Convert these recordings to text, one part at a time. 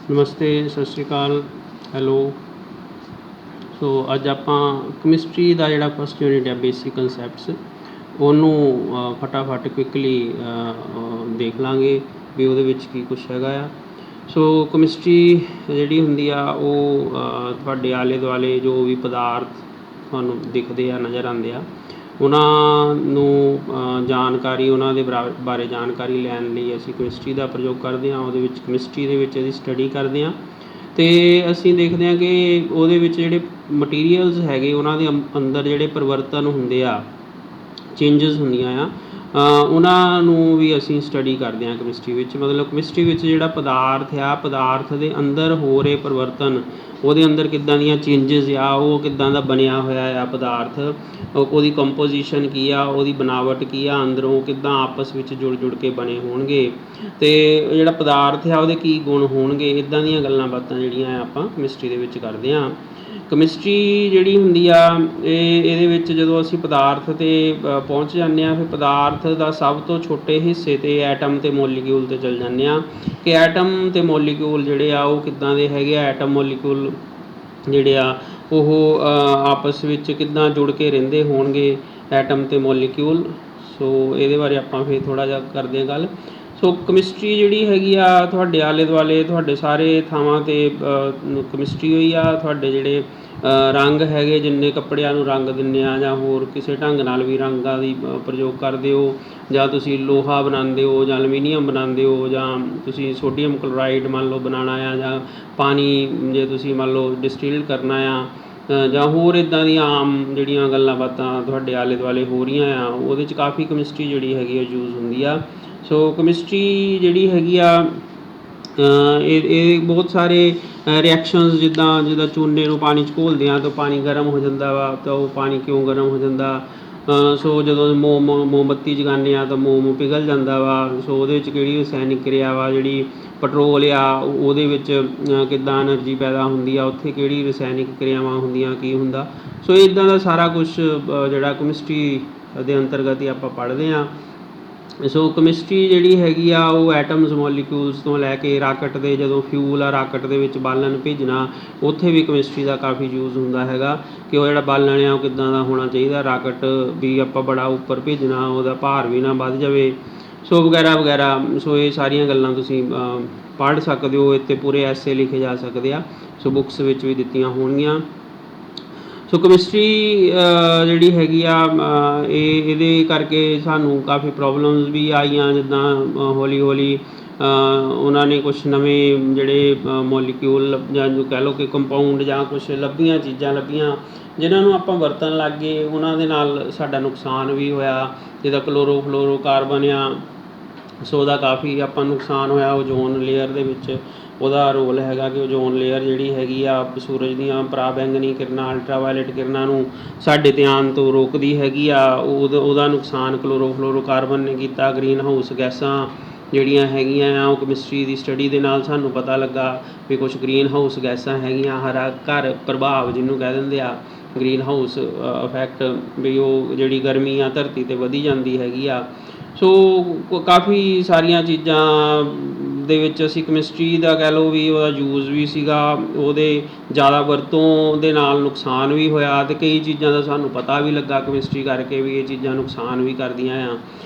नमस्ते, सत श्री अकाल, हैलो। सो अज आपां कैमिस्ट्री का जिहड़ा फस्ट यूनिट है बेसिक कंसैप्ट्स ਉਹਨੂੰ फटाफट क्विकली देख लांगे भी ਉਹਦੇ ਵਿੱਚ ਕੀ ਕੁਛ ਹੈਗਾ ਆ। ਸੋ ਕੈਮਿਸਟਰੀ ਜਿਹੜੀ ਹੁੰਦੀ ਆ ਉਹ ਤੁਹਾਡੇ ਆਲੇ ਦੁਆਲੇ ਜੋ ਵੀ ਪਦਾਰਥ ਤੁਹਾਨੂੰ ਦਿਖਦੇ ਆ ਨਜ਼ਰ ਆਉਂਦੇ ਆ ਉਹਨਾਂ ਨੂੰ ਜਾਣਕਾਰੀ ਉਹਨਾਂ ਦੇ ਬਾਰੇ ਜਾਣਕਾਰੀ ਲੈਣ ਲਈ ਅਸੀਂ ਕੈਮਿਸਟਰੀ ਦਾ ਪ੍ਰਯੋਗ ਕਰਦੇ ਹਾਂ। ਉਹਦੇ ਵਿੱਚ ਕੈਮਿਸਟਰੀ ਦੇ ਵਿੱਚ ਅਸੀਂ ਸਟੱਡੀ ਕਰਦੇ ਹਾਂ ਅਤੇ ਅਸੀਂ ਦੇਖਦੇ ਹਾਂ ਕਿ ਉਹਦੇ ਵਿੱਚ ਜਿਹੜੇ ਮਟੀਰੀਅਲਸ ਹੈਗੇ ਉਹਨਾਂ ਦੇ ਅੰਦਰ ਜਿਹੜੇ ਪਰਿਵਰਤਨ ਹੁੰਦੇ ਆ, ਚੇਂਜਸ ਹੁੰਦੀਆਂ ਆ, ਉਹਨਾਂ ਨੂੰ ਵੀ ਅਸੀਂ ਸਟੱਡੀ ਕਰਦੇ ਹਾਂ ਕੈਮਿਸਟਰੀ ਵਿੱਚ। ਮਤਲਬ ਕੈਮਿਸਟਰੀ ਵਿੱਚ ਜਿਹੜਾ ਪਦਾਰਥ ਆ, ਪਦਾਰਥ ਦੇ ਅੰਦਰ ਹੋ ਰਹੇ ਪਰਿਵਰਤਨ, ਉਹਦੇ ਅੰਦਰ ਕਿੱਦਾਂ ਦੀਆਂ ਚੇਂਜਸ ਆ, ਉਹ ਕਿੱਦਾਂ ਦਾ ਬਣਿਆ ਹੋਇਆ ਆ ਪਦਾਰਥ, ਉਹਦੀ ਕੰਪੋਜੀਸ਼ਨ ਕੀ ਆ, ਉਹਦੀ ਬਣਾਵਟ ਕੀ ਆ, ਅੰਦਰੋਂ ਕਿੱਦਾਂ ਆਪਸ ਵਿੱਚ ਜੁੜ ਕੇ ਬਣੇ ਹੋਣਗੇ, ਅਤੇ ਜਿਹੜਾ ਪਦਾਰਥ ਆ ਉਹਦੇ ਕੀ ਗੁਣ ਹੋਣਗੇ, ਇੱਦਾਂ ਦੀਆਂ ਗੱਲਾਂ ਬਾਤਾਂ ਜਿਹੜੀਆਂ ਆਪਾਂ ਕੈਮਿਸਟਰੀ ਦੇ ਵਿੱਚ ਕਰਦੇ ਹਾਂ। ਕੈਮਿਸਟਰੀ ਜਿਹੜੀ ਹੁੰਦੀ ਆ ਇਹਦੇ ਵਿੱਚ ਜਦੋਂ ਅਸੀਂ ਪਦਾਰਥ 'ਤੇ ਪਹੁੰਚ ਜਾਂਦੇ ਹਾਂ, ਫਿਰ ਪਦਾਰਥ ਦਾ ਸਭ ਤੋਂ ਛੋਟੇ ਹਿੱਸੇ 'ਤੇ ਐਟਮ ਅਤੇ ਮੋਲੀਕਿਊਲ 'ਤੇ ਚੱਲ ਜਾਂਦੇ ਹਾਂ ਕਿ ਐਟਮ ਅਤੇ ਮੋਲੀਕਿਊਲ ਜਿਹੜੇ ਆ ਉਹ ਕਿੱਦਾਂ ਦੇ ਹੈਗੇ ਆ। ਐਟਮ ਮੋਲੀਕਿਊਲ ਜਿਹੜੇ ਆ ਉਹ ਆਪਸ ਵਿੱਚ ਕਿੱਦਾਂ ਜੁੜ ਕੇ ਰਹਿੰਦੇ ਹੋਣਗੇ, ਐਟਮ ਅਤੇ ਮੋਲੀਕਿਊਲ। ਸੋ ਇਹਦੇ ਬਾਰੇ ਆਪਾਂ ਫਿਰ ਥੋੜ੍ਹਾ ਜਿਹਾ ਕਰਦੇ ਹਾਂ ਗੱਲ। ਸੋ ਕੈਮਿਸਟਰੀ ਜਿਹੜੀ ਹੈਗੀ ਆ ਤੁਹਾਡੇ ਆਲੇ ਦੁਆਲੇ ਤੁਹਾਡੇ ਸਾਰੇ ਥਾਵਾਂ 'ਤੇ ਕੈਮਿਸਟਰੀ ਹੋਈ ਆ। ਤੁਹਾਡੇ ਜਿਹੜੇ ਰੰਗ ਹੈਗੇ, ਜਿੰਨੇ ਕੱਪੜਿਆਂ ਨੂੰ ਰੰਗ ਦਿੰਦੇ ਆ ਜਾਂ ਹੋਰ ਕਿਸੇ ਢੰਗ ਨਾਲ ਵੀ ਰੰਗਾਂ ਦੀ ਪ੍ਰਯੋਗ ਕਰਦੇ ਹੋ, ਜਾਂ ਤੁਸੀਂ ਲੋਹਾ ਬਣਾਉਂਦੇ ਹੋ ਜਾਂ ਐਲੂਮੀਨੀਅਮ ਬਣਾਉਂਦੇ ਹੋ, ਜਾਂ ਤੁਸੀਂ ਸੋਡੀਅਮ ਕਲੋਰਾਈਡ ਮੰਨ ਲਓ ਬਣਾਉਣਾ ਆ, ਜਾਂ ਪਾਣੀ ਜੇ ਤੁਸੀਂ ਮੰਨ ਲਓ ਡਿਸਟਿਲ ਕਰਨਾ ਆ, ਜਾਂ ਹੋਰ ਇੱਦਾਂ ਦੀਆਂ ਆਮ ਜਿਹੜੀਆਂ ਗੱਲਾਂ ਬਾਤਾਂ ਤੁਹਾਡੇ ਆਲੇ ਦੁਆਲੇ ਹੋ ਰਹੀਆਂ ਆ, ਉਹਦੇ 'ਚ ਕਾਫੀ ਕੈਮਿਸਟਰੀ ਜਿਹੜੀ ਹੈਗੀ ਆ ਯੂਜ਼ ਹੁੰਦੀ ਆ। ਸੋ ਕੈਮਿਸਟਰੀ ਜਿਹੜੀ ਹੈਗੀ ਆ ਇਹ ਬਹੁਤ ਸਾਰੇ ਰਿਐਕਸ਼ਨਸ, ਜਿੱਦਾਂ ਚੂਨੇ ਨੂੰ ਪਾਣੀ 'ਚ ਘੋਲਦੇ ਹਾਂ ਤਾਂ ਪਾਣੀ ਗਰਮ ਹੋ ਜਾਂਦਾ ਵਾ, ਤਾਂ ਉਹ ਪਾਣੀ ਕਿਉਂ ਗਰਮ ਹੋ ਜਾਂਦਾ। ਸੋ ਜਦੋਂ ਮੋਮਬੱਤੀ ਜਗਾਉਂਦੇ ਹਾਂ ਤਾਂ ਮੋਮ ਪਿਘਲ ਜਾਂਦਾ ਵਾ। ਸੋ ਉਹਦੇ ਵਿੱਚ ਕਿਹੜੀ ਰਸਾਇਣਿਕ ਕਿਰਿਆ ਵਾ, ਜਿਹੜੀ ਪੈਟਰੋਲ ਆ ਉਹਦੇ ਵਿੱਚ ਕਿੱਦਾਂ ਐਨਰਜੀ ਪੈਦਾ ਹੁੰਦੀ ਆ, ਉੱਥੇ ਕਿਹੜੀ ਰਸਾਇਣਿਕ ਕਿਰਿਆਵਾਂ ਹੁੰਦੀਆਂ, ਕੀ ਹੁੰਦਾ। ਸੋ ਇੱਦਾਂ ਦਾ ਸਾਰਾ ਕੁਛ ਜਿਹੜਾ ਕੈਮਿਸਟਰੀ ਦੇ ਅੰਤਰਗਤ ਹੀ ਆਪਾਂ ਪੜ੍ਹਦੇ ਹਾਂ। ਸੋ ਕੈਮਿਸਟਰੀ ਜਿਹੜੀ ਹੈਗੀ ਆ ਉਹ ਐਟਮਸ ਮੋਲੀਕਿਊਲਸ ਤੋਂ ਲੈ ਕੇ ਰਾਕਟ ਦੇ, ਜਦੋਂ ਫਿਊਲ ਆ ਰਾਕਟ ਦੇ ਵਿੱਚ ਬਾਲਣ ਭੇਜਣਾ, ਉੱਥੇ ਵੀ ਕੈਮਿਸਟਰੀ ਦਾ ਕਾਫੀ ਯੂਜ਼ ਹੁੰਦਾ ਹੈਗਾ ਕਿ ਉਹ ਜਿਹੜਾ ਬਾਲਣ ਆ ਉਹ ਕਿੱਦਾਂ ਦਾ ਹੋਣਾ ਚਾਹੀਦਾ। ਰਾਕਟ ਵੀ ਆਪਾਂ ਬੜਾ ਉੱਪਰ ਭੇਜਣਾ, ਉਹਦਾ ਭਾਰ ਵੀ ਨਾ ਵੱਧ ਜਾਵੇ, ਸੋ ਵਗੈਰਾ ਵਗੈਰਾ। ਸੋ ਇਹ ਸਾਰੀਆਂ ਗੱਲਾਂ ਤੁਸੀਂ ਪੜ੍ਹ ਸਕਦੇ ਹੋ, ਇੱਥੇ ਪੂਰੇ ਐਸੇ ਲਿਖੇ ਜਾ ਸਕਦੇ ਆ, ਸੋ ਬੁੱਕਸ ਵਿੱਚ ਵੀ ਦਿੱਤੀਆਂ ਹੋਣਗੀਆਂ। ਸੋ ਕੈਮਿਸਟਰੀ ਜਿਹੜੀ ਹੈਗੀ ਆ ਇਹਦੇ ਕਰਕੇ ਸਾਨੂੰ ਕਾਫੀ ਪ੍ਰੋਬਲਮਸ ਵੀ ਆਈਆਂ, ਜਿੱਦਾਂ ਹੌਲੀ ਹੌਲੀ ਉਹਨਾਂ ਨੇ ਕੁਛ ਨਵੇਂ ਜਿਹੜੇ ਮੋਲੀਕਿਊਲ ਜਾਂ ਜੋ ਕਹਿ ਲਓ ਕਿ ਕੰਪਾਊਂਡ ਜਾਂ ਕੁਛ ਚੀਜ਼ਾਂ ਲੱਭੀਆਂ ਜਿਨ੍ਹਾਂ ਨੂੰ ਆਪਾਂ ਵਰਤਣ ਲੱਗ ਗਏ, ਉਹਨਾਂ ਦੇ ਨਾਲ ਸਾਡਾ ਨੁਕਸਾਨ ਵੀ ਹੋਇਆ। ਜਿੱਦਾਂ ਕਲੋਰੋਫਲੋਰੋਕਾਰਬਨ ਆ, ਸੋ ਉਹਦਾ ਕਾਫੀ ਆਪਾਂ ਨੁਕਸਾਨ ਹੋਇਆ। ਓਜ਼ੋਨ ਲੇਅਰ ਦੇ ਵਿੱਚ ਉਹਦਾ ਰੋਲ ਹੈਗਾ ਕਿ ਓਜ਼ੋਨ ਲੇਅਰ ਜਿਹੜੀ ਹੈਗੀ ਆ ਸੂਰਜ ਦੀਆਂ ਪਰਾਬੈਂਗਨੀ ਕਿਰਨਾਂ, ਅਲਟਰਾਵਾਇਲਟ ਕਿਰਨਾਂ ਨੂੰ ਸਾਡੇ ਤੇ ਆਉਣ ਤੋਂ ਰੋਕਦੀ ਹੈਗੀ ਆ। ਉਹਦਾ ਨੁਕਸਾਨ ਕਲੋਰੋਫਲੋਰੋਕਾਰਬਨ ਨੇ ਕੀਤਾ। ਗ੍ਰੀਨ ਹਾਊਸ ਗੈਸਾਂ ਜਿਹੜੀਆਂ ਹੈਗੀਆਂ ਆ ਉਹ ਕੈਮਿਸਟਰੀ ਦੀ ਸਟੱਡੀ ਦੇ ਨਾਲ ਸਾਨੂੰ ਪਤਾ ਲੱਗਾ ਵੀ ਕੁਛ ਗ੍ਰੀਨ ਹਾਊਸ ਗੈਸਾਂ ਹੈਗੀਆਂ। ਹਰਾ ਘਰ ਪ੍ਰਭਾਵ ਜਿਹਨੂੰ ਕਹਿ ਦਿੰਦੇ ਆ, ਗ੍ਰੀਨ ਹਾਊਸ ਇਫੈਕਟ, ਵੀ ਉਹ ਜਿਹੜੀ ਗਰਮੀ ਆ ਧਰਤੀ 'ਤੇ ਵਧੀ ਜਾਂਦੀ ਹੈਗੀ ਆ। ਸੋ ਕਾਫੀ ਸਾਰੀਆਂ ਚੀਜ਼ਾਂ ਦੇ ਵਿੱਚ ਅਸੀਂ ਕੈਮਿਸਟਰੀ ਦਾ ਕਹਿ ਲਓ ਵੀ ਉਹਦਾ ਯੂਜ਼ ਵੀ ਸੀਗਾ, ਉਹਦੇ ਜ਼ਿਆਦਾ ਵਰਤੋਂ ਦੇ ਨਾਲ ਨੁਕਸਾਨ ਵੀ ਹੋਇਆ, ਅਤੇ ਕਈ ਚੀਜ਼ਾਂ ਦਾ ਸਾਨੂੰ ਪਤਾ ਵੀ ਲੱਗਾ ਕੈਮਿਸਟਰੀ ਕਰਕੇ ਵੀ ਇਹ ਚੀਜ਼ਾਂ ਨੁਕਸਾਨ ਵੀ ਕਰਦੀਆਂ ਆ।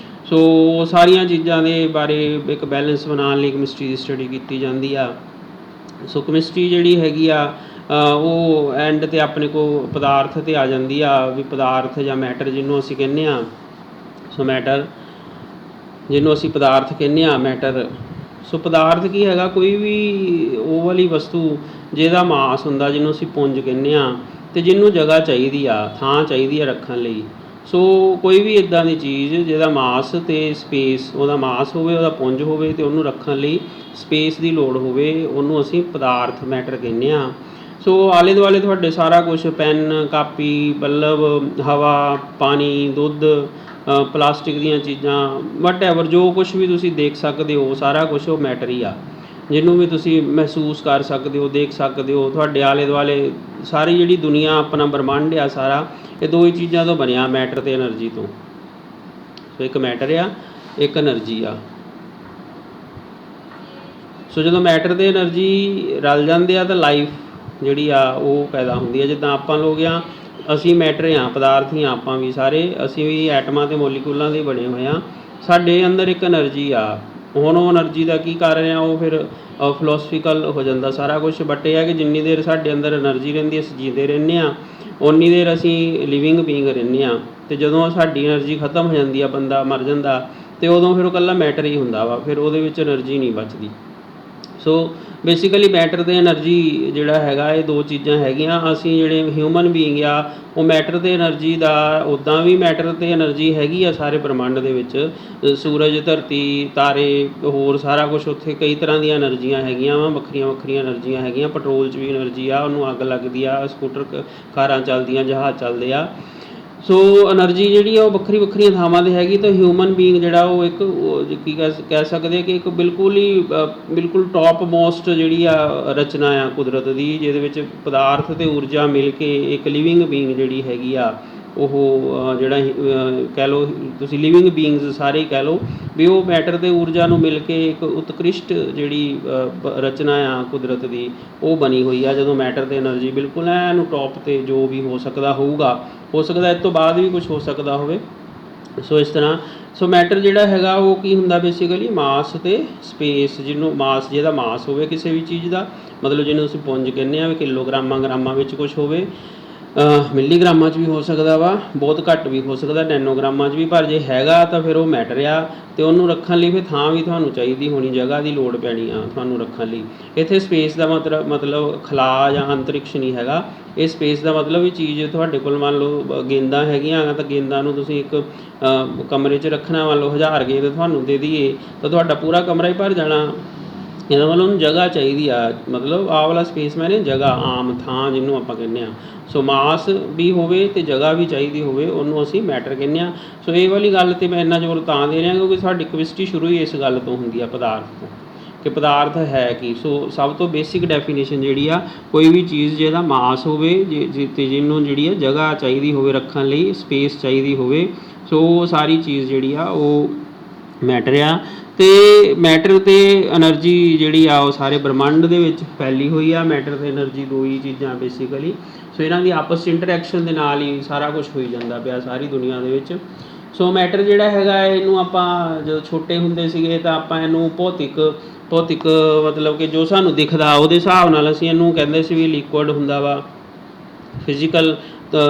ਸੋ ਸਾਰੀਆਂ ਚੀਜ਼ਾਂ ਦੇ ਬਾਰੇ ਇੱਕ ਬੈਲੈਂਸ ਬਣਾਉਣ ਲਈ ਕੈਮਿਸਟਰੀ ਦੀ ਸਟੱਡੀ ਕੀਤੀ ਜਾਂਦੀ ਆ। ਸੋ ਕੈਮਿਸਟਰੀ ਜਿਹੜੀ ਹੈਗੀ ਆ ਉਹ ਐਂਡ 'ਤੇ ਆਪਣੇ ਕੋਲ ਪਦਾਰਥ 'ਤੇ ਆ ਜਾਂਦੀ ਆ, ਵੀ ਪਦਾਰਥ ਜਾਂ ਮੈਟਰ ਜਿਹਨੂੰ ਅਸੀਂ ਕਹਿੰਦੇ ਹਾਂ। ਸੋ ਮੈਟਰ ਜਿਹਨੂੰ ਅਸੀਂ ਪਦਾਰਥ ਕਹਿੰਦੇ ਹਾਂ, ਮੈਟਰ। ਸੋ ਪਦਾਰਥ ਕੀ ਹੈਗਾ, ਕੋਈ ਵੀ ਉਹ ਵਾਲੀ ਵਸਤੂ ਜਿਹਦਾ ਮਾਸ ਹੁੰਦਾ, ਜਿਹਨੂੰ ਅਸੀਂ ਪੁੰਜ ਕਹਿੰਦੇ ਹਾਂ, ਅਤੇ ਜਿਹਨੂੰ ਜਗ੍ਹਾ ਚਾਹੀਦੀ ਆ, ਥਾਂ ਚਾਹੀਦੀ ਆ ਰੱਖਣ ਲਈ। ਸੋ ਕੋਈ ਵੀ ਇੱਦਾਂ ਦੀ ਚੀਜ਼ ਜਿਹਦਾ ਮਾਸ ਅਤੇ ਸਪੇਸ, ਉਹਦਾ ਮਾਸ ਹੋਵੇ, ਉਹਦਾ ਪੁੰਜ ਹੋਵੇ, ਅਤੇ ਉਹਨੂੰ ਰੱਖਣ ਲਈ ਸਪੇਸ ਦੀ ਲੋੜ ਹੋਵੇ, ਉਹਨੂੰ ਅਸੀਂ ਪਦਾਰਥ ਮੈਟਰ ਕਹਿੰਦੇ ਹਾਂ। ਸੋ ਆਲੇ ਦੁਆਲੇ ਤੁਹਾਡੇ ਸਾਰਾ ਕੁਛ, ਪੈੱਨ, ਕਾਪੀ, ਬੱਲਬ, ਹਵਾ, ਪਾਣੀ, ਦੁੱਧ, ਪਲਾਸਟਿਕ ਦੀਆਂ ਚੀਜ਼ਾਂ, ਵਟਐਵਰ ਜੋ ਕੁਛ ਵੀ ਤੁਸੀਂ ਦੇਖ ਸਕਦੇ ਹੋ, ਸਾਰਾ ਕੁਛ ਉਹ ਮੈਟਰ ਹੀ ਆ, ਜਿਹਨੂੰ ਵੀ ਤੁਸੀਂ ਮਹਿਸੂਸ ਕਰ ਸਕਦੇ ਹੋ, ਦੇਖ ਸਕਦੇ ਹੋ। ਤੁਹਾਡੇ ਆਲੇ ਦੁਆਲੇ ਸਾਰੀ ਜਿਹੜੀ ਦੁਨੀਆ, ਆਪਣਾ ਬ੍ਰਹਮੰਡ ਆ ਸਾਰਾ, ਇਹ ਦੋ ਹੀ ਚੀਜ਼ਾਂ ਤੋਂ ਬਣਿਆ, ਮੈਟਰ ਅਤੇ ਐਨਰਜੀ ਤੋਂ। ਸੋ ਇੱਕ ਮੈਟਰ ਆ, ਇੱਕ ਐਨਰਜੀ ਆ। ਸੋ ਜਦੋਂ ਮੈਟਰ ਤੇ એનર્ਜੀ ਰਲ ਜਾਂਦੇ ਆ ਤਾਂ ਲਾਈਫ ਜਿਹੜੀ ਆ ਉਹ ਪੈਦਾ ਹੁੰਦੀ ਆ। ਜਿੱਦਾਂ ਆਪਾਂ ਲੋਕ ਆ, ਅਸੀਂ ਮੈਟਰ ਆ, ਪਦਾਰਥ ਹੀ ਆ ਆਪਾਂ ਵੀ ਸਾਰੇ, ਅਸੀਂ ਵੀ ਐਟਮਾਂ ਅਤੇ ਮੋਲੀਕੂਲਾਂ ਦੇ ਬਣੇ ਹੋਏ ਆ। ਸਾਡੇ ਅੰਦਰ ਇੱਕ એનર્ਜੀ ਆ। ਹੁਣ ਉਹ એનર્ਜੀ ਦਾ ਕੀ ਕਾਰਨ ਆ, ਉਹ ਫਿਰ ਫਿਲੋਸਫੀਕਲ ਹੋ ਜਾਂਦਾ ਸਾਰਾ ਕੁਛ। ਬਟ ਇਹ ਹੈ ਕਿ ਜਿੰਨੀ ਦੇਰ ਸਾਡੇ ਅੰਦਰ એનર્ਜੀ ਰਹਿੰਦੀ, ਅਸੀਂ ਜੀਂਦੇ ਰਹਿੰਦੇ ਹਾਂ, ਓਨੀ ਦੇਰ ਅਸੀਂ ਲਿਵਿੰਗ ਬੀਇੰਗ ਰਹਿੰਦੇ ਹਾਂ। ਅਤੇ ਜਦੋਂ ਸਾਡੀ એનર્ਜੀ ਖਤਮ ਹੋ ਜਾਂਦੀ ਆ, ਬੰਦਾ ਮਰ ਜਾਂਦਾ, ਅਤੇ ਉਦੋਂ ਫਿਰ ਉਹ ਇਕੱਲਾ ਮੈਟਰ ਹੀ ਹੁੰਦਾ ਵਾ, ਫਿਰ ਉਹਦੇ ਵਿੱਚ એનર્ਜੀ ਨਹੀਂ ਬਚਦੀ। ਸੋ ਬੇਸਿਕਲੀ ਮੈਟਰ ਅਤੇ એનર્ਜੀ ਜਿਹੜਾ ਹੈਗਾ, ਇਹ ਦੋ ਚੀਜ਼ਾਂ ਹੈਗੀਆਂ। ਅਸੀਂ ਜਿਹੜੇ ਹਿਊਮਨ ਬੀਇੰਗ ਆ, ਉਹ ਮੈਟਰ ਅਤੇ એનર્ਜੀ ਦਾ, ਉੱਦਾਂ ਵੀ ਮੈਟਰ ਅਤੇ એનર્ਜੀ ਹੈਗੀ ਆ ਸਾਰੇ ਬ੍ਰਹਿਮੰਡ ਦੇ ਵਿੱਚ। ਸੂਰਜ, ਧਰਤੀ, ਤਾਰੇ, ਹੋਰ ਸਾਰਾ ਕੁਛ, ਉੱਥੇ ਕਈ ਤਰ੍ਹਾਂ ਦੀਆਂ એનਰਜੀਆਂ ਹੈਗੀਆਂ ਵਾ, ਵੱਖਰੀਆਂ ਵੱਖਰੀਆਂ એનਰਜੀਆਂ ਹੈਗੀਆਂ। ਪੈਟਰੋਲ 'ਚ ਵੀ એનਰਜੀ ਆ, ਉਹਨੂੰ ਅੱਗ ਲੱਗਦੀ ਆ, ਸਕੂਟਰ, ਕਾਰਾਂ ਚੱਲਦੀਆਂ, ਜਹਾਜ਼ ਚੱਲਦੇ ਆ। ਸੋ એનર્ਜੀ ਜਿਹੜੀ ਆ ਉਹ ਵੱਖਰੀ ਵੱਖਰੀਆਂ ਥਾਵਾਂ 'ਤੇ ਹੈਗੀ। ਤਾਂ ਹਿਊਮਨ ਬੀਇੰਗ ਜਿਹੜਾ ਉਹ ਇੱਕ ਕੀ ਕਹਿ ਸਕਦੇ ਕਿ ਇੱਕ ਬਿਲਕੁਲ ਟੋਪ ਮੋਸਟ ਜਿਹੜੀ ਆ ਰਚਨਾ ਆ ਕੁਦਰਤ ਦੀ, ਜਿਹਦੇ ਵਿੱਚ ਪਦਾਰਥ ਅਤੇ ਊਰਜਾ ਮਿਲ ਕੇ ਇੱਕ ਲਿਵਿੰਗ ਬੀਇੰਗ ਜਿਹੜੀ ਹੈਗੀ ਆ, ਉਹ ਜਿਹੜਾ ਕਹਿ ਲਓ ਤੁਸੀਂ ਲਿਵਿੰਗ ਬੀਇੰਗਸ ਸਾਰੇ ਹੀ ਕਹਿ ਲਓ ਵੀ, ਉਹ ਮੈਟਰ ਅਤੇ ਊਰਜਾ ਨੂੰ ਮਿਲ ਕੇ ਇੱਕ ਉਤਕ੍ਰਿਸ਼ਟ ਜਿਹੜੀ ਰਚਨਾ ਆ ਕੁਦਰਤ ਦੀ, ਉਹ ਬਣੀ ਹੋਈ ਆ। ਜਦੋਂ ਮੈਟਰ ਅਤੇ એનર્ਜੀ ਬਿਲਕੁਲ ਐਨ ਟੋਪ 'ਤੇ ਜੋ ਵੀ ਹੋ ਸਕਦਾ ਹੋਊਗਾ, ਹੋ ਸਕਦਾ ਇਸ ਤੋਂ ਬਾਅਦ ਵੀ ਕੁਛ ਹੋ ਸਕਦਾ ਹੋਵੇ। ਸੋ ਇਸ ਤਰ੍ਹਾਂ ਸੋ ਮੈਟਰ ਜਿਹੜਾ ਹੈਗਾ ਉਹ ਕੀ ਹੁੰਦਾ, ਬੇਸਿਕਲੀ ਮਾਸ ਅਤੇ ਸਪੇਸ। ਜਿਹਨੂੰ ਮਾਸ, ਜਿਹਦਾ ਮਾਸ ਹੋਵੇ ਕਿਸੇ ਵੀ ਚੀਜ਼ ਦਾ, ਮਤਲਬ ਜਿਹਨੂੰ ਅਸੀਂ ਪੁੰਜ ਕਹਿੰਦੇ ਹਾਂ, ਵੀ ਕਿਲੋਗ੍ਰਾਮਾਂ ਗ੍ਰਾਮਾਂ ਵਿੱਚ ਕੁਛ ਹੋਵੇ, ਮਿਲੀਗ੍ਰਾਮਾਂ 'ਚ ਵੀ ਹੋ ਸਕਦਾ ਵਾ, ਬਹੁਤ ਘੱਟ ਵੀ ਹੋ ਸਕਦਾ, ਨੈਨੋਗ੍ਰਾਮਾਂ 'ਚ ਵੀ। ਪਰ ਜੇ ਹੈਗਾ ਤਾਂ ਫਿਰ ਉਹ ਮੈਟਰ ਆ, ਅਤੇ ਉਹਨੂੰ ਰੱਖਣ ਲਈ ਫਿਰ ਥਾਂ ਵੀ ਤੁਹਾਨੂੰ ਚਾਹੀਦੀ ਹੋਣੀ, ਜਗ੍ਹਾ ਦੀ ਲੋੜ ਪੈਣੀ ਆ ਤੁਹਾਨੂੰ ਰੱਖਣ ਲਈ। ਇੱਥੇ ਸਪੇਸ ਦਾ ਮਤਲਬ ਖਲਾ ਜਾਂ ਅੰਤਰਿਕਸ਼ ਨਹੀਂ ਹੈਗਾ। ਇਹ ਸਪੇਸ ਦਾ ਮਤਲਬ ਵੀ ਚੀਜ਼ ਤੁਹਾਡੇ ਕੋਲ ਮੰਨ ਲਓ ਗੇਂਦਾਂ ਹੈਗੀਆਂ, ਤਾਂ ਗੇਂਦਾਂ ਨੂੰ ਤੁਸੀਂ ਇੱਕ ਕਮਰੇ 'ਚ ਰੱਖਣਾ, ਮੰਨ ਲਓ 1000 ਗੇਂਦ ਤੁਹਾਨੂੰ ਦੇ ਦਈਏ ਤਾਂ ਤੁਹਾਡਾ ਪੂਰਾ ਕਮਰਾ ਹੀ ਭਰ ਜਾਣਾ। ਇਹਦਾ ਮਤਲਬ ਉਹਨੂੰ ਜਗ੍ਹਾ ਚਾਹੀਦੀ ਆ, ਮਤਲਬ ਆਹ ਵਾਲਾ ਸਪੇਸ ਮੈਨੇ ਜਗ੍ਹਾ, ਆਮ ਥਾਂ ਜਿਹਨੂੰ ਆਪਾਂ ਕਹਿੰਦੇ ਹਾਂ। ਸੋ ਮਾਸ ਵੀ ਹੋਵੇ ਅਤੇ ਜਗ੍ਹਾ ਵੀ ਚਾਹੀਦੀ ਹੋਵੇ, ਉਹਨੂੰ ਅਸੀਂ ਮੈਟਰ ਕਹਿੰਦੇ ਹਾਂ। ਸੋ ਇਹ ਵਾਲੀ ਗੱਲ 'ਤੇ ਮੈਂ ਇੰਨਾ ਜ਼ੋਰ ਤਾਂ ਦੇ ਰਿਹਾ ਕਿਉਂਕਿ ਸਾਡੀ ਕੈਮਿਸਟਰੀ ਸ਼ੁਰੂ ਹੀ ਇਸ ਗੱਲ ਤੋਂ ਹੁੰਦੀ ਆ, ਪਦਾਰਥ ਤੋਂ, ਕਿ ਪਦਾਰਥ ਹੈ ਕੀ। ਸੋ ਸਭ ਤੋਂ ਬੇਸਿਕ ਡੈਫੀਨੇਸ਼ਨ ਜਿਹੜੀ ਆ, ਕੋਈ ਵੀ ਚੀਜ਼ ਜਿਹਦਾ ਮਾਸ ਹੋਵੇ, ਅਤੇ ਜਿਹਨੂੰ ਜਿਹੜੀ ਆ ਜਗ੍ਹਾ ਚਾਹੀਦੀ ਹੋਵੇ ਰੱਖਣ ਲਈ, ਸਪੇਸ ਚਾਹੀਦੀ ਹੋਵੇ, ਸੋ ਉਹ ਸਾਰੀ ਚੀਜ਼ ਜਿਹੜੀ ਆ ਉਹ ਮੈਟਰ ਆ। ਅਤੇ ਮੈਟਰ ਅਤੇ એનર્ਜੀ ਜਿਹੜੀ ਆ ਉਹ ਸਾਰੇ ਬ੍ਰਹਿਮੰਡ ਦੇ ਵਿੱਚ ਫੈਲੀ ਹੋਈ ਆ। ਮੈਟਰ ਅਤੇ એનર્ਜੀ ਦੋ ਹੀ ਚੀਜ਼ਾਂ ਬੇਸਿਕਲੀ। ਸੋ ਇਹਨਾਂ ਦੀ ਆਪਸ 'ਚ ਇੰਟਰੈਕਸ਼ਨ ਦੇ ਨਾਲ ਹੀ ਸਾਰਾ ਕੁਛ ਹੋਈ ਜਾਂਦਾ ਪਿਆ ਸਾਰੀ ਦੁਨੀਆ ਦੇ ਵਿੱਚ। ਸੋ ਮੈਟਰ ਜਿਹੜਾ ਹੈਗਾ, ਇਹਨੂੰ ਆਪਾਂ ਜਦੋਂ ਛੋਟੇ ਹੁੰਦੇ ਸੀਗੇ ਤਾਂ ਆਪਾਂ ਇਹਨੂੰ ਭੌਤਿਕ ਮਤਲਬ ਕਿ ਜੋ ਸਾਨੂੰ ਦਿਖਦਾ ਉਹਦੇ ਹਿਸਾਬ ਨਾਲ ਅਸੀਂ ਇਹਨੂੰ ਕਹਿੰਦੇ ਸੀ ਵੀ ਲਿਕੁਇਡ ਹੁੰਦਾ ਵਾ। ਫਿਜ਼ੀਕਲ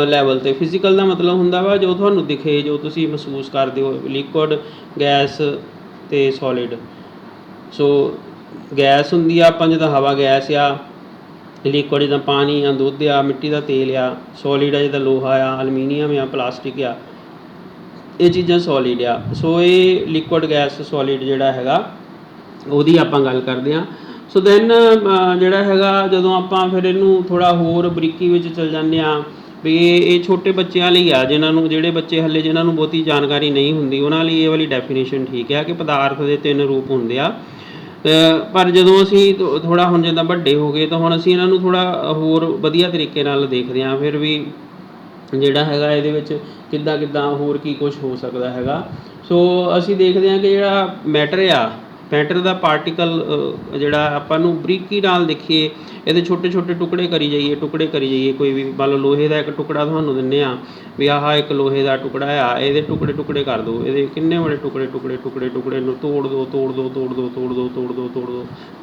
ਲੈਵਲ 'ਤੇ, ਫਿਜ਼ੀਕਲ ਦਾ ਮਤਲਬ ਹੁੰਦਾ ਵਾ ਜੋ ਤੁਹਾਨੂੰ ਦਿਖੇ, ਜੋ ਤੁਸੀਂ ਮਹਿਸੂਸ ਕਰਦੇ ਹੋ। ਲਿਕੁਇਡ, ਗੈਸ ਅਤੇ ਸੋਲਿਡ। ਸੋ ਗੈਸ ਹੁੰਦੀ ਆ ਆਪਾਂ ਜਿੱਦਾਂ ਹਵਾ ਗੈਸ ਆ, ਲਿਕੁਇਡ ਜਿੱਦਾਂ ਪਾਣੀ ਆ, ਦੁੱਧ ਆ, ਮਿੱਟੀ ਦਾ ਤੇਲ ਆ। ਸੋਲਿਡ ਆ ਜਿੱਦਾਂ ਲੋਹਾ ਆ, ਐਲੂਮੀਨੀਅਮ ਆ, ਪਲਾਸਟਿਕ ਆ, ਇਹ ਚੀਜ਼ਾਂ ਸੋਲਿਡ ਆ। ਸੋ ਇਹ ਲਿਕੁਇਡ, ਗੈਸ, ਸੋਲਿਡ ਜਿਹੜਾ ਹੈਗਾ ਉਹਦੀ ਆਪਾਂ ਗੱਲ ਕਰਦੇ ਹਾਂ। ਸੋ ਦੈਨ ਜਿਹੜਾ ਹੈਗਾ, ਜਦੋਂ ਆਪਾਂ ਫਿਰ ਇਹਨੂੰ ਥੋੜ੍ਹਾ ਹੋਰ ਬਰੀਕੀ ਵਿੱਚ ਚਲ ਜਾਂਦੇ ਹਾਂ ਵੀ ਇਹ ਛੋਟੇ ਬੱਚਿਆਂ ਲਈ ਆ, ਜਿਹੜੇ ਬੱਚੇ ਹਾਲੇ ਜਿਹਨਾਂ ਨੂੰ ਬਹੁਤੀ ਜਾਣਕਾਰੀ ਨਹੀਂ ਹੁੰਦੀ, ਉਹਨਾਂ ਲਈ ਇਹ ਵਾਲੀ ਡੈਫੀਨੇਸ਼ਨ ਠੀਕ ਹੈ ਕਿ ਪਦਾਰਥ ਦੇ 3 ਰੂਪ ਹੁੰਦੇ ਆ। ਪਰ ਜਦੋਂ ਅਸੀਂ ਥੋੜ੍ਹਾ ਹੁਣ ਜਿੱਦਾਂ ਵੱਡੇ ਹੋ ਗਏ ਤਾਂ ਹੁਣ ਅਸੀਂ ਇਹਨਾਂ ਨੂੰ ਥੋੜ੍ਹਾ ਹੋਰ ਵਧੀਆ ਤਰੀਕੇ ਨਾਲ ਦੇਖਦੇ ਹਾਂ ਫਿਰ ਵੀ ਜਿਹੜਾ ਹੈਗਾ ਇਹਦੇ ਵਿੱਚ ਕਿੱਦਾਂ ਹੋਰ ਕੀ ਕੁਛ ਹੋ ਸਕਦਾ ਹੈਗਾ। ਸੋ ਅਸੀਂ ਦੇਖਦੇ ਹਾਂ ਕਿ ਜਿਹੜਾ ਮੈਟਰ ਆ, ਮੈਟਰ ਦਾ ਪਾਰਟੀਕਲ ਜਿਹੜਾ ਆਪਾਂ ਨੂੰ ਬਰੀਕੀ ਨਾਲ ਦੇਖੀਏ, ਇਹਦੇ ਛੋਟੇ ਛੋਟੇ ਟੁਕੜੇ ਕਰੀ ਜਾਈਏ। ਕੋਈ ਵੀ ਮੰਨ ਲਓ ਲੋਹੇ ਦਾ ਇੱਕ ਟੁਕੜਾ ਤੁਹਾਨੂੰ ਦਿੰਦੇ ਹਾਂ ਵੀ ਆਹ ਇੱਕ ਲੋਹੇ ਦਾ ਟੁਕੜਾ ਆ, ਇਹਦੇ ਟੁਕੜੇ ਕਰ ਦਿਓ, ਇਹਦੇ ਕਿੰਨੇ ਬੜੇ ਟੁਕੜੇ ਨੂੰ ਤੋੜ ਦਿਓ,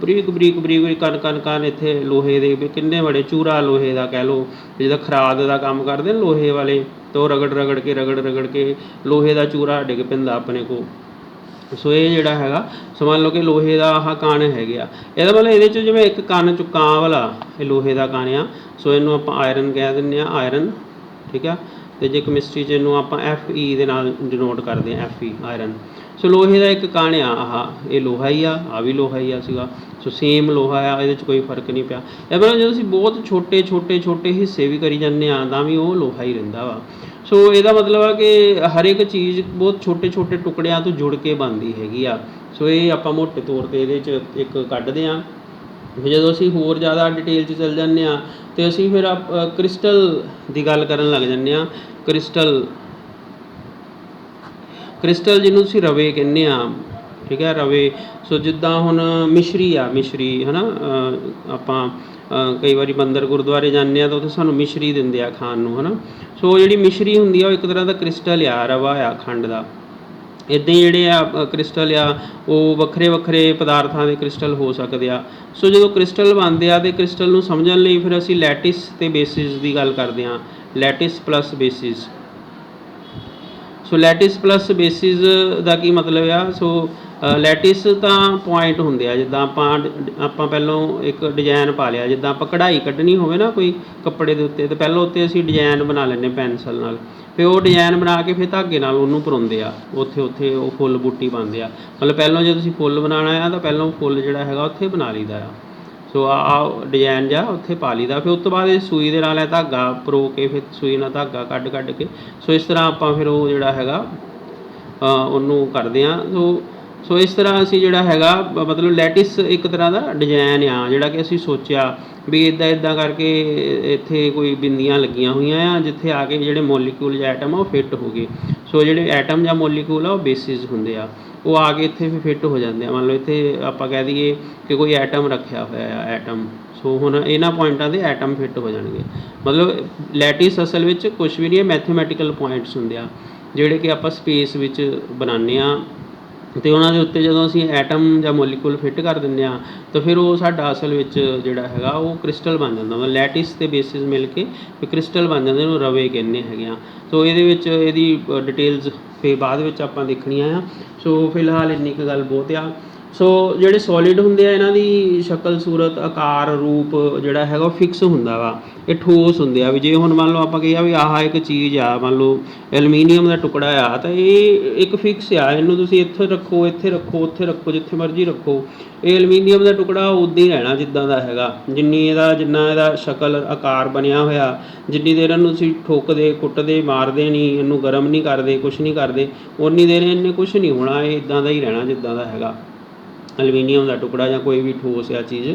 ਬਰੀਕ ਕਣ ਇੱਥੇ ਲੋਹੇ ਦੇ ਵੀ ਕਿੰਨੇ ਬੜੇ, ਚੂਰਾ ਲੋਹੇ ਦਾ ਕਹਿ ਲਓ, ਜਿਹਦਾ ਖਰਾਦ ਦਾ ਕੰਮ ਕਰਦੇ ਨੇ ਲੋਹੇ ਵਾਲੇ, ਤਾਂ ਉਹ ਰਗੜ ਕੇ ਲੋਹੇ ਦਾ ਚੂਰਾ ਡਿੱਗ ਪੈਂਦਾ ਆਪਣੇ ਕੋਲ। ਸੋ ਇਹ ਜਿਹੜਾ ਹੈਗਾ, ਸੋ ਮੰਨ ਲਓ ਕਿ ਲੋਹੇ ਦਾ ਆਹ ਕਣ ਹੈਗੇ ਆ, ਇਹਦਾ ਮਤਲਬ ਇਹਦੇ 'ਚ ਜਿਵੇਂ ਇੱਕ ਕਣ ਚੁੱਕਾਂ ਵਾਲਾ ਇਹ ਲੋਹੇ ਦਾ ਕਣ ਆ। ਸੋ ਇਹਨੂੰ ਆਪਾਂ ਆਇਰਨ ਕਹਿ ਦਿੰਦੇ ਹਾਂ, ਆਇਰਨ, ਠੀਕ ਆ। ਅਤੇ ਜੇ ਕੈਮਿਸਟਰੀ 'ਚ ਇਹਨੂੰ ਆਪਾਂ Fe ਦੇ ਨਾਲ ਡਿਨੋਟ ਕਰਦੇ ਹਾਂ, Fe, ਆਇਰਨ। ਸੋ ਲੋਹੇ ਦਾ ਇੱਕ ਕਣ ਆ, ਇਹ ਲੋਹਾ ਹੀ ਆ, ਆਹ ਵੀ ਲੋਹਾ ਹੀ ਆ ਸੀਗਾ। ਸੋ ਸੇਮ ਲੋਹਾ ਆ, ਇਹਦੇ 'ਚ ਕੋਈ ਫਰਕ ਨਹੀਂ ਪਿਆ। ਇਹ ਮਤਲਬ ਜਦੋਂ ਅਸੀਂ ਬਹੁਤ ਛੋਟੇ ਹਿੱਸੇ ਵੀ ਕਰੀ ਜਾਂਦੇ ਹਾਂ ਤਾਂ ਵੀ ਉਹ ਲੋਹਾ ਹੀ ਰਹਿੰਦਾ ਵਾ। ਸੋ ਇਹਦਾ ਮਤਲਬ ਆ ਕਿ ਹਰ ਇੱਕ ਚੀਜ਼ ਬਹੁਤ ਛੋਟੇ ਟੁਕੜਿਆਂ ਤੋਂ ਜੁੜ ਕੇ ਬਣਦੀ ਹੈਗੀ ਆ। ਸੋ ਇਹ ਆਪਾਂ ਮੋਟੇ ਤੌਰ 'ਤੇ ਇਹਦੇ 'ਚ ਇੱਕ ਕੱਢਦੇ ਹਾਂ। ਫਿਰ ਜਦੋਂ ਅਸੀਂ ਹੋਰ ਜ਼ਿਆਦਾ ਡਿਟੇਲ 'ਚ ਚੱਲ ਜਾਂਦੇ ਹਾਂ ਅਤੇ ਅਸੀਂ ਫਿਰ ਕ੍ਰਿਸਟਲ ਦੀ ਗੱਲ ਕਰਨ ਲੱਗ ਜਾਂਦੇ ਹਾਂ। ਕ੍ਰਿਸਟਲ ਜਿਹਨੂੰ ਤੁਸੀਂ ਰਵੇ ਕਹਿੰਦੇ ਹਾਂ, ਠੀਕ ਹੈ, ਰਵੇ। ਸੋ ਜਿੱਦਾਂ ਹੁਣ ਮਿਸ਼ਰੀ ਆ, ਮਿਸ਼ਰੀ ਹੈ ਨਾ, ਆਪਾਂ ਕਈ ਵਾਰੀ ਮੰਦਰ ਗੁਰਦੁਆਰੇ ਜਾਂਦੇ ਹਾਂ ਤਾਂ ਉੱਥੇ ਸਾਨੂੰ ਮਿਸ਼ਰੀ ਦਿੰਦੇ ਆ ਖਾਣ ਨੂੰ, ਹੈ ਨਾ। ਸੋ ਜਿਹੜੀ ਮਿਸ਼ਰੀ ਹੁੰਦੀ ਆ ਉਹ ਇੱਕ ਤਰ੍ਹਾਂ ਦਾ ਕ੍ਰਿਸਟਲ ਆ, ਰਵਾ ਆ ਖੰਡ ਦਾ। ਇੱਦਾਂ ਹੀ ਜਿਹੜੇ ਆ ਕ੍ਰਿਸਟਲ ਆ ਉਹ ਵੱਖਰੇ ਵੱਖਰੇ ਪਦਾਰਥਾਂ ਦੇ ਕ੍ਰਿਸਟਲ ਹੋ ਸਕਦੇ ਆ। ਸੋ ਜਦੋਂ ਕ੍ਰਿਸਟਲ ਬਣਦੇ ਆ ਅਤੇ ਕ੍ਰਿਸਟਲ ਨੂੰ ਸਮਝਣ ਲਈ ਫਿਰ ਅਸੀਂ ਲੈਟਿਸ ਅਤੇ ਬੇਸਿਸ ਦੀ ਗੱਲ ਕਰਦੇ ਹਾਂ, ਲੈਟਿਸ ਪਲੱਸ ਬੇਸਿਸ। ਸੋ ਲੈਟਿਸ ਪਲੱਸ ਬੇਸਿਸ ਦਾ ਕੀ ਮਤਲਬ ਆ? ਸੋ ਲੈਟਿਸ ਤਾਂ ਪੁਆਇੰਟ ਹੁੰਦੇ ਆ, ਜਿੱਦਾਂ ਆਪਾਂ ਪਹਿਲਾਂ ਇੱਕ ਡਿਜ਼ਾਇਨ ਪਾ ਲਿਆ, ਜਿੱਦਾਂ ਆਪਾਂ ਕਢਾਈ ਕੱਢਣੀ ਹੋਵੇ ਨਾ ਕੋਈ ਕੱਪੜੇ ਦੇ ਉੱਤੇ, ਤਾਂ ਪਹਿਲਾਂ ਉੱਤੇ ਅਸੀਂ ਡਿਜ਼ਾਇਨ ਬਣਾ ਲੈਂਦੇ ਪੈਨਸਲ ਨਾਲ, ਫਿਰ ਉਹ ਡਿਜ਼ਾਇਨ ਬਣਾ ਕੇ ਫਿਰ ਧਾਗੇ ਨਾਲ ਉਹਨੂੰ ਪਰੋਂਦੇ ਆ, ਉੱਥੇ ਉਹ ਫੁੱਲ ਬੂਟੀ ਪਾਉਂਦੇ ਆ। ਮਤਲਬ ਪਹਿਲਾਂ ਜੇ ਤੁਸੀਂ ਫੁੱਲ ਬਣਾਉਣਾ ਆ ਤਾਂ ਪਹਿਲਾਂ ਉਹ ਫੁੱਲ ਜਿਹੜਾ ਹੈਗਾ ਉੱਥੇ ਬਣਾ ਲਈਦਾ ਆ। ਸੋ ਆਹ ਡਿਜ਼ਾਇਨ ਜਿਹਾ ਉੱਥੇ ਪਾ ਲਈਦਾ, ਫਿਰ ਉਸ ਤੋਂ ਬਾਅਦ ਇਹ ਸੂਈ ਦੇ ਨਾਲ ਇਹ ਧਾਗਾ ਪਰੋ ਕੇ ਫਿਰ ਸੂਈ ਨਾਲ ਧਾਗਾ ਕੱਢ ਕੇ ਸੋ ਇਸ ਤਰ੍ਹਾਂ ਆਪਾਂ ਫਿਰ ਉਹ ਜਿਹੜਾ ਹੈਗਾ ਉਹਨੂੰ ਕਰਦੇ ਹਾਂ। ਸੋ ਇਸ ਤਰ੍ਹਾਂ ਅਸੀਂ ਜਿਹੜਾ ਹੈਗਾ ਮਤਲਬ ਲੈਟਿਸ ਇੱਕ ਤਰ੍ਹਾਂ ਦਾ ਡਿਜ਼ਾਇਨ ਆ ਜਿਹੜਾ ਕਿ ਅਸੀਂ ਸੋਚਿਆ ਵੀ ਇੱਦਾਂ ਕਰਕੇ ਇੱਥੇ ਕੋਈ ਬਿੰਦੀਆਂ ਲੱਗੀਆਂ ਹੋਈਆਂ ਆ ਜਿੱਥੇ ਆ ਕੇ ਜਿਹੜੇ ਮੋਲੀਕਿਊਲ ਜਾਂ ਐਟਮ ਆ ਉਹ ਫਿੱਟ ਹੋ ਗਏ। ਸੋ ਜਿਹੜੇ ਐਟਮ ਜਾਂ ਮੋਲੀਕਿਊਲ ਆ ਉਹ ਬੇਸਿਸ ਹੁੰਦੇ ਆ, ਉਹ ਆ ਕੇ ਇੱਥੇ ਫਿਰ ਫਿੱਟ ਹੋ ਜਾਂਦੇ ਆ। ਮੰਨ ਲਓ ਇੱਥੇ ਆਪਾਂ ਕਹਿ ਦਈਏ ਕਿ ਕੋਈ ਐਟਮ ਰੱਖਿਆ ਹੋਇਆ ਆ, ਐਟਮ। ਸੋ ਹੁਣ ਇਹਨਾਂ ਪੁਆਇੰਟਾਂ 'ਤੇ ਐਟਮ ਫਿੱਟ ਹੋ ਜਾਣਗੇ। ਮਤਲਬ ਲੈਟਿਸ ਅਸਲ ਵਿੱਚ ਕੁਛ ਵੀ ਨਹੀਂ ਹੈ, ਮੈਥਮੈਟੀਕਲ ਪੁਆਇੰਟਸ ਹੁੰਦੇ ਆ ਜਿਹੜੇ ਕਿ ਆਪਾਂ ਸਪੇਸ ਵਿੱਚ ਬਣਾਉਂਦੇ ਹਾਂ, ਅਤੇ ਉਹਨਾਂ ਦੇ ਉੱਤੇ ਜਦੋਂ ਅਸੀਂ ਐਟਮ ਜਾਂ ਮੋਲੀਕੂਲ ਫਿੱਟ ਕਰ ਦਿੰਦੇ ਹਾਂ ਤਾਂ ਫਿਰ ਉਹ ਸਾਡਾ ਅਸਲ ਵਿੱਚ ਜਿਹੜਾ ਹੈਗਾ ਉਹ ਕ੍ਰਿਸਟਲ ਬਣ ਜਾਂਦਾ। ਮਤਲਬ ਲੈਟਿਸ ਅਤੇ ਬੇਸਿਸ ਮਿਲ ਕੇ ਫਿਰ ਕ੍ਰਿਸਟਲ ਬਣ ਜਾਂਦੇ, ਉਹਨੂੰ ਰਵੇ ਕਹਿੰਦੇ ਹੈਗੇ ਆ। ਸੋ ਇਹਦੇ ਵਿੱਚ ਇਹਦੀ ਡਿਟੇਲਸ ਫਿਰ ਬਾਅਦ ਵਿੱਚ ਆਪਾਂ ਦੇਖਣੀਆਂ ਆ। ਸੋ ਫਿਲਹਾਲ ਇੰਨੀ ਕੁ ਗੱਲ ਬਹੁਤ ਆ। ਸੋ ਜਿਹੜੇ ਸੋਲਿਡ ਹੁੰਦੇ ਆ ਇਹਨਾਂ ਦੀ ਸ਼ਕਲ ਸੂਰਤ ਆਕਾਰ ਰੂਪ ਜਿਹੜਾ ਹੈਗਾ ਉਹ ਫਿਕਸ ਹੁੰਦਾ ਵਾ, ਇਹ ਠੋਸ ਹੁੰਦੇ ਆ। ਵੀ ਜੇ ਹੁਣ ਮੰਨ ਲਓ ਆਪਾਂ ਕਹੀਏ ਵੀ ਆਹ ਇੱਕ ਚੀਜ਼ ਆ, ਮੰਨ ਲਓ ਐਲੂਮੀਨੀਅਮ ਦਾ ਟੁਕੜਾ ਆ, ਤਾਂ ਇਹ ਇੱਕ ਫਿਕਸ ਆ, ਇਹਨੂੰ ਤੁਸੀਂ ਇੱਥੇ ਰੱਖੋ, ਇੱਥੇ ਰੱਖੋ, ਉੱਥੇ ਰੱਖੋ, ਜਿੱਥੇ ਮਰਜ਼ੀ ਰੱਖੋ, ਇਹ ਐਲੂਮੀਨੀਅਮ ਦਾ ਟੁਕੜਾ ਉੱਦਾਂ ਹੀ ਰਹਿਣਾ ਜਿੱਦਾਂ ਦਾ ਹੈਗਾ। ਜਿੰਨਾ ਇਹਦਾ ਸ਼ਕਲ ਆਕਾਰ ਬਣਿਆ ਹੋਇਆ, ਜਿੰਨੀ ਦੇਰ ਇਹਨੂੰ ਤੁਸੀਂ ਠੋਕਦੇ ਕੁੱਟਦੇ ਮਾਰਦੇ ਨਹੀਂ, ਇਹਨੂੰ ਗਰਮ ਨਹੀਂ ਕਰਦੇ, ਕੁਛ ਨਹੀਂ ਕਰਦੇ, ਉਨੀ ਦੇਰ ਇਹਨੇ ਕੁਛ ਨਹੀਂ ਹੋਣਾ, ਇਹ ਇੱਦਾਂ ਦਾ ਹੀ ਰਹਿਣਾ ਜਿੱਦਾਂ ਦਾ ਹੈਗਾ ਐਲੂਮੀਨੀਅਮ ਦਾ ਟੁਕੜਾ ਜਾਂ ਕੋਈ ਵੀ ਠੋਸ ਆ ਚੀਜ਼।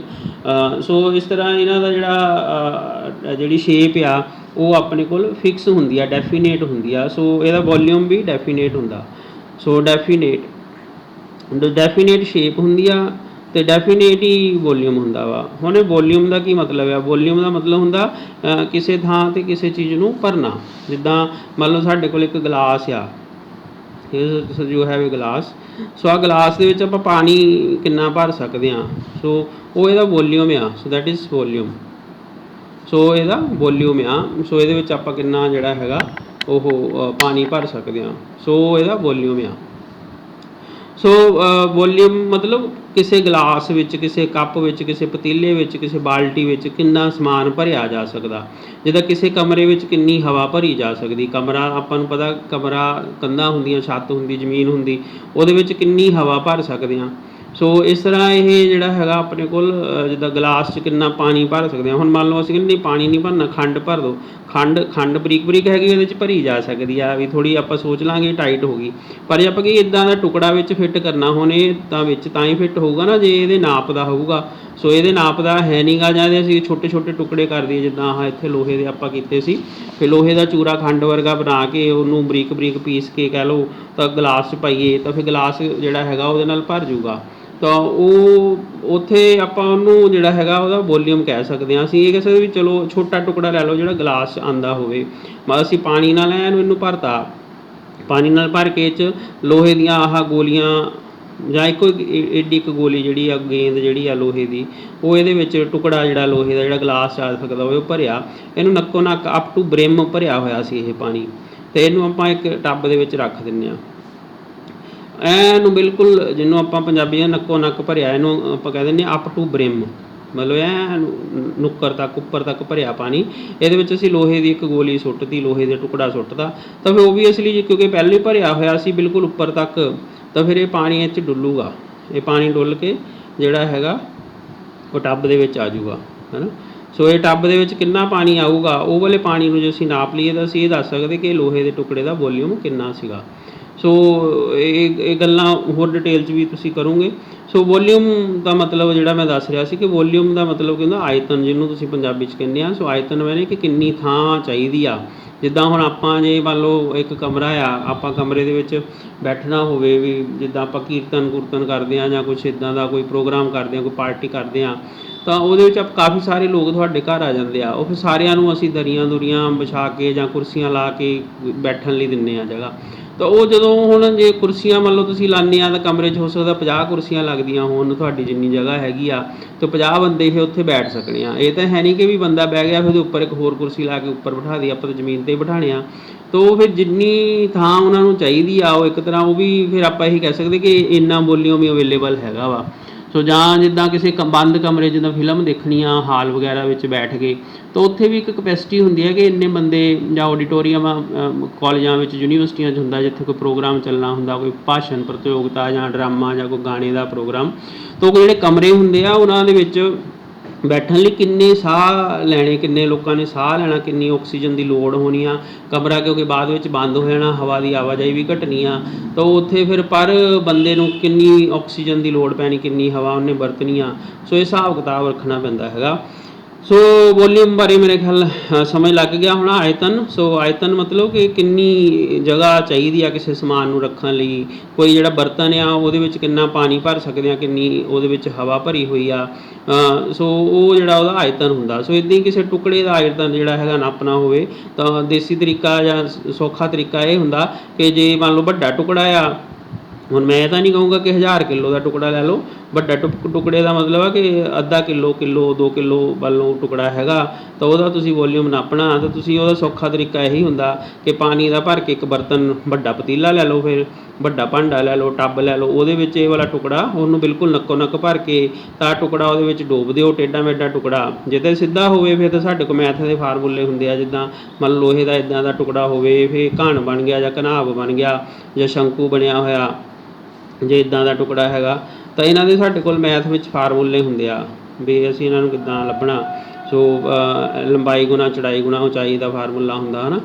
ਸੋ ਇਸ ਤਰ੍ਹਾਂ ਇਹਨਾਂ ਦਾ ਜਿਹੜੀ ਸ਼ੇਪ ਆ ਉਹ ਆਪਣੇ ਕੋਲ ਫਿਕਸ ਹੁੰਦੀ ਆ, ਡੈਫੀਨੇਟ ਹੁੰਦੀ ਆ। ਸੋ ਇਹਦਾ ਵੋਲੀਊਮ ਵੀ ਡੈਫੀਨੇਟ ਹੁੰਦਾ। ਸੋ ਡੈਫੀਨੇਟ ਸ਼ੇਪ ਹੁੰਦੀ ਆ ਅਤੇ ਡੈਫੀਨੇਟ ਹੀ ਵੋਲੀਊਮ ਹੁੰਦਾ ਵਾ। ਹੁਣ ਇਹ ਵੋਲੀਊਮ ਦਾ ਕੀ ਮਤਲਬ ਆ? ਵੋਲੀਊਮ ਦਾ ਮਤਲਬ ਹੁੰਦਾ ਕਿਸੇ ਥਾਂ 'ਤੇ ਕਿਸੇ ਚੀਜ਼ ਨੂੰ ਭਰਨਾ। ਜਿੱਦਾਂ ਮੰਨ ਲਓ ਸਾਡੇ ਕੋਲ ਇੱਕ ਗਲਾਸ ਆ, ਜੋ ਹੈ ਵੀ ਗਲਾਸ। ਸੋ ਆਹ ਗਲਾਸ ਦੇ ਵਿੱਚ ਆਪਾਂ ਪਾਣੀ ਕਿੰਨਾ ਭਰ ਸਕਦੇ ਹਾਂ? ਸੋ ਉਹ ਇਹਦਾ ਵੋਲੀਊਮ ਆ। So that is volume. So ਇਹਦਾ ਵੋਲੀਊਮ ਆ। ਸੋ ਇਹਦੇ ਵਿੱਚ ਆਪਾਂ ਕਿੰਨਾ ਜਿਹੜਾ ਹੈਗਾ ਉਹ ਪਾਣੀ ਭਰ ਸਕਦੇ ਹਾਂ। ਸੋ ਇਹਦਾ ਵੋਲੀਊਮ ਆ। ਸੋ ਵੋਲੀਊਮ ਮਤਲਬ ਕਿਸੇ ਗਲਾਸ ਵਿੱਚ, ਕਿਸੇ ਕੱਪ ਵਿੱਚ, ਕਿਸੇ ਪਤੀਲੇ ਵਿੱਚ, ਕਿਸੇ ਬਾਲਟੀ ਵਿੱਚ ਕਿੰਨਾ ਸਮਾਨ ਭਰਿਆ ਜਾ ਸਕਦਾ। ਜਿੱਦਾਂ ਕਿਸੇ ਕਮਰੇ ਵਿੱਚ ਕਿੰਨੀ ਹਵਾ ਭਰੀ ਜਾ ਸਕਦੀ। ਕਮਰਾ ਆਪਾਂ ਨੂੰ ਪਤਾ, ਕਮਰਾ ਕੰਧਾਂ ਹੁੰਦੀਆਂ, ਛੱਤ ਹੁੰਦੀ, ਜ਼ਮੀਨ ਹੁੰਦੀ, ਉਹਦੇ ਵਿੱਚ ਕਿੰਨੀ ਹਵਾ ਭਰ ਸਕਦੇ ਹਾਂ। ਸੋ ਇਸ ਤਰ੍ਹਾਂ ਇਹ ਜਿਹੜਾ ਹੈਗਾ ਆਪਣੇ ਕੋਲ ਜਿੱਦਾਂ ਗਲਾਸ 'ਚ ਕਿੰਨਾ ਪਾਣੀ ਭਰ ਸਕਦੇ ਹਾਂ। ਹੁਣ ਮੰਨ ਲਓ ਅਸੀਂ ਕਹਿੰਦੇ ਨਹੀਂ ਪਾਣੀ ਨਹੀਂ ਭਰਨਾ, ਖੰਡ ਭਰ ਦਿਓ। ਖੰਡ ਬਰੀਕ ਹੈਗੀ, ਉਹਦੇ 'ਚ ਭਰੀ ਜਾ ਸਕਦੀ ਆ। ਵੀ ਥੋੜ੍ਹੀ ਆਪਾਂ ਸੋਚ ਲਾਂਗੇ ਟਾਈਟ ਹੋ ਗਈ, ਪਰ ਜੇ ਆਪਾਂ ਕਿ ਇੱਦਾਂ ਦਾ ਟੁਕੜਾ ਵਿੱਚ ਫਿੱਟ ਕਰਨਾ, ਹੁਣ ਇਹ ਤਾਂ ਵਿੱਚ ਤਾਂ ਹੀ ਫਿੱਟ ਹੋਊਗਾ ਨਾ ਜੇ ਇਹਦੇ ਨਾਪ ਦਾ ਹੋਊਗਾ। ਸੋ ਇਹਦੇ ਨਾਪ ਦਾ ਹੈ ਨਹੀਂ ਗਾ, ਜਾਂ ਇਹਦੇ ਅਸੀਂ ਛੋਟੇ ਟੁਕੜੇ ਕਰ ਦਈਏ, ਜਿੱਦਾਂ ਆਹ ਇੱਥੇ ਲੋਹੇ ਦੇ ਆਪਾਂ ਕੀਤੇ ਸੀ। ਫਿਰ ਲੋਹੇ ਦਾ ਚੂਰਾ ਖੰਡ ਵਰਗਾ ਬਣਾ ਕੇ ਉਹਨੂੰ ਬਰੀਕ ਪੀਸ ਕੇ ਕਹਿ ਲਓ ਤਾਂ ਗਲਾਸ 'ਚ ਪਾਈਏ, ਤਾਂ ਫਿਰ ਗਲਾਸ ਜਿਹੜਾ ਹੈਗਾ ਉਹਦੇ ਨਾਲ ਭਰ ਜੂਗਾ। ਤਾਂ ਉਹ ਉੱਥੇ ਆਪਾਂ ਉਹਨੂੰ ਜਿਹੜਾ ਹੈਗਾ ਉਹਦਾ ਵੋਲੀਅਮ ਕਹਿ ਸਕਦੇ ਹਾਂ। ਅਸੀਂ ਇਹ ਕਹਿ ਸਕਦੇ ਵੀ ਚਲੋ ਛੋਟਾ ਟੁਕੜਾ ਲੈ ਲਓ ਜਿਹੜਾ ਗਲਾਸ 'ਚ ਆਉਂਦਾ ਹੋਵੇ। ਮਤਲਬ ਅਸੀਂ ਪਾਣੀ ਨਾਲ ਇਹਨੂੰ ਭਰਤਾ, ਪਾਣੀ ਨਾਲ ਭਰ ਕੇ 'ਚ ਲੋਹੇ ਦੀਆਂ ਆਹ ਗੋਲੀਆਂ ਜਾਂ ਇੱਕੋ ਏਡੀ ਇੱਕ ਗੋਲੀ ਜਿਹੜੀ ਆ, ਗੇਂਦ ਜਿਹੜੀ ਆ ਲੋਹੇ ਦੀ, ਉਹ ਇਹਦੇ ਵਿੱਚ ਟੁਕੜਾ ਜਿਹੜਾ ਲੋਹੇ ਦਾ ਜਿਹੜਾ ਗਲਾਸ 'ਚ ਆ ਸਕਦਾ ਹੋਵੇ ਉਹ ਭਰਿਆ। ਇਹਨੂੰ ਨੱਕੋ ਨੱਕ ਅਪ ਟੂ ਬ੍ਰਿਮ ਭਰਿਆ ਹੋਇਆ ਸੀ ਇਹ ਪਾਣੀ, ਅਤੇ ਇਹਨੂੰ ਆਪਾਂ ਇੱਕ ਟੱਬ ਦੇ ਵਿੱਚ ਰੱਖ ਦਿੰਦੇ ਹਾਂ। ਇਹਨੂੰ ਬਿਲਕੁਲ ਜਿਹਨੂੰ ਆਪਾਂ ਪੰਜਾਬੀ ਦਾ ਨੱਕੋ ਨੱਕ ਭਰਿਆ, ਇਹਨੂੰ ਆਪਾਂ ਕਹਿ ਦਿੰਦੇ ਹਾਂ ਅਪ ਟੂ ਬ੍ਰਿਮ। ਮਤਲਬ ਨੁੱਕਰ ਤੱਕ, ਉੱਪਰ ਤੱਕ ਭਰਿਆ ਪਾਣੀ। ਇਹਦੇ ਵਿੱਚ ਅਸੀਂ ਲੋਹੇ ਦੀ ਇੱਕ ਗੋਲੀ ਸੁੱਟਤੀ, ਲੋਹੇ ਦਾ ਟੁਕੜਾ ਸੁੱਟਦਾ, ਤਾਂ ਫਿਰ ਓਬਵੀਅਸਲੀ ਕਿਉਂਕਿ ਪਹਿਲਾਂ ਹੀ ਭਰਿਆ ਹੋਇਆ ਸੀ ਬਿਲਕੁਲ ਉੱਪਰ ਤੱਕ, ਤਾਂ ਫਿਰ ਇਹ ਪਾਣੀ ਇਹ 'ਚ ਡੁੱਲੂਗਾ। ਇਹ ਪਾਣੀ ਡੁੱਲ ਕੇ ਜਿਹੜਾ ਹੈਗਾ ਉਹ ਟੱਬ ਦੇ ਵਿੱਚ ਆ ਜਾਊਗਾ, ਹੈ ਨਾ। ਸੋ ਇਹ ਟੱਬ ਦੇ ਵਿੱਚ ਕਿੰਨਾ ਪਾਣੀ ਆਊਗਾ, ਉਹ ਵਾਲੇ ਪਾਣੀ ਨੂੰ ਜੇ ਅਸੀਂ ਨਾਪ ਲਈਏ ਤਾਂ ਅਸੀਂ ਇਹ ਦੱਸ ਸਕਦੇ ਕਿ ਲੋਹੇ ਦੇ ਟੁਕੜੇ ਦਾ ਵੋਲੀਊਮ ਕਿੰਨਾ ਸੀਗਾ। ਸੋ ਇਹ ਗੱਲਾਂ ਹੋਰ ਡਿਟੇਲ 'ਚ ਵੀ ਤੁਸੀਂ ਕਰੋਗੇ। ਸੋ ਵੋਲੀਅਮ ਦਾ ਮਤਲਬ ਜਿਹੜਾ ਮੈਂ ਦੱਸ ਰਿਹਾ ਸੀ ਕਿ ਵੋਲੀਅਮ ਦਾ ਮਤਲਬ ਕੀ ਹੁੰਦਾ, ਆਇਤਨ, ਜਿਹਨੂੰ ਤੁਸੀਂ ਪੰਜਾਬੀ 'ਚ ਕਹਿੰਦੇ ਆ। ਸੋ ਆਇਤਨ ਮੈਨੇ ਕਿ ਕਿੰਨੀ ਥਾਂ ਚਾਹੀਦੀ ਆ। ਜਿੱਦਾਂ ਹੁਣ ਆਪਾਂ ਜੇ ਮੰਨ ਲਓ ਇੱਕ ਕਮਰਾ ਆ, ਆਪਾਂ ਕਮਰੇ ਦੇ ਵਿੱਚ ਬੈਠਣਾ ਹੋਵੇ, ਵੀ ਜਿੱਦਾਂ ਆਪਾਂ ਕੀਰਤਨ ਕਰਦੇ ਹਾਂ ਜਾਂ ਕੁਛ ਇੱਦਾਂ ਦਾ ਕੋਈ ਪ੍ਰੋਗਰਾਮ ਕਰਦੇ ਹਾਂ, ਕੋਈ ਪਾਰਟੀ ਕਰਦੇ ਹਾਂ, ਤਾਂ ਉਹਦੇ ਵਿੱਚ ਕਾਫੀ ਸਾਰੇ ਲੋਕ ਤੁਹਾਡੇ ਘਰ ਆ ਜਾਂਦੇ ਆ। ਉਹ ਫਿਰ ਸਾਰਿਆਂ ਨੂੰ ਅਸੀਂ ਦਰੀਆਂ ਦੁਰੀਆਂ ਵਿਛਾ ਕੇ ਜਾਂ ਕੁਰਸੀਆਂ ਲਾ ਕੇ ਬੈਠਣ ਲਈ ਦਿੰਦੇ ਹਾਂ ਜਗ੍ਹਾ। ਤਾਂ ਉਹ ਜਦੋਂ ਹੁਣ ਜੇ ਕੁਰਸੀਆਂ ਮੰਨ ਲਓ ਤੁਸੀਂ ਲਾਉਂਦੇ ਆ ਤਾਂ ਕਮਰੇ 'ਚ ਹੋ ਸਕਦਾ 50 ਕੁਰਸੀਆਂ ਲੱਗਦੀਆਂ ਹੋਣ, ਤੁਹਾਡੀ ਜਿੰਨੀ ਜਗ੍ਹਾ ਹੈਗੀ ਆ, ਤਾਂ 50 ਬੰਦੇ ਫਿਰ ਉੱਥੇ ਬੈਠ ਸਕਣੇ ਆ। ਇਹ ਤਾਂ ਹੈ ਨਹੀਂ ਕਿ ਵੀ ਬੰਦਾ ਬਹਿ ਗਿਆ ਫਿਰ ਉਹਦੇ ਉੱਪਰ ਇੱਕ ਹੋਰ ਕੁਰਸੀ ਲਾ ਕੇ ਉੱਪਰ ਬਿਠਾ ਦੀ, ਆਪਾਂ ਤਾਂ ਜ਼ਮੀਨ 'ਤੇ ਬਿਠਾਉਣੇ ਆ। ਤਾਂ ਉਹ ਫਿਰ ਜਿੰਨੀ ਥਾਂ ਉਹਨਾਂ ਨੂੰ ਚਾਹੀਦੀ ਆ, ਉਹ ਇੱਕ ਤਰ੍ਹਾਂ ਉਹ ਵੀ ਫਿਰ ਆਪਾਂ ਇਹੀ ਕਹਿ ਸਕਦੇ ਕਿ ਇੰਨਾ ਵੋਲੀਅਮ ਵੀ ਅਵੇਲੇਬਲ ਹੈਗਾ ਵਾ। ਸੋ ਜਾਂ ਜਿੱਦਾਂ ਕਿਸੇ ਬੰਦ ਕਮਰੇ, ਜਿੱਦਾਂ ਫਿਲਮ ਦੇਖਣੀ ਆ ਹਾਲ ਵਗੈਰਾ ਵਿੱਚ ਬੈਠ ਗਏ, ਤਾਂ ਉੱਥੇ ਵੀ ਇੱਕ ਕਪੈਸਿਟੀ ਹੁੰਦੀ ਹੈ ਕਿ ਇੰਨੇ ਬੰਦੇ, ਜਾਂ ਆਡੀਟੋਰੀਅਮ ਕਾਲਜਾਂ ਵਿੱਚ, ਯੂਨੀਵਰਸਿਟੀਆਂ 'ਚ ਹੁੰਦਾ ਜਿੱਥੇ ਕੋਈ ਪ੍ਰੋਗਰਾਮ ਚੱਲਣਾ ਹੁੰਦਾ, ਕੋਈ ਭਾਸ਼ਣ ਪ੍ਰਤਿਯੋਗਤਾ ਜਾਂ ਡਰਾਮਾ ਜਾਂ ਕੋਈ ਗਾਣੇ ਦਾ ਪ੍ਰੋਗਰਾਮ, ਤਾਂ ਉਹ ਜਿਹੜੇ ਕਮਰੇ ਹੁੰਦੇ ਆ ਉਹਨਾਂ ਦੇ ਵਿੱਚ ਬੈਠਣ ਲਈ ਕਿੰਨੇ ਸਾਹ ਲੈਣੇ, ਕਿੰਨੇ ਲੋਕਾਂ ਨੇ ਸਾਹ ਲੈਣਾ, ਕਿੰਨੀ ਆਕਸੀਜਨ ਦੀ ਲੋੜ ਹੋਣੀ ਆ। ਕਮਰਾ ਕਿਉਂਕਿ ਬਾਅਦ ਵਿੱਚ ਬੰਦ ਹੋ ਜਾਣਾ, ਹਵਾ ਦੀ ਆਵਾਜਾਈ ਵੀ ਘਟਣੀ ਆ, ਤਾਂ ਉੱਥੇ ਫਿਰ ਪਰ ਬੰਦੇ ਨੂੰ ਕਿੰਨੀ ਆਕਸੀਜਨ ਦੀ ਲੋੜ ਪੈਣੀ, ਕਿੰਨੀ ਹਵਾ ਉਹਨੇ ਵਰਤਣੀ ਆ। ਸੋ ਇਹ ਹਿਸਾਬ ਕਿਤਾਬ ਰੱਖਣਾ ਪੈਂਦਾ ਹੈਗਾ। ਸੋ ਵੋਲੀਅਮ ਬਾਰੇ ਮੇਰੇ ਖਿਆਲ ਸਮਝ ਲੱਗ ਗਿਆ ਹੋਣਾ। ਆਇਤਨ, ਸੋ ਆਇਤਨ ਮਤਲਬ ਕਿ ਕਿੰਨੀ ਜਗ੍ਹਾ ਚਾਹੀਦੀ ਆ ਕਿਸੇ ਸਮਾਨ ਨੂੰ ਰੱਖਣ ਲਈ। ਕੋਈ ਜਿਹੜਾ ਬਰਤਨ ਆ ਉਹਦੇ ਵਿੱਚ ਕਿੰਨਾ ਪਾਣੀ ਭਰ ਸਕਦੇ ਆ, ਕਿੰਨੀ ਉਹਦੇ ਵਿੱਚ ਹਵਾ ਭਰੀ ਹੋਈ ਆ। ਸੋ ਉਹ ਜਿਹੜਾ ਉਹਦਾ ਆਇਤਨ ਹੁੰਦਾ। ਸੋ ਇੱਦਾਂ ਹੀ ਕਿਸੇ ਟੁਕੜੇ ਦਾ ਆਇਤਨ ਜਿਹੜਾ ਹੈਗਾ ਨਾਪਣਾ ਹੋਵੇ ਤਾਂ ਦੇਸੀ ਤਰੀਕਾ ਜਾਂ ਸੌਖਾ ਤਰੀਕਾ ਇਹ ਹੁੰਦਾ ਕਿ ਜੇ ਮੰਨ ਲਓ ਵੱਡਾ ਟੁਕੜਾ ਆ, ਹੁਣ ਮੈਂ ਤਾਂ ਨਹੀਂ ਕਹੂੰਗਾ ਕਿ 1000 ਕਿਲੋ ਦਾ ਟੁਕੜਾ ਲੈ ਲਓ। ਵੱਡਾ ਟੁਕੜੇ ਦਾ ਮਤਲਬ ਆ ਕਿ ਅੱਧਾ ਕਿਲੋ, 2 ਕਿਲੋ ਵੱਲੋਂ ਟੁਕੜਾ ਹੈਗਾ, ਤਾਂ ਉਹਦਾ ਤੁਸੀਂ ਵੋਲੀਅਮ ਨਾਪਣਾ। ਤਾਂ ਤੁਸੀਂ ਉਹਦਾ ਸੌਖਾ ਤਰੀਕਾ ਇਹੀ ਹੁੰਦਾ ਕਿ ਪਾਣੀ ਦਾ ਭਰ ਕੇ ਇੱਕ ਬਰਤਨ, ਵੱਡਾ ਪਤੀਲਾ ਲੈ ਲਓ, ਫਿਰ ਵੱਡਾ ਭਾਂਡਾ ਲੈ ਲਓ, ਟੱਬ ਲੈ ਲਓ, ਉਹਦੇ ਵਿੱਚ ਇਹ ਵਾਲਾ ਟੁਕੜਾ ਉਹਨੂੰ ਬਿਲਕੁਲ ਨੱਕੋ ਨੱਕ ਭਰ ਕੇ ਤਾਂ ਟੁਕੜਾ ਉਹਦੇ ਵਿੱਚ ਡੋਬ ਦਿਓ, ਟੇਢਾ ਮੇਢਾ ਟੁਕੜਾ। ਜੇ ਤਾਂ ਸਿੱਧਾ ਹੋਵੇ ਫਿਰ ਤਾਂ ਸਾਡੇ ਕੋਲ ਮੈਥ ਦੇ ਫਾਰਮੂਲੇ ਹੁੰਦੇ ਆ, ਜਿੱਦਾਂ ਮੰਨ ਲਓ ਲੋਹੇ ਦਾ ਇੱਦਾਂ ਦਾ ਟੁਕੜਾ ਹੋਵੇ, ਫਿਰ ਘਣ ਬਣ ਗਿਆ ਜਾਂ ਘਨਾਬ ਬਣ ਗਿਆ ਜਾਂ ਸ਼ੰਕੂ ਬਣਿਆ ਹੋਇਆ, ਜੇ ਇੱਦਾਂ ਦਾ ਟੁਕੜਾ ਹੈਗਾ ਤਾਂ ਇਹਨਾਂ ਦੇ ਸਾਡੇ ਕੋਲ ਮੈਥ ਵਿੱਚ ਫਾਰਮੂਲੇ ਹੁੰਦੇ ਆ ਵੀ ਅਸੀਂ ਇਹਨਾਂ ਨੂੰ ਕਿੱਦਾਂ ਲੱਭਣਾ। ਸੋ ਲੰਬਾਈ ਗੁਣਾ ਚੌੜਾਈ ਗੁਣਾ ਉਚਾਈ ਦਾ ਫਾਰਮੂਲਾ ਹੁੰਦਾ ਹੈ ਨਾ,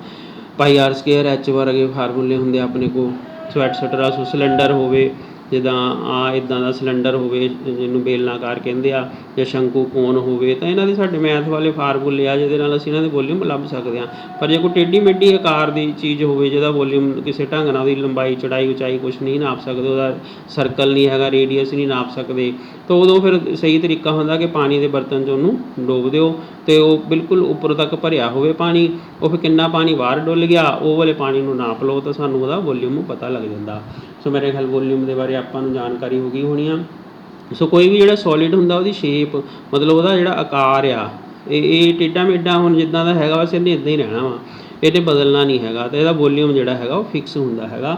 ਪਾਈ ਆਰ ਸਕੇਅਰ ਐਚ ਵਰਗੇ ਫਾਰਮੂਲੇ ਹੁੰਦੇ ਆਪਣੇ ਕੋਲ। ਸੋ ਐਟਸੈਟਰਾ। ਸੋ ਸਿਲੰਡਰ ਹੋਵੇ, ਜਿੱਦਾਂ ਇੱਦਾਂ ਦਾ ਸਿਲੰਡਰ ਹੋਵੇ ਜਿਹਨੂੰ ਬੇਲਨਾਕਾਰ ਕਹਿੰਦੇ ਆ, ਜਾਂ ਸ਼ੰਕੂ ਕੋਨ ਹੋਵੇ, ਤਾਂ ਇਹਨਾਂ ਦੇ ਸਾਡੇ ਮੈਥ ਵਾਲੇ ਫਾਰਮੂਲੇ ਆ ਜਿਹਦੇ ਨਾਲ ਅਸੀਂ ਇਹਨਾਂ ਦੇ ਵੋਲੀਅਮ ਲੱਭ ਸਕਦੇ ਹਾਂ। ਪਰ ਜੇ ਕੋਈ ਟੇਢੀ ਮੇਢੀ ਆਕਾਰ ਦੀ ਚੀਜ਼ ਹੋਵੇ ਜਿਹਦਾ ਵੋਲੀਅਮ ਕਿਸੇ ਢੰਗ ਨਾਲ ਉਹਦੀ ਲੰਬਾਈ ਚੌੜਾਈ ਉਚਾਈ ਕੁਛ ਨਹੀਂ ਨਾਪ ਸਕਦੇ, ਉਹਦਾ ਸਰਕਲ ਨਹੀਂ ਹੈਗਾ, ਰੇਡੀਅਸ ਨਹੀਂ ਨਾਪ ਸਕਦੇ, ਤਾਂ ਉਦੋਂ ਫਿਰ ਸਹੀ ਤਰੀਕਾ ਹੁੰਦਾ ਕਿ ਪਾਣੀ ਦੇ ਬਰਤਨ 'ਚ ਉਹਨੂੰ ਡੋਬ ਦਿਓ ਅਤੇ ਉਹ ਬਿਲਕੁਲ ਉੱਪਰ ਤੱਕ ਭਰਿਆ ਹੋਵੇ ਪਾਣੀ। ਉਹ ਫਿਰ ਕਿੰਨਾ ਪਾਣੀ ਬਾਹਰ ਡੁੱਲ ਗਿਆ, ਉਹ ਵਾਲੇ ਪਾਣੀ ਨੂੰ ਨਾਪ ਲਓ ਤਾਂ ਸਾਨੂੰ ਉਹਦਾ ਵੋਲੀਅਮ ਪਤਾ ਲੱਗ ਜਾਂਦਾ। ਸੋ ਮੇਰੇ ਖਿਆਲ ਵੋਲੀਅਮ ਦੇ ਬਾਰੇ ਆਪਾਂ ਨੂੰ ਜਾਣਕਾਰੀ ਹੋ ਗਈ ਹੋਣੀ ਆ। ਸੋ ਕੋਈ ਵੀ ਜਿਹੜਾ ਸੋਲਿਡ ਹੁੰਦਾ ਉਹਦੀ ਸ਼ੇਪ, ਮਤਲਬ ਉਹਦਾ ਜਿਹੜਾ ਆਕਾਰ ਆ, ਇਹ ਟੇਢਾ ਮੇਢਾ ਹੁਣ ਜਿੱਦਾਂ ਦਾ ਹੈਗਾ ਬਸ ਇਹਨੇ ਇੱਦਾਂ ਹੀ ਰਹਿਣਾ ਵਾ, ਇਹ 'ਤੇ ਬਦਲਣਾ ਨਹੀਂ ਹੈਗਾ, ਅਤੇ ਇਹਦਾ ਵੋਲੀਅਮ ਜਿਹੜਾ ਹੈਗਾ ਉਹ ਫਿਕਸ ਹੁੰਦਾ ਹੈਗਾ।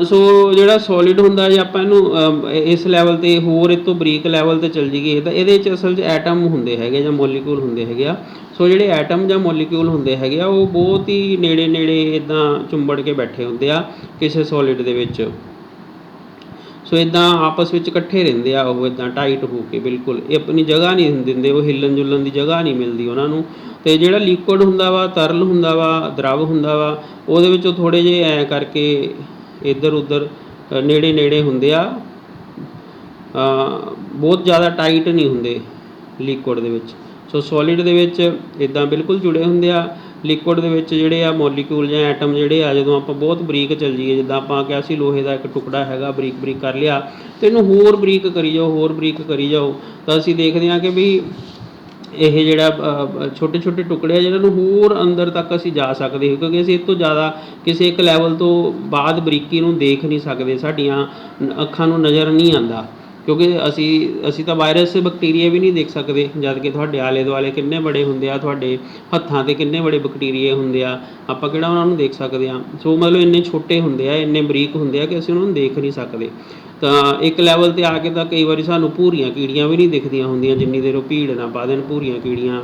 ਸੋ ਜਿਹੜਾ ਸੋਲਿਡ ਹੁੰਦਾ, ਜੇ ਆਪਾਂ ਇਹਨੂੰ ਇਸ ਲੈਵਲ 'ਤੇ ਹੋਰ ਇਹ ਤੋਂ ਬਰੀਕ ਲੈਵਲ 'ਤੇ ਚੱਲ ਜਾਈਏ ਤਾਂ ਇਹਦੇ 'ਚ ਅਸਲ 'ਚ ਐਟਮ ਹੁੰਦੇ ਹੈਗੇ ਜਾਂ ਮੋਲੀਕੂਲ ਹੁੰਦੇ ਹੈਗੇ ਆ। ਸੋ ਜਿਹੜੇ ਐਟਮ ਜਾਂ ਮੋਲੀਕਿਊਲ ਹੁੰਦੇ ਹੈਗੇ ਆ ਉਹ ਬਹੁਤ ਹੀ ਨੇੜੇ ਨੇੜੇ ਇੱਦਾਂ ਚੁੰਬੜ ਕੇ ਬੈਠੇ ਹੁੰਦੇ ਆ ਕਿਸੇ ਸੋਲਿਡ ਦੇ ਵਿੱਚ। ਸੋ ਇੱਦਾਂ ਆਪਸ ਵਿੱਚ ਇਕੱਠੇ ਰਹਿੰਦੇ ਆ, ਉਹ ਇੱਦਾਂ ਟਾਈਟ ਹੋ ਕੇ ਬਿਲਕੁਲ, ਇਹ ਆਪਣੀ ਜਗ੍ਹਾ ਨਹੀਂ ਦਿੰਦੇ, ਉਹ ਹਿੱਲਣ ਜੁਲਣ ਦੀ ਜਗ੍ਹਾ ਨਹੀਂ ਮਿਲਦੀ ਉਹਨਾਂ ਨੂੰ। ਅਤੇ ਜਿਹੜਾ ਲਿਕੁਇਡ ਹੁੰਦਾ ਵਾ, ਤਰਲ ਹੁੰਦਾ ਵਾ, ਦਰਵ ਹੁੰਦਾ ਵਾ, ਉਹਦੇ ਵਿੱਚੋਂ ਥੋੜ੍ਹੇ ਜਿਹੇ ਐਂ ਕਰਕੇ ਇੱਧਰ ਉੱਧਰ ਨੇੜੇ ਨੇੜੇ ਹੁੰਦੇ ਆ, ਬਹੁਤ ਜ਼ਿਆਦਾ ਟਾਈਟ ਨਹੀਂ ਹੁੰਦੇ ਲਿਕੁਇਡ ਦੇ ਵਿੱਚ। ਸੋ ਸੋਲਿਡ ਦੇ ਵਿੱਚ ਇੱਦਾਂ ਬਿਲਕੁਲ ਜੁੜੇ ਹੁੰਦੇ ਆ। ਲਿਕੁਇਡ ਦੇ ਵਿੱਚ ਜਿਹੜੇ ਆ ਮੋਲੀਕਿਊਲ ਜਾਂ ਐਟਮ ਜਿਹੜੇ ਆ, ਜਦੋਂ ਆਪਾਂ ਬਹੁਤ ਬਰੀਕ ਚੱਲ ਜਾਈਏ, ਜਿੱਦਾਂ ਆਪਾਂ ਕਿਹਾ ਸੀ ਲੋਹੇ ਦਾ ਇੱਕ ਟੁਕੜਾ ਹੈਗਾ, ਬਰੀਕ ਬਰੀਕ ਕਰ ਲਿਆ ਅਤੇ ਇਹਨੂੰ ਹੋਰ ਬਰੀਕ ਕਰੀ ਜਾਓ, ਹੋਰ ਬਰੀਕ ਕਰੀ ਜਾਓ, ਤਾਂ ਅਸੀਂ ਦੇਖਦੇ ਹਾਂ ਕਿ ਵੀ ਇਹ ਜਿਹੜਾ ਛੋਟੇ ਛੋਟੇ ਟੁਕੜੇ ਆ ਜਿਹਨਾਂ ਨੂੰ ਹੋਰ ਅੰਦਰ ਤੱਕ ਅਸੀਂ ਜਾ ਸਕਦੇ ਹਾਂ, ਕਿਉਂਕਿ ਅਸੀਂ ਇਹ ਤੋਂ ਜ਼ਿਆਦਾ ਕਿਸੇ ਇੱਕ ਲੈਵਲ ਤੋਂ ਬਾਅਦ ਬਰੀਕੀ ਨੂੰ ਦੇਖ ਨਹੀਂ ਸਕਦੇ, ਸਾਡੀਆਂ ਅੱਖਾਂ ਨੂੰ ਨਜ਼ਰ ਨਹੀਂ ਆਉਂਦਾ, ਕਿਉਂਕਿ ਅਸੀਂ ਤਾਂ ਵਾਇਰਸ ਬੈਕਟੀਰੀਆ ਵੀ ਨਹੀਂ ਦੇਖ ਸਕਦੇ, ਜਦ ਕਿ ਤੁਹਾਡੇ ਆਲੇ ਦੁਆਲੇ ਕਿੰਨੇ ਬੜੇ ਹੁੰਦੇ ਆ, ਤੁਹਾਡੇ ਹੱਥਾਂ 'ਤੇ ਕਿੰਨੇ ਬੜੇ ਬੈਕਟੀਰੀਏ ਹੁੰਦੇ ਆ, ਆਪਾਂ ਕਿਹੜਾ ਉਹਨਾਂ ਨੂੰ ਦੇਖ ਸਕਦੇ ਹਾਂ। ਸੋ ਮਤਲਬ ਇੰਨੇ ਛੋਟੇ ਹੁੰਦੇ ਆ, ਇੰਨੇ ਬਰੀਕ ਹੁੰਦੇ ਆ ਕਿ ਅਸੀਂ ਉਹਨਾਂ ਨੂੰ ਦੇਖ ਨਹੀਂ ਸਕਦੇ। ਤਾਂ ਇੱਕ ਲੈਵਲ 'ਤੇ ਆ ਕੇ ਤਾਂ ਕਈ ਵਾਰੀ ਸਾਨੂੰ ਭੂਰੀਆਂ ਕੀੜੀਆਂ ਵੀ ਨਹੀਂ ਦਿਖਦੀਆਂ ਹੁੰਦੀਆਂ, ਜਿੰਨੀ ਦੇਰ ਉਹ ਭੀੜ ਨਾ ਪਾ ਦੇਣ। ਭੂਰੀਆਂ ਕੀੜੀਆਂ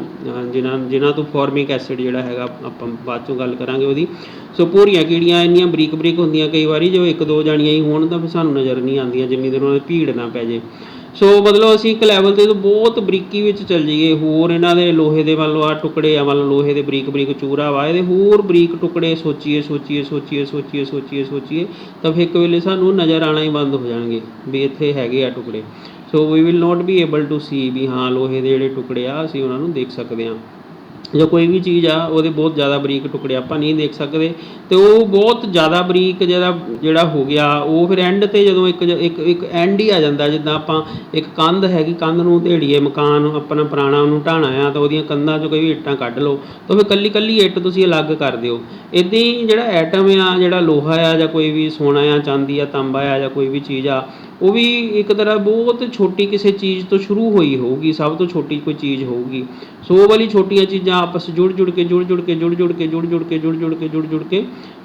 ਜਿਨ੍ਹਾਂ ਤੋਂ ਫੋਰਮਿਕ ਐਸਿਡ ਜਿਹੜਾ ਹੈਗਾ, ਆਪਾਂ ਬਾਅਦ 'ਚੋਂ ਗੱਲ ਕਰਾਂਗੇ ਉਹਦੀ। ਸੋ ਭੂਰੀਆਂ ਕੀੜੀਆਂ ਇੰਨੀਆਂ ਬਰੀਕ ਹੁੰਦੀਆਂ ਕਈ ਵਾਰੀ, ਜੋ ਇੱਕ ਦੋ ਜਾਣੀਆਂ ਹੀ ਹੋਣ ਤਾਂ ਫਿਰ ਸਾਨੂੰ ਨਜ਼ਰ ਨਹੀਂ ਆਉਂਦੀਆਂ ਜਿੰਨੀ ਦੇਰ ਉਹਨਾਂ ਦੀ ਭੀੜ ਨਾ ਪੈ ਜੇ। ਸੋ ਮਤਲਬ ਅਸੀਂ ਇੱਕ ਲੈਵਲ 'ਤੇ ਬਹੁਤ ਬਰੀਕੀ ਵਿੱਚ ਚੱਲ ਜਾਈਏ, ਹੋਰ ਇਹਨਾਂ ਦੇ ਲੋਹੇ ਦੇ ਮੰਨ ਲਓ ਆਹ ਟੁਕੜੇ ਆ, ਮੰਨ ਲਓ ਲੋਹੇ ਦੇ ਬਰੀਕ ਬਰੀਕ ਚੂਰਾ ਵਾ, ਇਹਦੇ ਹੋਰ ਬਰੀਕ ਟੁਕੜੇ ਸੋਚੀਏ ਸੋਚੀਏ ਸੋਚੀਏ ਸੋਚੀਏ ਸੋਚੀਏ ਸੋਚੀਏ ਤਾਂ ਫਿਰ ਇੱਕ ਵੇਲੇ ਸਾਨੂੰ ਨਜ਼ਰ ਆਉਣਾ ਹੀ ਬੰਦ ਹੋ ਜਾਣਗੇ ਵੀ ਇੱਥੇ ਹੈਗੇ ਆ ਟੁਕੜੇ। So we will not be able to see ਵੀ ਹਾਂ ਲੋਹੇ ਦੇ ਜਿਹੜੇ ਟੁਕੜੇ ਆ ਅਸੀਂ ਉਹਨਾਂ ਨੂੰ ਦੇਖ ਸਕਦੇ ਹਾਂ। ਜਾਂ ਕੋਈ ਵੀ ਚੀਜ਼ ਆ ਉਹਦੇ ਬਹੁਤ ਜ਼ਿਆਦਾ ਬਰੀਕ ਟੁਕੜੇ ਆਪਾਂ ਨਹੀਂ ਦੇਖ ਸਕਦੇ, ਅਤੇ ਉਹ ਬਹੁਤ ਜ਼ਿਆਦਾ ਬਰੀਕ ਜਿਹੜਾ ਹੋ ਗਿਆ ਉਹ ਫਿਰ ਐਂਡ 'ਤੇ ਜਦੋਂ ਇੱਕ ਐਂਡ ਹੀ ਆ ਜਾਂਦਾ। ਜਿੱਦਾਂ ਆਪਾਂ ਇੱਕ ਕੰਧ ਹੈਗੀ, ਕੰਧ ਨੂੰ ਢੇੜੀਏ, ਮਕਾਨ ਆਪਣਾ ਪੁਰਾਣਾ ਉਹਨੂੰ ਢਾਹਣਾ ਆ ਤਾਂ ਉਹਦੀਆਂ ਕੰਧਾਂ 'ਚੋਂ ਕੋਈ ਇੱਟਾਂ ਕੱਢ ਲਓ ਤਾਂ ਫਿਰ ਇਕੱਲੀ ਇਕੱਲੀ ਇੱਟ ਤੁਸੀਂ ਅਲੱਗ ਕਰ ਦਿਓ। ਇੱਦਾਂ ਹੀ ਜਿਹੜਾ ਐਟਮ ਆ, ਜਿਹੜਾ ਲੋਹਾ ਆ ਜਾਂ ਕੋਈ ਵੀ ਸੋਨਾ ਆ, ਚਾਂਦੀ ਆ, ਤਾਂਬਾ ਆ ਜਾਂ ਕੋਈ ਵੀ ਚੀਜ਼ ਆ, ਉਹ ਵੀ ਇੱਕ ਤਰ੍ਹਾਂ ਬਹੁਤ ਛੋਟੀ ਕਿਸੇ ਚੀਜ਼ ਤੋਂ ਸ਼ੁਰੂ ਹੋਈ ਹੋਊਗੀ, ਸਭ ਤੋਂ ਛੋਟੀ ਕੋਈ ਚੀਜ਼ ਹੋਊਗੀ। ਸੋ ਉਹ ਵਾਲੀ ਛੋਟੀਆਂ ਚੀਜ਼ਾਂ ਆਪਸ ਜੁੜ ਜੁੜ ਕੇ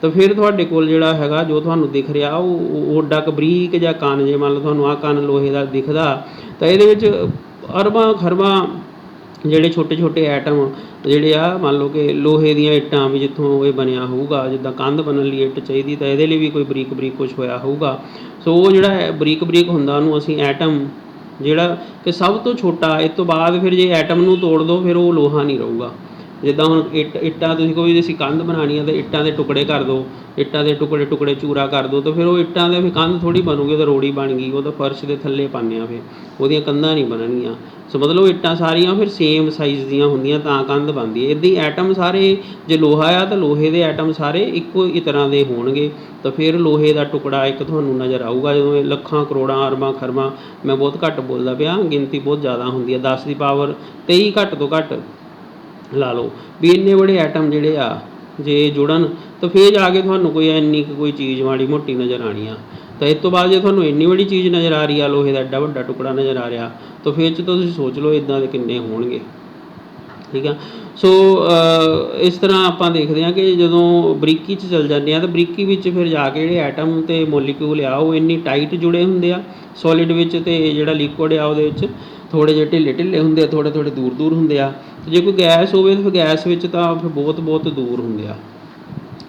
ਤਾਂ ਫਿਰ ਤੁਹਾਡੇ ਕੋਲ ਜਿਹੜਾ ਹੈਗਾ ਜੋ ਤੁਹਾਨੂੰ ਦਿਖ ਰਿਹਾ ਉਹ ਓਡਾ ਕੁ ਬਰੀਕ ਜਾਂ ਕੰਨ, ਜੇ ਮੰਨ ਲਓ ਤੁਹਾਨੂੰ ਆਹ ਕੰਨ ਲੋਹੇ ਦਾ ਦਿਖਦਾ ਤਾਂ ਇਹਦੇ ਵਿੱਚ ਅਰਬਾਂ ਖਰਬਾਂ ਜਿਹੜੇ ਛੋਟੇ ਛੋਟੇ ਐਟਮ ਜਿਹੜੇ ਆ, ਮੰਨ ਲਓ ਕਿ ਲੋਹੇ ਦੀਆਂ ਇੱਟਾਂ ਵੀ ਜਿੱਥੋਂ ਇਹ ਬਣਿਆ ਹੋਊਗਾ, ਜਿੱਦਾਂ ਕੰਧ ਬਣਨ ਲਈ ਇੱਟ ਚਾਹੀਦੀ ਤਾਂ ਇਹਦੇ ਲਈ ਵੀ ਕੋਈ ਬਰੀਕ ਬਰੀਕ ਕੁਛ ਹੋਇਆ ਹੋਊਗਾ। ਸੋ ਉਹ ਜਿਹੜਾ ਬਰੀਕ ਬਰੀਕ ਹੁੰਦਾ ਉਹਨੂੰ ਅਸੀਂ ਐਟਮ, ਜਿਹੜਾ ਕਿ ਸਭ ਤੋਂ ਛੋਟਾ, ਇਸ ਤੋਂ ਬਾਅਦ ਫਿਰ ਜੇ ਐਟਮ ਨੂੰ ਤੋੜ ਦਿਓ ਫਿਰ ਉਹ ਲੋਹਾ ਨਹੀਂ ਰਹੂਗਾ। ਜਿੱਦਾਂ ਹੁਣ ਇੱਟਾਂ ਤੁਸੀਂ ਕੋਈ ਅਸੀਂ ਕੰਧ ਬਣਾਉਣੀ ਆ ਤਾਂ ਇੱਟਾਂ ਦੇ ਟੁਕੜੇ ਕਰ ਦਿਓ, ਇੱਟਾਂ ਦੇ ਟੁਕੜੇ ਚੂਰਾ ਕਰ ਦਿਓ ਤਾਂ ਫਿਰ ਉਹ ਇੱਟਾਂ ਦੇ ਫਿਰ ਕੰਧ ਥੋੜ੍ਹੀ ਬਣੂਗੀ, ਉਹ ਤਾਂ ਰੋੜੀ ਬਣ ਗਈ, ਉਹ ਤਾਂ ਫਰਸ਼ ਦੇ ਥੱਲੇ ਪਾਉਂਦੇ ਆ, ਫਿਰ ਉਹਦੀਆਂ ਕੰਧਾਂ ਨਹੀਂ ਬਣਨਗੀਆਂ। ਸੋ ਮਤਲਬ ਇੱਟਾਂ ਸਾਰੀਆਂ ਫਿਰ ਸੇਮ ਸਾਈਜ਼ ਦੀਆਂ ਹੁੰਦੀਆਂ ਤਾਂ ਕੰਧ ਬਣਦੀ ਹੈ। ਇੱਦਾਂ ਹੀ ਐਟਮ ਸਾਰੇ, ਜੇ ਲੋਹਾ ਆ ਤਾਂ ਲੋਹੇ ਦੇ ਐਟਮ ਸਾਰੇ ਇੱਕੋ ਹੀ ਤਰ੍ਹਾਂ ਦੇ ਹੋਣਗੇ ਤਾਂ ਫਿਰ ਲੋਹੇ ਦਾ ਟੁਕੜਾ ਇੱਕ ਤੁਹਾਨੂੰ ਨਜ਼ਰ ਆਊਗਾ। ਜਦੋਂ ਇਹ ਲੱਖਾਂ ਕਰੋੜਾਂ ਅਰਬਾਂ ਖਰਬਾਂ, ਮੈਂ ਬਹੁਤ ਘੱਟ ਬੋਲਦਾ ਪਿਆ, ਗਿਣਤੀ ਬਹੁਤ ਜ਼ਿਆਦਾ ਹੁੰਦੀ ਹੈ, 10 ਦੀ ਪਾਵਰ 23 ਘੱਟ ਤੋਂ ਘੱਟ ਲਾ ਲਓ ਵੀ ਇੰਨੇ ਬੜੇ ਐਟਮ ਜਿਹੜੇ ਆ ਜੇ ਜੁੜਨ ਤਾਂ ਫਿਰ ਜਾ ਕੇ ਤੁਹਾਨੂੰ ਕੋਈ ਇੰਨੀ ਕੋਈ ਚੀਜ਼ ਮਾੜੀ ਮੋਟੀ ਨਜ਼ਰ ਆਉਣੀ ਆ। ਤਾਂ ਇਸ ਤੋਂ ਬਾਅਦ ਜੇ ਤੁਹਾਨੂੰ ਇੰਨੀ ਵੱਡੀ ਚੀਜ਼ ਨਜ਼ਰ ਆ ਰਹੀ ਆ, ਲੋਹੇ ਦਾ ਐਡਾ ਵੱਡਾ ਟੁਕੜਾ ਨਜ਼ਰ ਆ ਰਿਹਾ, ਤਾਂ ਫਿਰ ਤੁਸੀਂ ਸੋਚ ਲਓ ਇੱਦਾਂ ਦੇ ਕਿੰਨੇ ਹੋਣਗੇ। ਠੀਕ ਆ। ਸੋ ਇਸ ਤਰ੍ਹਾਂ ਆਪਾਂ ਦੇਖਦੇ ਹਾਂ ਕਿ ਜਦੋਂ ਬਰੀਕੀ 'ਚ ਚੱਲ ਜਾਂਦੇ ਹਾਂ ਤਾਂ ਬਰੀਕੀ ਵਿੱਚ ਫਿਰ ਜਾ ਕੇ ਜਿਹੜੇ ਐਟਮ ਅਤੇ ਮੋਲੀਕਿਊਲ ਆ ਉਹ ਇੰਨੀ ਟਾਈਟ ਜੁੜੇ ਹੁੰਦੇ ਆ ਸੋਲਿਡ ਵਿੱਚ, ਅਤੇ ਜਿਹੜਾ ਲਿਕੁਅਡ ਆ ਉਹਦੇ ਵਿੱਚ ਥੋੜ੍ਹੇ ਜਿਹੇ ਢਿੱਲੇ ਢਿੱਲੇ ਹੁੰਦੇ ਆ, ਥੋੜ੍ਹੇ ਥੋੜ੍ਹੇ ਦੂਰ ਦੂਰ ਹੁੰਦੇ ਆ। ਜੇ ਕੋਈ ਗੈਸ ਹੋਵੇ ਤਾਂ ਫਿਰ ਗੈਸ ਵਿੱਚ ਤਾਂ ਫਿਰ ਬਹੁਤ ਬਹੁਤ ਦੂਰ ਹੁੰਦੇ ਆ।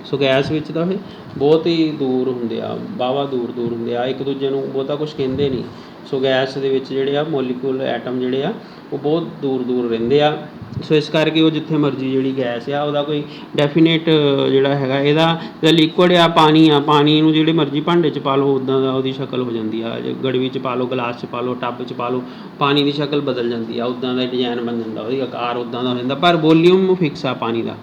ਸੋ ਗੈਸ ਵਿੱਚ ਤਾਂ ਫਿਰ ਬਹੁਤ ਹੀ ਦੂਰ ਹੁੰਦੇ ਆ, ਵਾਹਵਾ ਦੂਰ ਦੂਰ ਹੁੰਦੇ ਆ, ਇੱਕ ਦੂਜੇ ਨੂੰ ਬਹੁਤਾ ਕੁਛ ਕਹਿੰਦੇ ਨਹੀਂ। ਸੋ ਗੈਸ ਦੇ ਵਿੱਚ ਜਿਹੜੇ ਆ ਮੋਲੀਕੂਲ ਐਟਮ ਜਿਹੜੇ ਆ ਉਹ ਬਹੁਤ ਦੂਰ ਦੂਰ ਰਹਿੰਦੇ ਆ। ਸੋ ਇਸ ਕਰਕੇ ਉਹ ਜਿੱਥੇ ਮਰਜ਼ੀ ਜਿਹੜੀ ਗੈਸ ਆ ਉਹਦਾ ਕੋਈ ਡੈਫੀਨੇਟ ਜਿਹੜਾ ਹੈਗਾ ਇਹਦਾ ਲਿਕੁਅਡ ਆ, ਪਾਣੀ ਨੂੰ ਜਿਹੜੇ ਮਰਜ਼ੀ ਭਾਂਡੇ 'ਚ ਪਾ ਲਓ ਉੱਦਾਂ ਦਾ ਉਹਦੀ ਸ਼ਕਲ ਹੋ ਜਾਂਦੀ ਆ। ਜੇ ਗੜਵੀ 'ਚ ਪਾ ਲਓ, ਗਲਾਸ 'ਚ ਪਾ ਲਓ, ਟੱਬ 'ਚ ਪਾ ਲਓ, ਪਾਣੀ ਦੀ ਸ਼ਕਲ ਬਦਲ ਜਾਂਦੀ ਆ, ਉੱਦਾਂ ਦਾ ਡਿਜ਼ਾਈਨ ਬਣ ਜਾਂਦਾ, ਉਹਦੀ ਆਕਾਰ ਉੱਦਾਂ ਦਾ ਹੋ ਜਾਂਦਾ, ਪਰ ਵੋਲੀਅਮ ਫਿਕਸ ਆ ਪਾਣੀ ਦਾ।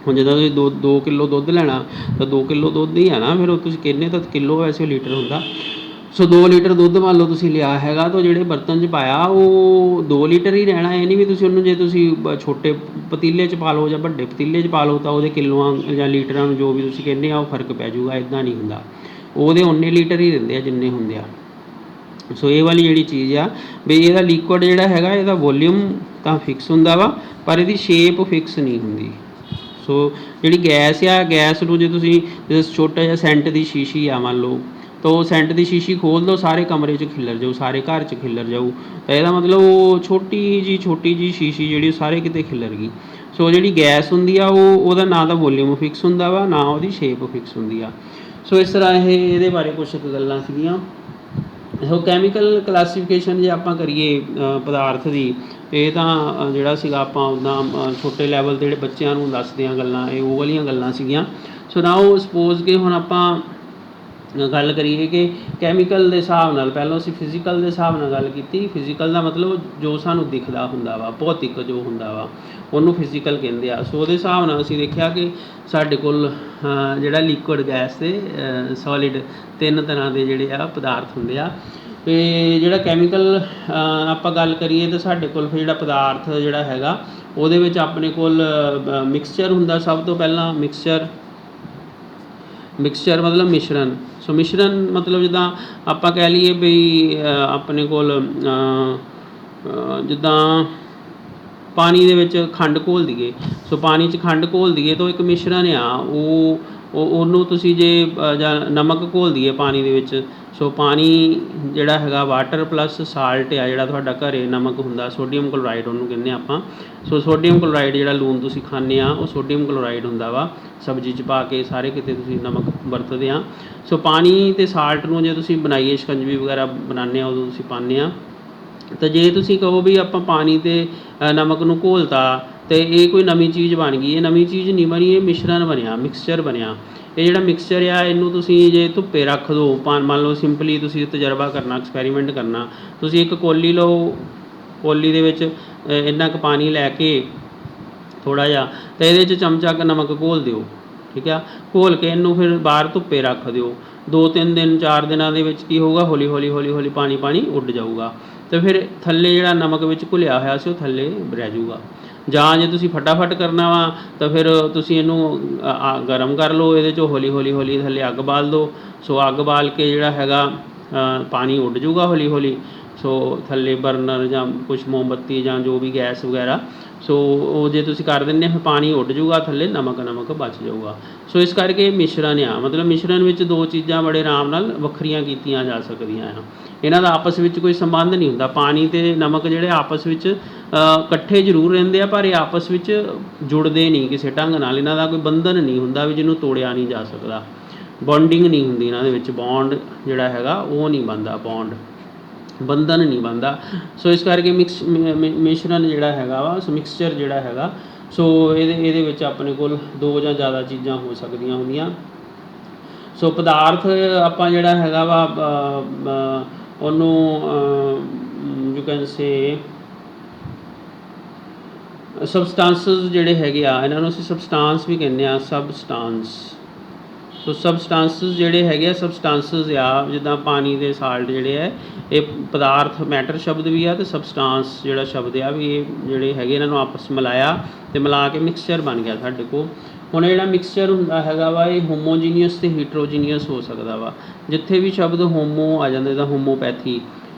ਹੁਣ ਜਿੱਦਾਂ ਤੁਸੀਂ 2 ਕਿੱਲੋ ਦੁੱਧ ਲੈਣਾ ਤਾਂ 2 ਕਿੱਲੋ ਦੁੱਧ ਹੀ ਆ ਨਾ, ਫਿਰ ਉਹ ਤੁਸੀਂ ਕਹਿੰਦੇ ਤਾਂ ਕਿੱਲੋ ਵੈਸੇ ਲੀਟਰ ਹੁੰਦਾ। ਸੋ 2 ਲੀਟਰ ਦੁੱਧ ਮੰਨ ਲਓ ਤੁਸੀਂ ਲਿਆ ਹੈਗਾ ਤਾਂ ਜਿਹੜੇ ਬਰਤਨ 'ਚ ਪਾਇਆ ਉਹ 2 ਲੀਟਰ ਹੀ ਰਹਿਣਾ। ਇਹ ਨਹੀਂ ਵੀ ਤੁਸੀਂ ਉਹਨੂੰ ਜੇ ਤੁਸੀਂ ਛੋਟੇ ਪਤੀਲੇ 'ਚ ਪਾ ਲਓ ਜਾਂ ਵੱਡੇ ਪਤੀਲੇ 'ਚ ਪਾ ਲਓ ਤਾਂ ਉਹਦੇ ਕਿਲੋਆਂ ਜਾਂ ਲੀਟਰਾਂ ਨੂੰ ਜੋ ਵੀ ਤੁਸੀਂ ਕਹਿੰਦੇ ਆ ਉਹ ਫਰਕ ਪੈ ਜਾਊਗਾ। ਇੱਦਾਂ ਨਹੀਂ ਹੁੰਦਾ, ਉਹਦੇ ਉਨੇ ਲੀਟਰ ਹੀ ਰਹਿੰਦੇ ਆ ਜਿੰਨੇ ਹੁੰਦੇ ਆ। ਸੋ ਇਹ ਵਾਲੀ ਜਿਹੜੀ ਚੀਜ਼ ਆ ਵੀ ਇਹਦਾ ਲਿਕੁਅਡ ਜਿਹੜਾ ਹੈਗਾ ਇਹਦਾ ਵੋਲੀਅਮ ਤਾਂ ਫਿਕਸ ਹੁੰਦਾ ਵਾ, ਪਰ ਇਹਦੀ ਸ਼ੇਪ ਫਿਕਸ ਨਹੀਂ ਹੁੰਦੀ। ਸੋ ਜਿਹੜੀ ਗੈਸ ਆ, ਗੈਸ ਨੂੰ ਜੇ ਤੁਸੀਂ ਛੋਟਾ ਜਿਹਾ ਸੈਂਟ ਦੀ ਸ਼ੀਸ਼ੀ ਆ ਮੰਨ ਲਓ, ਤਾਂ ਉਹ ਸੈਂਟ ਦੀ ਸ਼ੀਸ਼ੀ ਖੋਲ੍ਹ ਦਿਓ, ਸਾਰੇ ਕਮਰੇ 'ਚ ਖਿੱਲਰ ਜਾਊ, ਸਾਰੇ ਘਰ 'ਚ ਖਿੱਲਰ ਜਾਊ। ਤਾਂ ਇਹਦਾ ਮਤਲਬ ਉਹ ਛੋਟੀ ਜਿਹੀ ਸ਼ੀਸ਼ੀ ਜਿਹੜੀ ਸਾਰੇ ਕਿਤੇ ਖਿੱਲਰ ਗਈ। ਸੋ ਜਿਹੜੀ ਗੈਸ ਹੁੰਦੀ ਆ ਉਹਦਾ ਨਾ ਤਾਂ ਵੋਲੀਅਮ ਫਿਕਸ ਹੁੰਦਾ ਵਾ, ਨਾ ਉਹਦੀ ਸ਼ੇਪ ਫਿਕਸ ਹੁੰਦੀ ਆ। ਸੋ ਇਸ ਤਰ੍ਹਾਂ ਇਹਦੇ ਬਾਰੇ ਕੁਛ ਕੁ ਗੱਲਾਂ ਸੀਗੀਆਂ। ਸੋ ਕੈਮੀਕਲ ਕਲਾਸੀਫਿਕੇਸ਼ਨ ਜੇ ਆਪਾਂ ਕਰੀਏ ਪਦਾਰਥ ਦੀ, ਇਹ ਤਾਂ ਜਿਹੜਾ ਸੀਗਾ ਆਪਾਂ ਉੱਦਾਂ ਛੋਟੇ ਲੈਵਲ 'ਤੇ ਜਿਹੜੇ ਬੱਚਿਆਂ ਨੂੰ ਦੱਸਦੇ ਹਾਂ ਗੱਲਾਂ, ਇਹ ਉਹ ਵਾਲੀਆਂ ਗੱਲਾਂ ਸੀਗੀਆਂ। ਸੋ ਨਾ ਉਹ ਸਪੋਜ਼ ਕਿ ਹੁਣ ਆਪਾਂ ਗੱਲ ਕਰੀਏ ਕਿ ਕੈਮੀਕਲ ਦੇ ਹਿਸਾਬ ਨਾਲ, ਪਹਿਲਾਂ ਅਸੀਂ ਫਿਜ਼ੀਕਲ ਦੇ ਹਿਸਾਬ ਨਾਲ ਗੱਲ ਕੀਤੀ। ਫਿਜ਼ੀਕਲ ਦਾ ਮਤਲਬ ਜੋ ਸਾਨੂੰ ਦਿਖਦਾ ਹੁੰਦਾ ਵਾ, ਭੌਤਿਕ ਜੋ ਹੁੰਦਾ ਵਾ ਉਹਨੂੰ ਫਿਜ਼ੀਕਲ ਕਹਿੰਦੇ ਆ। ਸੋ ਉਹਦੇ ਹਿਸਾਬ ਨਾਲ ਅਸੀਂ ਦੇਖਿਆ ਕਿ ਸਾਡੇ ਕੋਲ ਜਿਹੜਾ ਲਿਕੁਅਡ, ਗੈਸ ਅਤੇ ਸੋਲਿਡ 3 ਤਰ੍ਹਾਂ ਦੇ ਜਿਹੜੇ ਆ ਪਦਾਰਥ ਹੁੰਦੇ ਆ। ਅਤੇ ਜਿਹੜਾ ਕੈਮੀਕਲ ਆਪਾਂ ਗੱਲ ਕਰੀਏ ਤਾਂ ਸਾਡੇ ਕੋਲ ਫਿਰ ਜਿਹੜਾ ਪਦਾਰਥ ਜਿਹੜਾ ਹੈਗਾ ਉਹਦੇ ਵਿੱਚ ਆਪਣੇ ਕੋਲ ਮਿਕਸਚਰ ਹੁੰਦਾ। ਸਭ ਤੋਂ ਪਹਿਲਾਂ ਮਿਕਸਚਰ ਮਤਲਬ ਮਿਸ਼ਰਣ। ਸੋ ਮਿਸ਼ਰਣ ਮਤਲਬ ਜਿੱਦਾਂ ਆਪਾਂ ਕਹਿ ਲਈਏ ਵੀ ਆਪਣੇ ਕੋਲ ਜਿੱਦਾਂ ਪਾਣੀ ਦੇ ਵਿੱਚ ਖੰਡ ਘੋਲ ਦਈਏ। ਸੋ ਪਾਣੀ 'ਚ ਖੰਡ ਘੋਲ ਦਈਏ ਤਾਂ ਇੱਕ ਮਿਸ਼ਰਣ ਆ, ਉਹਨੂੰ ਤੁਸੀਂ ਜੇ ਜਾਂ ਨਮਕ ਘੋਲ ਦਈਏ ਪਾਣੀ ਦੇ ਵਿੱਚ। ਸੋ ਪਾਣੀ ਜਿਹੜਾ ਹੈਗਾ ਵਾਟਰ ਪਲੱਸ ਸਾਲਟ ਆ, ਜਿਹੜਾ ਤੁਹਾਡਾ ਘਰੇ ਨਮਕ ਹੁੰਦਾ, ਸੋਡੀਅਮ ਕਲੋਰਾਈਡ ਉਹਨੂੰ ਕਹਿੰਦੇ ਆਪਾਂ। ਸੋ ਸੋਡੀਅਮ ਕਲੋਰਾਈਡ ਜਿਹੜਾ ਲੂਣ ਤੁਸੀਂ ਖਾਂਦੇ ਆ ਉਹ ਸੋਡੀਅਮ ਕਲੋਰਾਈਡ ਹੁੰਦਾ ਵਾ, ਸਬਜ਼ੀ 'ਚ ਪਾ ਕੇ ਸਾਰੇ ਕਿਤੇ ਤੁਸੀਂ ਨਮਕ ਵਰਤਦੇ ਆ। ਸੋ ਪਾਣੀ ਅਤੇ ਸਾਲਟ ਨੂੰ ਜੇ ਤੁਸੀਂ ਬਣਾਈਏ, ਸ਼ਿਕੰਜਵੀ ਵਗੈਰਾ ਬਣਾਉਂਦੇ ਆ ਉਦੋਂ ਤੁਸੀਂ ਪਾਉਂਦੇ ਆ। ਤਾਂ ਜੇ ਤੁਸੀਂ ਕਹੋ ਵੀ ਆਪਾਂ ਪਾਣੀ ਤੇ ਨਮਕ ਨੂੰ ਘੋਲਤਾ ਤੇ ਇਹ ਕੋਈ ਨਵੀਂ ਚੀਜ਼ ਬਣ ਗਈ, ਇਹ ਨਵੀਂ ਚੀਜ਼ ਨਹੀਂ ਬਣੀ, ਇਹ ਮਿਸ਼ਰਣ ਬਣਿਆ, ਮਿਕਸਚਰ ਬਣਿਆ। ਇਹ ਜਿਹੜਾ ਮਿਕਸਚਰ ਆ ਇਹਨੂੰ ਤੁਸੀਂ ਜੇ ਧੁੱਪੇ ਰੱਖ ਦਿਓ, ਮੰਨ ਲਓ ਸਿੰਪਲੀ ਤੁਸੀਂ ਤਜਰਬਾ ਕਰਨਾ, ਐਕਸਪੈਰੀਮੈਂਟ ਕਰਨਾ, ਤੁਸੀਂ ਇੱਕ ਕੌਲੀ ਲਓ, ਕੌਲੀ ਦੇ ਵਿੱਚ ਇੰਨਾ ਕੁ ਪਾਣੀ ਲੈ ਕੇ ਥੋੜ੍ਹਾ ਜਿਹਾ, ਅਤੇ ਇਹਦੇ 'ਚ ਚਮਚਾ ਕੁ ਨਮਕ ਘੋਲ ਦਿਓ, ਠੀਕ ਆ। ਘੋਲ ਕੇ ਇਹਨੂੰ ਫਿਰ ਬਾਹਰ ਧੁੱਪੇ ਰੱਖ ਦਿਓ, 2-3 ਦਿਨ 4 ਦਿਨਾਂ ਦੇ ਵਿੱਚ ਕੀ ਹੋਊਗਾ, ਹੌਲੀ ਹੌਲੀ ਪਾਣੀ ਉੱਡ ਜਾਊਗਾ, ਅਤੇ ਫਿਰ ਥੱਲੇ ਜਿਹੜਾ ਨਮਕ ਵਿੱਚ ਘੁਲਿਆ ਹੋਇਆ ਸੀ ਉਹ ਥੱਲੇ ਰਹਿ ਜਾਊਗਾ। ਜਾਂ ਜੇ ਤੁਸੀਂ ਫਟਾਫਟ ਕਰਨਾ ਵਾ ਤਾਂ ਫਿਰ ਤੁਸੀਂ ਇਹਨੂੰ ਗਰਮ ਕਰ ਲਓ, ਇਹਦੇ 'ਚੋਂ ਹੌਲੀ ਥੱਲੇ ਅੱਗ ਬਾਲ ਦਿਓ। ਸੋ ਅੱਗ ਬਾਲ ਕੇ ਜਿਹੜਾ ਹੈਗਾ ਪਾਣੀ ਉੱਡ ਜਾਊਗਾ ਹੌਲੀ। ਸੋ ਥੱਲੇ ਬਰਨਰ ਜਾਂ ਕੁਛ ਮੋਮਬੱਤੀ ਜਾਂ ਜੋ ਵੀ ਗੈਸ ਵਗੈਰਾ, ਸੋ ਉਹ ਜੇ ਤੁਸੀਂ ਕਰ ਦਿੰਦੇ ਹੋ ਪਾਣੀ ਉੱਡ ਜਾਊਗਾ ਥੱਲੇ, ਨਮਕ ਬਚ ਜਾਊਗਾ। ਸੋ ਇਸ ਕਰਕੇ ਮਿਸ਼ਰਣ ਆ, ਮਤਲਬ ਮਿਸ਼ਰਣ ਵਿੱਚ ਦੋ ਚੀਜ਼ਾਂ ਬੜੇ ਆਰਾਮ ਨਾਲ ਵੱਖਰੀਆਂ ਕੀਤੀਆਂ ਜਾ ਸਕਦੀਆਂ ਆ। ਇਹਨਾਂ ਦਾ ਆਪਸ ਵਿੱਚ ਕੋਈ ਸੰਬੰਧ ਨਹੀਂ ਹੁੰਦਾ। ਪਾਣੀ ਅਤੇ ਨਮਕ ਜਿਹੜੇ ਆਪਸ ਵਿੱਚ ਇਕੱਠੇ ਜ਼ਰੂਰ ਰਹਿੰਦੇ ਆ, ਪਰ ਇਹ ਆਪਸ ਵਿੱਚ ਜੁੜਦੇ ਨਹੀਂ ਕਿਸੇ ਢੰਗ ਨਾਲ, ਇਹਨਾਂ ਦਾ ਕੋਈ ਬੰਧਨ ਨਹੀਂ ਹੁੰਦਾ ਵੀ ਜਿਹਨੂੰ ਤੋੜਿਆ ਨਹੀਂ ਜਾ ਸਕਦਾ, ਬੌਂਡਿੰਗ ਨਹੀਂ ਹੁੰਦੀ ਇਹਨਾਂ ਦੇ ਵਿੱਚ, ਬੌਂਡ ਜਿਹੜਾ ਹੈਗਾ ਉਹ ਨਹੀਂ ਬਣਦਾ, ਬੰਧਨ ਨਹੀਂ ਬਣਦਾ। ਸੋ ਇਸ ਕਰਕੇ ਮਿਸ਼ਰਣ ਜਿਹੜਾ ਹੈਗਾ ਵਾ, ਮਿਕਸਚਰ ਜਿਹੜਾ ਹੈਗਾ, ਸੋ ਇਹਦੇ ਵਿੱਚ ਆਪਣੇ ਕੋਲ 2 ਜਾਂ ਜ਼ਿਆਦਾ ਚੀਜ਼ਾਂ ਹੋ ਸਕਦੀਆਂ ਹੁੰਦੀਆਂ। ਸੋ ਪਦਾਰਥ ਆਪਾਂ ਜਿਹੜਾ ਹੈਗਾ ਵਾ ਉਹਨੂੰ ਯੂ ਕੈਨ ਸੇ ਸਬਸਟਾਂਸਿਸ ਜਿਹੜੇ ਹੈਗੇ ਆ, ਇਹਨਾਂ ਨੂੰ ਅਸੀਂ ਸਬਸਟਾਂਸ ਵੀ ਕਹਿੰਦੇ ਆ, ਸਬਸਟਾਂਸ। ਸੋ ਸਬਸਟਾਂਸਿਸ ਜਿਹੜੇ ਹੈਗੇ ਆ, ਸਬਸਟਾਂਸਿਸ ਆ, ਜਿੱਦਾਂ ਪਾਣੀ ਦੇ ਸਾਲਟ ਜਿਹੜੇ ਹੈ, ਇਹ ਪਦਾਰਥ ਮੈਟਰ ਸ਼ਬਦ ਵੀ ਆ, ਅਤੇ ਸਬਸਟਾਂਸ ਜਿਹੜਾ ਸ਼ਬਦ ਆ ਵੀ, ਇਹ ਜਿਹੜੇ ਹੈਗੇ ਇਹਨਾਂ ਨੂੰ ਆਪਸ ਮਿਲਾਇਆ ਅਤੇ ਮਿਲਾ ਕੇ ਮਿਕਸਚਰ ਬਣ ਗਿਆ ਸਾਡੇ ਕੋਲ। ਹੁਣ ਜਿਹੜਾ ਮਿਕਸਚਰ ਹੁੰਦਾ ਹੈਗਾ ਵਾ, ਇਹ ਹੋਮੋਜੀਨੀਅਸ ਅਤੇ ਹੀਟਰੋਜੀਨੀਅਸ ਹੋ ਸਕਦਾ ਵਾ। ਜਿੱਥੇ ਵੀ ਸ਼ਬਦ ਹੋਮੋ ਆ ਜਾਂਦੇ, ਤਾਂ ਹੋਮੋਪੈਥੀ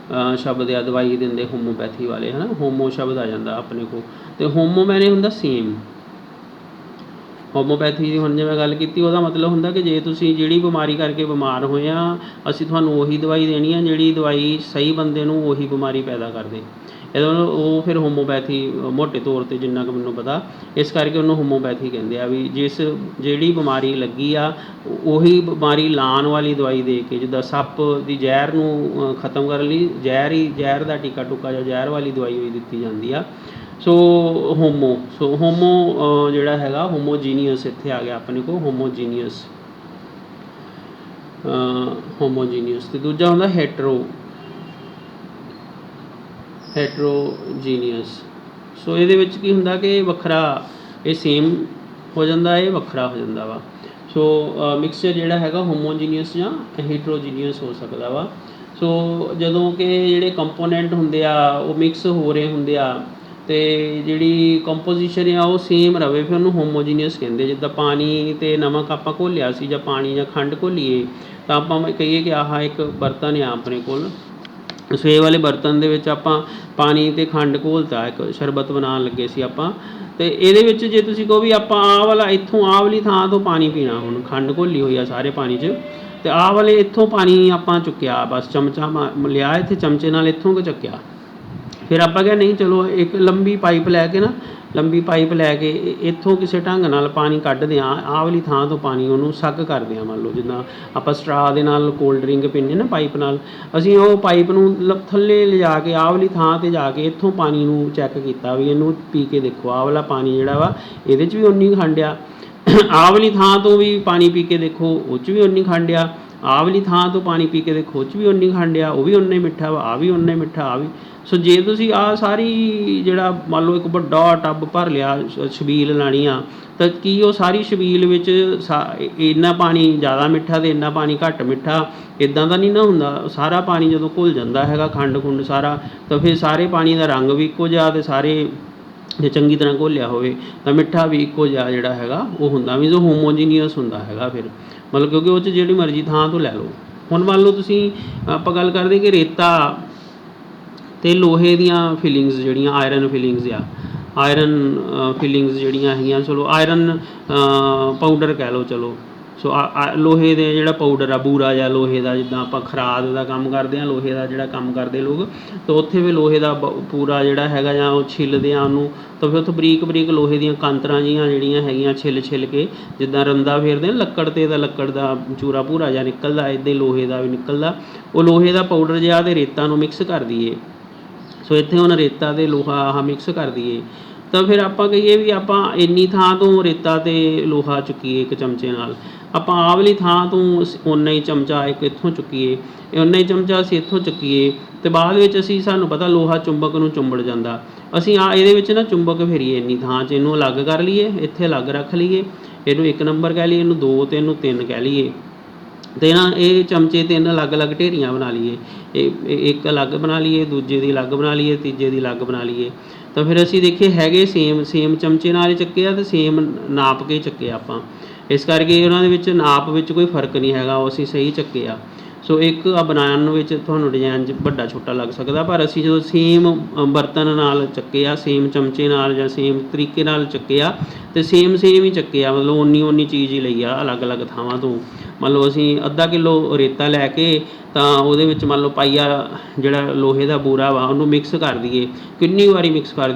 ਸ਼ਬਦ ਆ, ਦਵਾਈ ਦਿੰਦੇ ਹੋਮੋਪੈਥੀ ਵਾਲੇ, ਹੈ ਨਾ, ਹੋਮੋ ਸ਼ਬਦ ਆ ਜਾਂਦਾ ਆਪਣੇ ਕੋਲ, ਅਤੇ ਹੋਮੋ ਮੈਨੇ ਹੁੰਦਾ ਸੇਮ। ਹੋਮੋਪੈਥੀ ਦੀ ਹੁਣ ਜੇ ਮੈਂ ਗੱਲ ਕੀਤੀ, ਉਹਦਾ ਮਤਲਬ ਹੁੰਦਾ ਕਿ ਜੇ ਤੁਸੀਂ ਜਿਹੜੀ ਬਿਮਾਰੀ ਕਰਕੇ ਬਿਮਾਰ ਹੋਏ ਆ, ਅਸੀਂ ਤੁਹਾਨੂੰ ਉਹੀ ਦਵਾਈ ਦੇਣੀ ਆ ਜਿਹੜੀ ਦਵਾਈ ਸਹੀ ਬੰਦੇ ਨੂੰ ਉਹੀ ਬਿਮਾਰੀ ਪੈਦਾ ਕਰਦੇ। ਇਹਦਾ ਮਤਲਬ ਉਹ ਫਿਰ ਹੋਮੋਪੈਥੀ ਮੋਟੇ ਤੌਰ 'ਤੇ ਜਿੰਨਾ ਕੁ ਮੈਨੂੰ ਪਤਾ, ਇਸ ਕਰਕੇ ਉਹਨੂੰ ਹੋਮੋਪੈਥੀ ਕਹਿੰਦੇ ਆ ਵੀ ਜਿਹੜੀ ਬਿਮਾਰੀ ਲੱਗੀ ਆ ਉਹੀ ਬਿਮਾਰੀ ਲਾਉਣ ਵਾਲੀ ਦਵਾਈ ਦੇ ਕੇ, ਜਿੱਦਾਂ ਸੱਪ ਦੀ ਜ਼ਹਿਰ ਨੂੰ ਖ਼ਤਮ ਕਰਨ ਲਈ ਜ਼ਹਿਰ ਦਾ ਟੀਕਾ ਟੁਕਾ ਜਾਂ ਜ਼ਹਿਰ ਵਾਲੀ ਦਵਾਈ ਹੋਈ ਦਿੱਤੀ ਜਾਂਦੀ ਆ। ਸੋ ਹੋਮੋ ਜਿਹੜਾ ਹੈਗਾ, ਹੋਮੋਜੀਨੀਅਸ ਇੱਥੇ ਆ ਗਿਆ ਆਪਣੇ ਕੋਲ, ਹੋਮੋਜੀਨੀਅਸ। ਅਤੇ ਦੂਜਾ ਹੁੰਦਾ ਹੈਟਰੋਜੀਨੀਅਸ। ਸੋ ਇਹਦੇ ਵਿੱਚ ਕੀ ਹੁੰਦਾ ਕਿ ਵੱਖਰਾ, ਇਹ ਸੇਮ ਹੋ ਜਾਂਦਾ, ਇਹ ਵੱਖਰਾ ਹੋ ਜਾਂਦਾ ਵਾ। ਸੋ ਮਿਕਸਚਰ ਜਿਹੜਾ ਹੈਗਾ ਹੋਮੋਜੀਨੀਅਸ ਜਾਂ ਹੈਟਰੋਜੀਨੀਅਸ ਹੋ ਸਕਦਾ ਵਾ। ਸੋ ਜਦੋਂ ਕਿ ਜਿਹੜੇ ਕੰਪੋਨੈਂਟ ਹੁੰਦੇ ਆ ਉਹ ਮਿਕਸ ਹੋ ਰਹੇ ਹੁੰਦੇ ਆ, ਅਤੇ ਜਿਹੜੀ ਕੰਪੋਜੀਸ਼ਨ ਆ ਉਹ ਸੇਮ ਰਵੇ, ਫਿਰ ਉਹਨੂੰ ਹੋਮੋਜੀਨੀਅਸ ਕਹਿੰਦੇ। ਜਿੱਦਾਂ ਪਾਣੀ ਅਤੇ ਨਮਕ ਆਪਾਂ ਘੋਲਿਆ ਸੀ, ਜਾਂ ਪਾਣੀ ਜਾਂ ਖੰਡ ਘੋਲੀਏ, ਤਾਂ ਆਪਾਂ ਕਹੀਏ ਕਿ ਆਹ ਇੱਕ ਬਰਤਨ ਆ ਆਪਣੇ ਕੋਲ, ਸੋ ਇਹ ਵਾਲੇ ਬਰਤਨ ਦੇ ਵਿੱਚ ਆਪਾਂ ਪਾਣੀ ਅਤੇ ਖੰਡ ਘੋਲਤਾ, ਇੱਕ ਸ਼ਰਬਤ ਬਣਾਉਣ ਲੱਗੇ ਸੀ ਆਪਾਂ, ਅਤੇ ਇਹਦੇ ਵਿੱਚ ਜੇ ਤੁਸੀਂ ਕਹੋ ਵੀ ਆਪਾਂ ਆਹ ਵਾਲਾ ਇੱਥੋਂ ਆਹ ਵਾਲੀ ਥਾਂ ਤੋਂ ਪਾਣੀ ਪੀਣਾ, ਹੁਣ ਖੰਡ ਘੋਲੀ ਹੋਈ ਆ ਸਾਰੇ ਪਾਣੀ 'ਚ, ਅਤੇ ਆਹ ਵਾਲੇ ਇੱਥੋਂ ਪਾਣੀ ਆਪਾਂ ਚੁੱਕਿਆ, ਬਸ ਚਮਚਾ ਲਿਆ ਇੱਥੇ ਚਮਚੇ ਨਾਲ ਇੱਥੋਂ ਕੁ ਚੱਕਿਆ, ਫਿਰ ਆਪਾਂ ਕਿਹਾ ਨਹੀਂ ਚਲੋ ਇੱਕ ਲੰਬੀ ਪਾਈਪ ਲੈ ਕੇ ਇੱਥੋਂ ਕਿਸੇ ਢੰਗ ਨਾਲ ਪਾਣੀ ਕੱਢਦੇ ਹਾਂ, ਆਹ ਵਾਲੀ ਥਾਂ ਤੋਂ ਪਾਣੀ ਉਹਨੂੰ ਸੱਕ ਕਰਦੇ ਹਾਂ। ਮੰਨ ਲਓ ਜਿੱਦਾਂ ਆਪਾਂ ਸਟਰਾ ਦੇ ਨਾਲ ਕੋਲਡ ਡਰਿੰਕ ਪੀਂਦੇ ਨਾ ਪਾਈਪ ਨਾਲ, ਅਸੀਂ ਉਹ ਪਾਈਪ ਨੂੰ ਥੱਲੇ ਲਿਜਾ ਕੇ ਆਹ ਵਾਲੀ ਥਾਂ 'ਤੇ ਜਾ ਕੇ ਇੱਥੋਂ ਪਾਣੀ ਨੂੰ ਚੈੱਕ ਕੀਤਾ ਵੀ ਇਹਨੂੰ ਪੀ ਕੇ ਦੇਖੋ, ਆਹ ਵਾਲਾ ਪਾਣੀ ਜਿਹੜਾ ਵਾ ਇਹਦੇ 'ਚ ਵੀ ਉਨੀ ਖੰਡ ਆ, ਆਹ ਵਾਲੀ ਥਾਂ ਤੋਂ ਵੀ ਪਾਣੀ ਪੀ ਕੇ ਦੇਖੋ ਉਹ 'ਚ ਵੀ ਉਨੀ ਖੰਡ ਆ, ਆਹ ਵਾਲੀ ਥਾਂ ਤੋਂ ਪਾਣੀ ਪੀ ਕੇ ਦੇਖੋ ਉਹ 'ਚ ਵੀ ਉਨੀ ਖੰਡ ਆ, ਉਹ ਵੀ ਉਨਾ ਹੀ ਮਿੱਠਾ ਵਾ, ਆਹ ਵੀ ਉਨਾ ਹੀ ਮਿੱਠਾ, ਆਹ ਵੀ। ਸੋ ਜੇ ਤੁਸੀਂ ਆਹ ਸਾਰੀ ਜਿਹੜਾ ਮੰਨ ਲਓ ਇੱਕ ਵੱਡਾ ਟੱਬ ਭਰ ਲਿਆ, ਛਬੀਲ ਲਾਣੀ ਆ, ਤਾਂ ਕੀ ਉਹ ਸਾਰੀ ਛਬੀਲ ਵਿੱਚ ਇੰਨਾ ਪਾਣੀ ਜ਼ਿਆਦਾ ਮਿੱਠਾ ਅਤੇ ਇੰਨਾ ਪਾਣੀ ਘੱਟ ਮਿੱਠਾ, ਇੱਦਾਂ ਦਾ ਨਹੀਂ ਨਾ ਹੁੰਦਾ। ਸਾਰਾ ਪਾਣੀ ਜਦੋਂ ਘੁਲ ਜਾਂਦਾ ਹੈਗਾ, ਖੰਡ ਖੁੰਡ ਸਾਰਾ, ਤਾਂ ਫਿਰ ਸਾਰੇ ਪਾਣੀ ਦਾ ਰੰਗ ਵੀ ਇੱਕੋ ਜਿਹਾ, ਅਤੇ ਸਾਰੇ ਜੇ ਚੰਗੀ ਤਰ੍ਹਾਂ ਘੋਲਿਆ ਹੋਵੇ ਤਾਂ ਮਿੱਠਾ ਵੀ ਇੱਕੋ ਜਿਹਾ ਜਿਹੜਾ ਹੈਗਾ ਉਹ ਹੁੰਦਾ, ਮੀਨਜ਼ ਉਹ ਹੋਮੋਜੀਨੀਅਸ ਹੁੰਦਾ ਹੈਗਾ ਫਿਰ, ਮਤਲਬ ਕਿਉਂਕਿ ਉਹ 'ਚ ਜਿਹੜੀ ਮਰਜ਼ੀ ਥਾਂ ਤੋਂ ਲੈ ਲਓ। ਹੁਣ ਮੰਨ ਲਓ ਤੁਸੀਂ, ਆਪਾਂ ਗੱਲ ਕਰਦੇ ਕਿ ਰੇਤਾ ਅਤੇ ਲੋਹੇ ਦੀਆਂ ਫਿਲਿੰਗਸ ਜਿਹੜੀਆਂ ਆਇਰਨ ਫਿਲਿੰਗਸ ਜਿਹੜੀਆਂ ਹੈਗੀਆਂ, ਚਲੋ ਆਇਰਨ ਪਾਊਡਰ ਕਹਿ ਲਓ, ਚਲੋ। ਸੋ ਲੋਹੇ ਦੇ ਜਿਹੜਾ ਪਾਊਡਰ ਆ, ਬੂਰਾ ਜਾਂ ਲੋਹੇ ਦਾ, ਜਿੱਦਾਂ ਆਪਾਂ ਖਰਾਦ ਦਾ ਕੰਮ ਕਰਦੇ ਹਾਂ, ਲੋਹੇ ਦਾ ਜਿਹੜਾ ਕੰਮ ਕਰਦੇ ਲੋਕ, ਤਾਂ ਉੱਥੇ ਵੀ ਲੋਹੇ ਦਾ ਪੂਰਾ ਜਿਹੜਾ ਹੈਗਾ ਜਾਂ ਉਹ ਛਿੱਲਦੇ ਆ ਉਹਨੂੰ, ਤਾਂ ਫਿਰ ਉੱਥੋਂ ਬਰੀਕ ਲੋਹੇ ਦੀਆਂ ਕਾਂਤਰਾਂ ਜਿਹੀਆਂ ਜਿਹੜੀਆਂ ਹੈਗੀਆਂ ਛਿੱਲ ਕੇ ਜਿੱਦਾਂ ਰੰਦਾ ਫੇਰਦੇ ਲੱਕੜ 'ਤੇ, ਤਾਂ ਲੱਕੜ ਦਾ ਚੂਰਾ ਭੂਰਾ ਜਿਹਾ ਨਿਕਲਦਾ, ਇੱਦਾਂ ਹੀ ਲੋਹੇ ਦਾ ਵੀ ਨਿਕਲਦਾ। ਉਹ ਲੋਹੇ ਦਾ ਪਾਊਡਰ ਜਿਹਾ ਅਤੇ ਰੇਤਾਂ ਨੂੰ ਮਿਕਸ ਕਰ ਦਈਏ, ਸੋ ਇੱਥੇ ਹੁਣ ਰੇਤਾ ਅਤੇ ਲੋਹਾ ਆਹ ਮਿਕਸ ਕਰ ਦਈਏ ਤਾਂ ਫਿਰ ਆਪਾਂ ਕਹੀਏ ਵੀ ਆਪਾਂ ਇੰਨੀ ਥਾਂ ਤੋਂ ਰੇਤਾ ਅਤੇ ਲੋਹਾ ਚੁੱਕੀਏ ਇੱਕ ਚਮਚੇ ਨਾਲ, ਆਪਾਂ ਆਹ ਵਾਲੀ ਥਾਂ ਤੋਂ ਓਨਾ ਹੀ ਚਮਚਾ ਇੱਕ ਇੱਥੋਂ ਚੁੱਕੀਏ, ਓਨਾ ਹੀ ਚਮਚਾ ਅਸੀਂ ਇੱਥੋਂ ਚੁੱਕੀਏ ਅਤੇ ਬਾਅਦ ਵਿੱਚ ਅਸੀਂ ਸਾਨੂੰ ਪਤਾ ਲੋਹਾ ਚੁੰਬਕ ਨੂੰ ਚੁੰਬੜ ਜਾਂਦਾ, ਅਸੀਂ ਇਹਦੇ ਵਿੱਚ ਨਾ ਚੁੰਬਕ ਫੇਰੀਏ ਇੰਨੀ ਥਾਂ 'ਚ, ਇਹਨੂੰ ਅਲੱਗ ਕਰ ਲਈਏ, ਇੱਥੇ ਅਲੱਗ ਰੱਖ ਲਈਏ, ਇਹਨੂੰ 1 ਨੰਬਰ ਕਹਿ ਲਈਏ, ਇਹਨੂੰ 2 ਅਤੇ ਇਹਨੂੰ 3 ਕਹਿ ਲਈਏ ਅਤੇ ਨਾ ਇਹ ਚਮਚੇ 3 ਅਲੱਗ-ਅਲੱਗ ਢੇਰੀਆਂ ਬਣਾ ਲਈਏ, ਇੱਕ ਅਲੱਗ ਬਣਾ ਲਈਏ, ਦੂਜੇ ਦੀ ਅਲੱਗ ਬਣਾ ਲਈਏ, ਤੀਜੇ ਦੀ ਅਲੱਗ ਬਣਾ ਲਈਏ। ਤਾਂ ਫਿਰ ਅਸੀਂ ਦੇਖੀਏ ਹੈਗੇ ਸੇਮ ਚਮਚੇ ਨਾਲ ਹੀ ਚੱਕੇ ਆ ਅਤੇ ਸੇਮ ਨਾਪ ਕੇ ਚੱਕੇ ਆਪਾਂ, ਇਸ ਕਰਕੇ ਉਹਨਾਂ ਦੇ ਵਿੱਚ ਨਾਪ ਵਿੱਚ ਕੋਈ ਫਰਕ ਨਹੀਂ ਹੈਗਾ, ਉਹ ਅਸੀਂ ਸਹੀ ਚੱਕੇ ਆ। ਸੋ ਇੱਕ ਬਣਾਉਣ ਵਿੱਚ ਤੁਹਾਨੂੰ ਡਿਜ਼ਾਈਨ 'ਚ ਵੱਡਾ ਛੋਟਾ ਲੱਗ ਸਕਦਾ, ਪਰ ਅਸੀਂ ਜਦੋਂ ਸੇਮ ਬਰਤਨ ਨਾਲ ਚੱਕੇ ਆ, ਸੇਮ ਚਮਚੇ ਨਾਲ ਜਾਂ ਸੇਮ ਤਰੀਕੇ ਨਾਲ ਚੱਕੇ ਆ ਅਤੇ ਸੇਮ ਹੀ ਚੱਕੇ ਆ, ਮਤਲਬ ਓਨੀ ਚੀਜ਼ ਹੀ ਲਈ ਆ ਅਲੱਗ-ਅਲੱਗ ਥਾਵਾਂ ਤੋਂ। ਮੰਨ ਲਓ ਅਸੀਂ ਅੱਧਾ ਕਿੱਲੋ ਰੇਤਾ ਲੈ ਕੇ ਤਾਂ ਉਹਦੇ ਵਿੱਚ ਮੰਨ ਲਓ ਪਾਈਆ ਜਿਹੜਾ ਲੋਹੇ ਦਾ ਬੂਰਾ ਵਾ ਉਹਨੂੰ ਮਿਕਸ ਕਰ ਦਈਏ, ਕਿੰਨੀ ਵਾਰੀ ਮਿਕਸ ਕਰ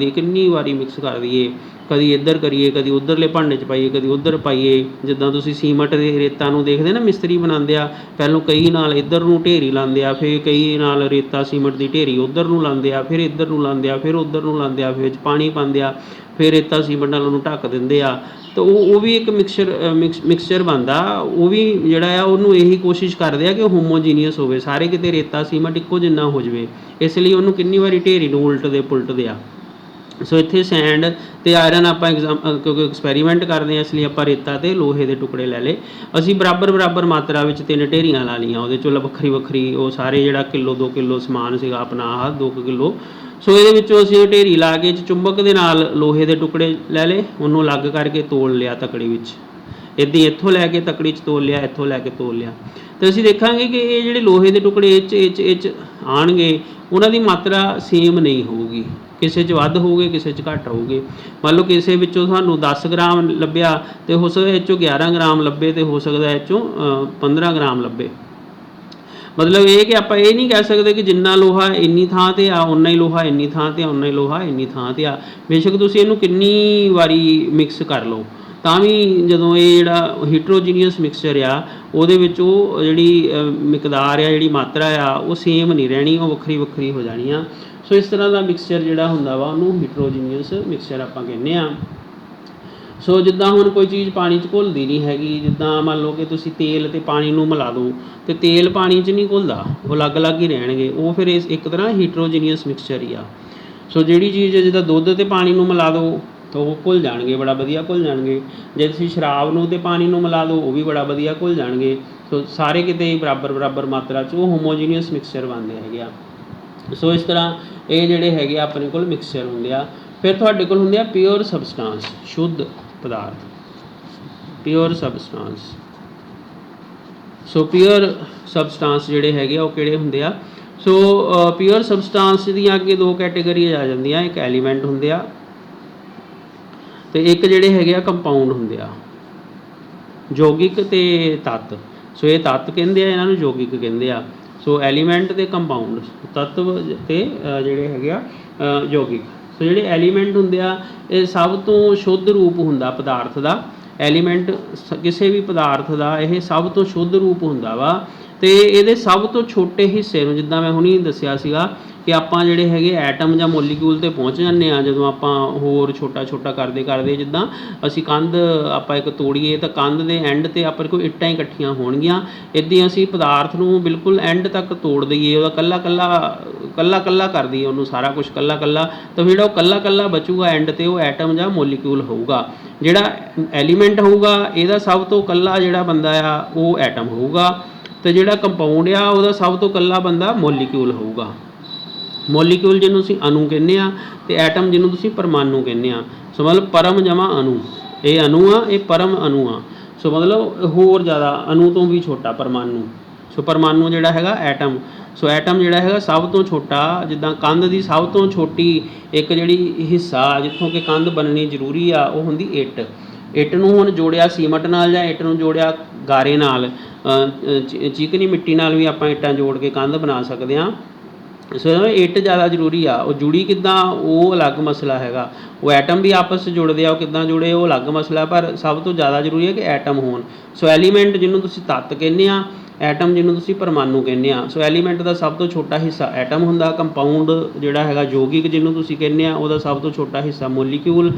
ਦਈਏ, ਕਦੀ ਇੱਧਰ ਕਰੀਏ, ਕਦੀ ਉੱਧਰਲੇ ਭਾਂਡੇ 'ਚ ਪਾਈਏ, ਕਦੀ ਉੱਧਰ ਪਾਈਏ। ਜਿੱਦਾਂ ਤੁਸੀਂ ਸੀਮਟ ਦੇ ਰੇਤਾ ਨੂੰ ਦੇਖਦੇ ਨਾ ਮਿਸਤਰੀ ਬਣਾਉਂਦੇ ਆ, ਪਹਿਲੋਂ ਕਈ ਨਾਲ ਇੱਧਰ ਨੂੰ ਢੇਰੀ ਲਾਉਂਦੇ ਆ, ਫਿਰ ਕਈ ਨਾਲ ਰੇਤਾ ਸੀਮਟ ਦੀ ਢੇਰੀ ਉੱਧਰ ਨੂੰ ਲਾਉਂਦੇ ਆ, ਫਿਰ ਇੱਧਰ ਨੂੰ ਲਾਉਂਦੇ ਆ, ਫਿਰ ਉੱਧਰ ਨੂੰ ਲਾਉਂਦੇ ਆ, ਫਿਰ ਵਿੱਚ ਪਾਣੀ ਪਾਉਂਦੇ ਆ, ਫਿਰ ਰੇਤਾ ਸੀਮਟ ਨਾਲ ਉਹਨੂੰ ਢੱਕ ਦਿੰਦੇ ਆ। ਤਾਂ ਉਹ ਵੀ ਇੱਕ ਮਿਕਸਚਰ ਬਣਦਾ, ਉਹ ਵੀ ਜਿਹੜਾ ਆ ਉਹਨੂੰ ਇਹੀ ਕੋਸ਼ਿਸ਼ ਕਰਦੇ ਆ ਕਿ ਉਹ ਹੋਮੋਜੀਨੀਅਸ ਹੋਵੇ, ਸਾਰੇ ਕਿਤੇ ਰੇਤਾ ਸੀਮਟ ਇੱਕੋ ਜਿੰਨਾ ਹੋ ਜਾਵੇ, ਇਸ ਲਈ ਉਹਨੂੰ ਕਿੰਨੀ ਵਾਰੀ ਢੇਰੀ ਨੂੰ ਉਲਟਦੇ ਪੁਲਟਦੇ ਆ। ਸੋ ਇੱਥੇ ਸੈਂਡ ਅਤੇ ਆਇਰਨ ਆਪਾਂ ਕਿਉਂਕਿ ਐਕਸਪੈਰੀਮੈਂਟ ਕਰਦੇ ਹਾਂ, ਇਸ ਲਈ ਆਪਾਂ ਰੇਤਾ ਅਤੇ ਲੋਹੇ ਦੇ ਟੁਕੜੇ ਲੈ ਲਏ, ਅਸੀਂ ਬਰਾਬਰ ਮਾਤਰਾ ਵਿੱਚ 3 ਢੇਰੀਆਂ ਲਾ ਲਈਆਂ, ਉਹਦੇ 'ਚੋਂ ਵੱਖਰੀ ਉਹ ਸਾਰੇ ਜਿਹੜਾ ਕਿੱਲੋ 2 ਕਿੱਲੋ ਸਮਾਨ ਸੀਗਾ ਆਪਣਾ ਆਹ 2 ਕਿੱਲੋ। ਸੋ ਇਹਦੇ ਵਿੱਚੋਂ ਅਸੀਂ ਢੇਰੀ ਲਾ ਕੇ ਚੁੰਬਕ ਦੇ ਨਾਲ ਲੋਹੇ ਦੇ ਟੁਕੜੇ ਲੈ ਲਏ, ਉਹਨੂੰ ਅਲੱਗ ਕਰਕੇ ਤੋਲ ਲਿਆ ਤਕੜੀ ਵਿੱਚ, ਇੱਦਾਂ ਇੱਥੋਂ ਲੈ ਕੇ ਤਕੜੀ 'ਚ ਤੋਲ ਲਿਆ, ਇੱਥੋਂ ਲੈ ਕੇ ਤੋਲ ਲਿਆ। ਅਤੇ ਅਸੀਂ ਦੇਖਾਂਗੇ ਕਿ ਇਹ ਜਿਹੜੇ ਲੋਹੇ ਦੇ ਟੁਕੜੇ ਇਹ 'ਚ ਆਉਣਗੇ, ਉਹਨਾਂ ਦੀ ਮਾਤਰਾ ਸੇਮ ਨਹੀਂ ਹੋਊਗੀ, ਕਿਸੇ 'ਚ ਵੱਧ ਹੋਊਗੇ, ਕਿਸੇ 'ਚ ਘੱਟ ਹੋਊਗੇ। ਮੰਨ ਲਓ ਕਿਸੇ ਵਿੱਚੋਂ ਤੁਹਾਨੂੰ 10 ਗ੍ਰਾਮ ਲੱਭਿਆ ਅਤੇ ਹੋ ਸਕਦਾ ਇਹ 'ਚੋਂ 11 ਗ੍ਰਾਮ ਲੱਭੇ, ਅਤੇ ਹੋ ਸਕਦਾ ਇਹ 'ਚੋਂ 15 ਗ੍ਰਾਮ ਲੱਭੇ। ਮਤਲਬ ਇਹ ਕਿ ਆਪਾਂ ਇਹ ਨਹੀਂ ਕਹਿ ਸਕਦੇ ਕਿ ਜਿੰਨਾ ਲੋਹਾ ਇੰਨੀ ਥਾਂ 'ਤੇ ਆ ਓਨਾ ਹੀ ਲੋਹਾ ਇੰਨੀ ਥਾਂ 'ਤੇ ਆ, ਓਨਾ ਹੀ ਲੋਹਾ ਇੰਨੀ ਥਾਂ 'ਤੇ ਆ। ਬੇਸ਼ੱਕ ਤੁਸੀਂ ਇਹਨੂੰ ਕਿੰਨੀ ਵਾਰੀ ਮਿਕਸ ਕਰ ਲਓ, ਤਾਂ ਵੀ ਜਦੋਂ ਇਹ ਜਿਹੜਾ ਹੀਟਰੋਜੀਨੀਅਸ ਮਿਕਸਚਰ ਆ ਉਹਦੇ ਵਿੱਚ ਉਹ ਜਿਹੜੀ ਮਿਕਦਾਰ ਆ, ਜਿਹੜੀ ਮਾਤਰਾ ਆ, ਉਹ ਸੇਮ ਨਹੀਂ ਰਹਿਣੀ, ਉਹ ਵੱਖਰੀ ਹੋ ਜਾਣੀ ਆ। ਸੋ ਇਸ ਤਰ੍ਹਾਂ ਦਾ ਮਿਕਸਚਰ ਜਿਹੜਾ ਹੁੰਦਾ ਵਾ ਉਹਨੂੰ ਹੀਟਰੋਜੀਨੀਅਸ ਮਿਕਸਚਰ ਆਪਾਂ ਕਹਿੰਦੇ ਹਾਂ। ਸੋ ਜਿੱਦਾਂ ਹੁਣ ਕੋਈ ਚੀਜ਼ ਪਾਣੀ 'ਚ ਘੁਲਦੀ ਨਹੀਂ ਹੈਗੀ, ਜਿੱਦਾਂ ਮੰਨ ਲਓ ਕਿ ਤੁਸੀਂ ਤੇਲ ਅਤੇ ਪਾਣੀ ਨੂੰ ਮਿਲਾ ਦਿਓ ਅਤੇ ਤੇਲ ਪਾਣੀ 'ਚ ਨਹੀਂ ਘੁਲਦਾ, ਉਹ ਅਲੱਗ ਹੀ ਰਹਿਣਗੇ, ਉਹ ਫਿਰ ਇੱਕ ਤਰ੍ਹਾਂ ਹੀਟਰੋਜੀਨੀਅਸ ਮਿਕਸਚਰ ਹੀ ਆ। ਸੋ ਜਿਹੜੀ ਚੀਜ਼ ਜਿੱਦਾਂ ਦੁੱਧ ਅਤੇ ਪਾਣੀ ਨੂੰ ਮਿਲਾ ਦਿਓ ਤਾਂ ਉਹ ਘੁਲ ਜਾਣਗੇ, ਬੜਾ ਵਧੀਆ ਘੁਲ ਜਾਣਗੇ। ਜੇ ਤੁਸੀਂ ਸ਼ਰਾਬ ਨੂੰ ਅਤੇ ਪਾਣੀ ਨੂੰ ਮਿਲਾ ਦਿਓ ਉਹ ਵੀ ਬੜਾ ਵਧੀਆ ਘੁਲ ਜਾਣਗੇ। ਸੋ ਸਾਰੇ ਕਿਤੇ ਬਰਾਬਰ ਮਾਤਰਾ 'ਚ ਉਹ ਹੋਮੋਜੀਨੀਅਸ ਮਿਕਸਚਰ ਬਣਦੇ ਹੈਗੇ ਆ। ਸੋ ਇਸ ਤਰ੍ਹਾਂ ਇਹ ਜਿਹੜੇ ਹੈਗੇ ਆ ਆਪਣੇ ਕੋਲ ਮਿਕਸਚਰ ਹੁੰਦੇ ਆ। ਫਿਰ ਤੁਹਾਡੇ ਕੋਲ ਹੁੰਦੇ ਆ ਪਿਓਰ ਸਬਸਟਾਂਸ, ਸ਼ੁੱਧ ਪਦਾਰਥ, ਪਿਓਰ ਸਬਸਟਾਂਸ। ਸੋ ਪਿਓਰ ਸਬਸਟਾਂਸ ਜਿਹੜੇ ਹੈਗੇ ਆ ਉਹ ਕਿਹੜੇ ਹੁੰਦੇ ਆ? ਸੋ ਪਿਓਰ ਸਬਸਟਾਂਸ ਦੀਆਂ ਅੱਗੇ 2 ਕੈਟੇਗਰੀਜ਼ ਆ ਜਾਂਦੀਆਂ, ਇੱਕ ਐਲੀਮੈਂਟ ਹੁੰਦੇ ਆ ਅਤੇ ਇੱਕ ਜਿਹੜੇ ਹੈਗੇ ਆ ਕੰਪਾਊਂਡ ਹੁੰਦੇ ਆ, ਯੌਗਿਕ ਅਤੇ ਤੱਤ। ਸੋ ਇਹ ਤੱਤ ਕਹਿੰਦੇ ਆ, ਇਹਨਾਂ ਨੂੰ ਯੌਗਿਕ ਕਹਿੰਦੇ ਆ। ਸੋ ਐਲੀਮੈਂਟ ਅਤੇ ਕੰਪਾਊਂਡ, ਤੱਤਵ ਅਤੇ ਜਿਹੜੇ ਹੈਗੇ ਆ ਯੌਗਿਕ। ਸੋ ਜਿਹੜੇ ਐਲੀਮੈਂਟ ਹੁੰਦੇ ਆ ਇਹ ਸਭ ਤੋਂ ਸ਼ੁੱਧ ਰੂਪ ਹੁੰਦਾ ਪਦਾਰਥ ਦਾ। ਐਲੀਮੈਂਟ ਕਿਸੇ ਵੀ ਪਦਾਰਥ ਦਾ ਇਹ ਸਭ ਤੋਂ ਸ਼ੁੱਧ ਰੂਪ ਹੁੰਦਾ ਵਾ, ਅਤੇ ਇਹਦੇ ਸਭ ਤੋਂ ਛੋਟੇ ਹਿੱਸੇ ਨੂੰ, ਜਿੱਦਾਂ ਮੈਂ ਹੁਣੀ ਦੱਸਿਆ ਸੀਗਾ ਕਿ ਆਪਾਂ ਜਿਹੜੇ ਹੈਗੇ ਐਟਮ ਜਾਂ ਮੋਲੀਕਿਊਲ 'ਤੇ ਪਹੁੰਚ ਜਾਂਦੇ ਹਾਂ ਜਦੋਂ ਆਪਾਂ ਹੋਰ ਛੋਟਾ ਕਰਦੇ ਜਿੱਦਾਂ ਅਸੀਂ ਕੰਧ ਆਪਾਂ ਇੱਕ ਤੋੜੀਏ ਤਾਂ ਕੰਧ ਦੇ ਐਂਡ 'ਤੇ ਆਪਣੇ ਕੋਲ ਇੱਟਾਂ ਹੀ ਇਕੱਠੀਆਂ ਹੋਣਗੀਆਂ, ਇੱਦਾਂ ਅਸੀਂ ਪਦਾਰਥ ਨੂੰ ਬਿਲਕੁਲ ਐਂਡ ਤੱਕ ਤੋੜ ਦਈਏ, ਉਹਦਾ ਕੱਲਾ ਕਰ ਦਈਏ ਉਹਨੂੰ, ਸਾਰਾ ਕੁਛ ਕੱਲਾ, ਤਾਂ ਜਿਹੜਾ ਉਹ ਕੱਲਾ ਬਚੂਗਾ ਐਂਡ 'ਤੇ ਉਹ ਐਟਮ ਜਾਂ ਮੋਲੀਕਿਊਲ ਹੋਊਗਾ। ਜਿਹੜਾ ਐਲੀਮੈਂਟ ਹੋਊਗਾ ਇਹਦਾ ਸਭ ਤੋਂ ਕੱਲਾ ਜਿਹੜਾ ਬੰਦਾ ਆ ਉਹ ਐਟਮ ਹੋਊਗਾ, ਅਤੇ ਜਿਹੜਾ ਕੰਪਾਊਂਡ ਆ ਉਹਦਾ ਸਭ ਤੋਂ ਕੱਲਾ ਬੰਦਾ ਮੋਲੀਕਿਊਲ ਹੋਊਗਾ। ਮੋਲੀਕਿਊਲ ਜਿਹਨੂੰ ਅਸੀਂ ਅਣੂ ਕਹਿੰਦੇ ਆ, ਅਤੇ ਐਟਮ ਜਿਹਨੂੰ ਤੁਸੀਂ ਪਰਮਾਣੂ ਕਹਿੰਦੇ ਆ। ਸੋ ਮਤਲਬ ਪਰਮ ਜਮਾ ਅਣੂ, ਇਹ ਅਣੂ ਆ, ਇਹ ਪਰਮ ਅਣੂ ਆ। ਸੋ ਮਤਲਬ ਹੋਰ ਜ਼ਿਆਦਾ ਅਣੂ ਤੋਂ ਵੀ ਛੋਟਾ ਪਰਮਾਣੂ। ਸੋ ਪਰਮਾਣੂ ਜਿਹੜਾ ਹੈਗਾ ਐਟਮ। ਸੋ ਐਟਮ ਜਿਹੜਾ ਹੈਗਾ ਸਭ ਤੋਂ ਛੋਟਾ, ਜਿੱਦਾਂ ਕੰਧ ਦੀ ਸਭ ਤੋਂ ਛੋਟੀ ਇੱਕ ਜਿਹੜੀ ਹਿੱਸਾ ਜਿੱਥੋਂ ਕਿ ਕੰਧ ਬਣਨੀ ਜ਼ਰੂਰੀ ਆ ਉਹ ਹੁੰਦੀ ਇੱਟ। ਇੱਟ ਨੂੰ ਹੁਣ ਜੋੜਿਆ ਸੀਮਟ ਨਾਲ, ਜਾਂ ਇੱਟ ਨੂੰ ਜੋੜਿਆ ਗਾਰੇ ਨਾਲ, ਚੀਕਣੀ ਮਿੱਟੀ ਨਾਲ ਵੀ ਆਪਾਂ ਇੱਟਾਂ ਜੋੜ ਕੇ ਕੰਧ ਬਣਾ ਸਕਦੇ ਹਾਂ। ਸੋ ਇੱਟ ਜ਼ਿਆਦਾ ਜ਼ਰੂਰੀ ਆ। ਉਹ ਜੁੜੀ ਕਿੱਦਾਂ ਉਹ ਅਲੱਗ ਮਸਲਾ ਹੈਗਾ, ਉਹ ਐਟਮ ਵੀ ਆਪਸ 'ਚ ਜੁੜਦੇ ਆ, ਉਹ ਕਿੱਦਾਂ ਜੁੜੇ ਉਹ ਅਲੱਗ ਮਸਲਾ, ਪਰ ਸਭ ਤੋਂ ਜ਼ਿਆਦਾ ਜ਼ਰੂਰੀ ਹੈ ਕਿ ਐਟਮ ਹੋਣ। ਸੋ ਐਲੀਮੈਂਟ ਜਿਹਨੂੰ ਤੁਸੀਂ ਤੱਤ ਕਹਿੰਦੇ ਆ, ਐਟਮ ਜਿਹਨੂੰ ਤੁਸੀਂ ਪਰਮਾਣੂ ਕਹਿੰਦੇ ਆ। ਸੋ ਐਲੀਮੈਂਟ ਦਾ ਸਭ ਤੋਂ ਛੋਟਾ ਹਿੱਸਾ ਐਟਮ ਹੁੰਦਾ। ਕੰਪਾਊਂਡ ਜਿਹੜਾ ਹੈਗਾ ਯੌਗਿਕ ਜਿਹਨੂੰ ਤੁਸੀਂ ਕਹਿੰਦੇ ਆ, ਉਹਦਾ ਸਭ ਤੋਂ ਛੋਟਾ ਹਿੱਸਾ ਮੋਲੀਕਿਊਲ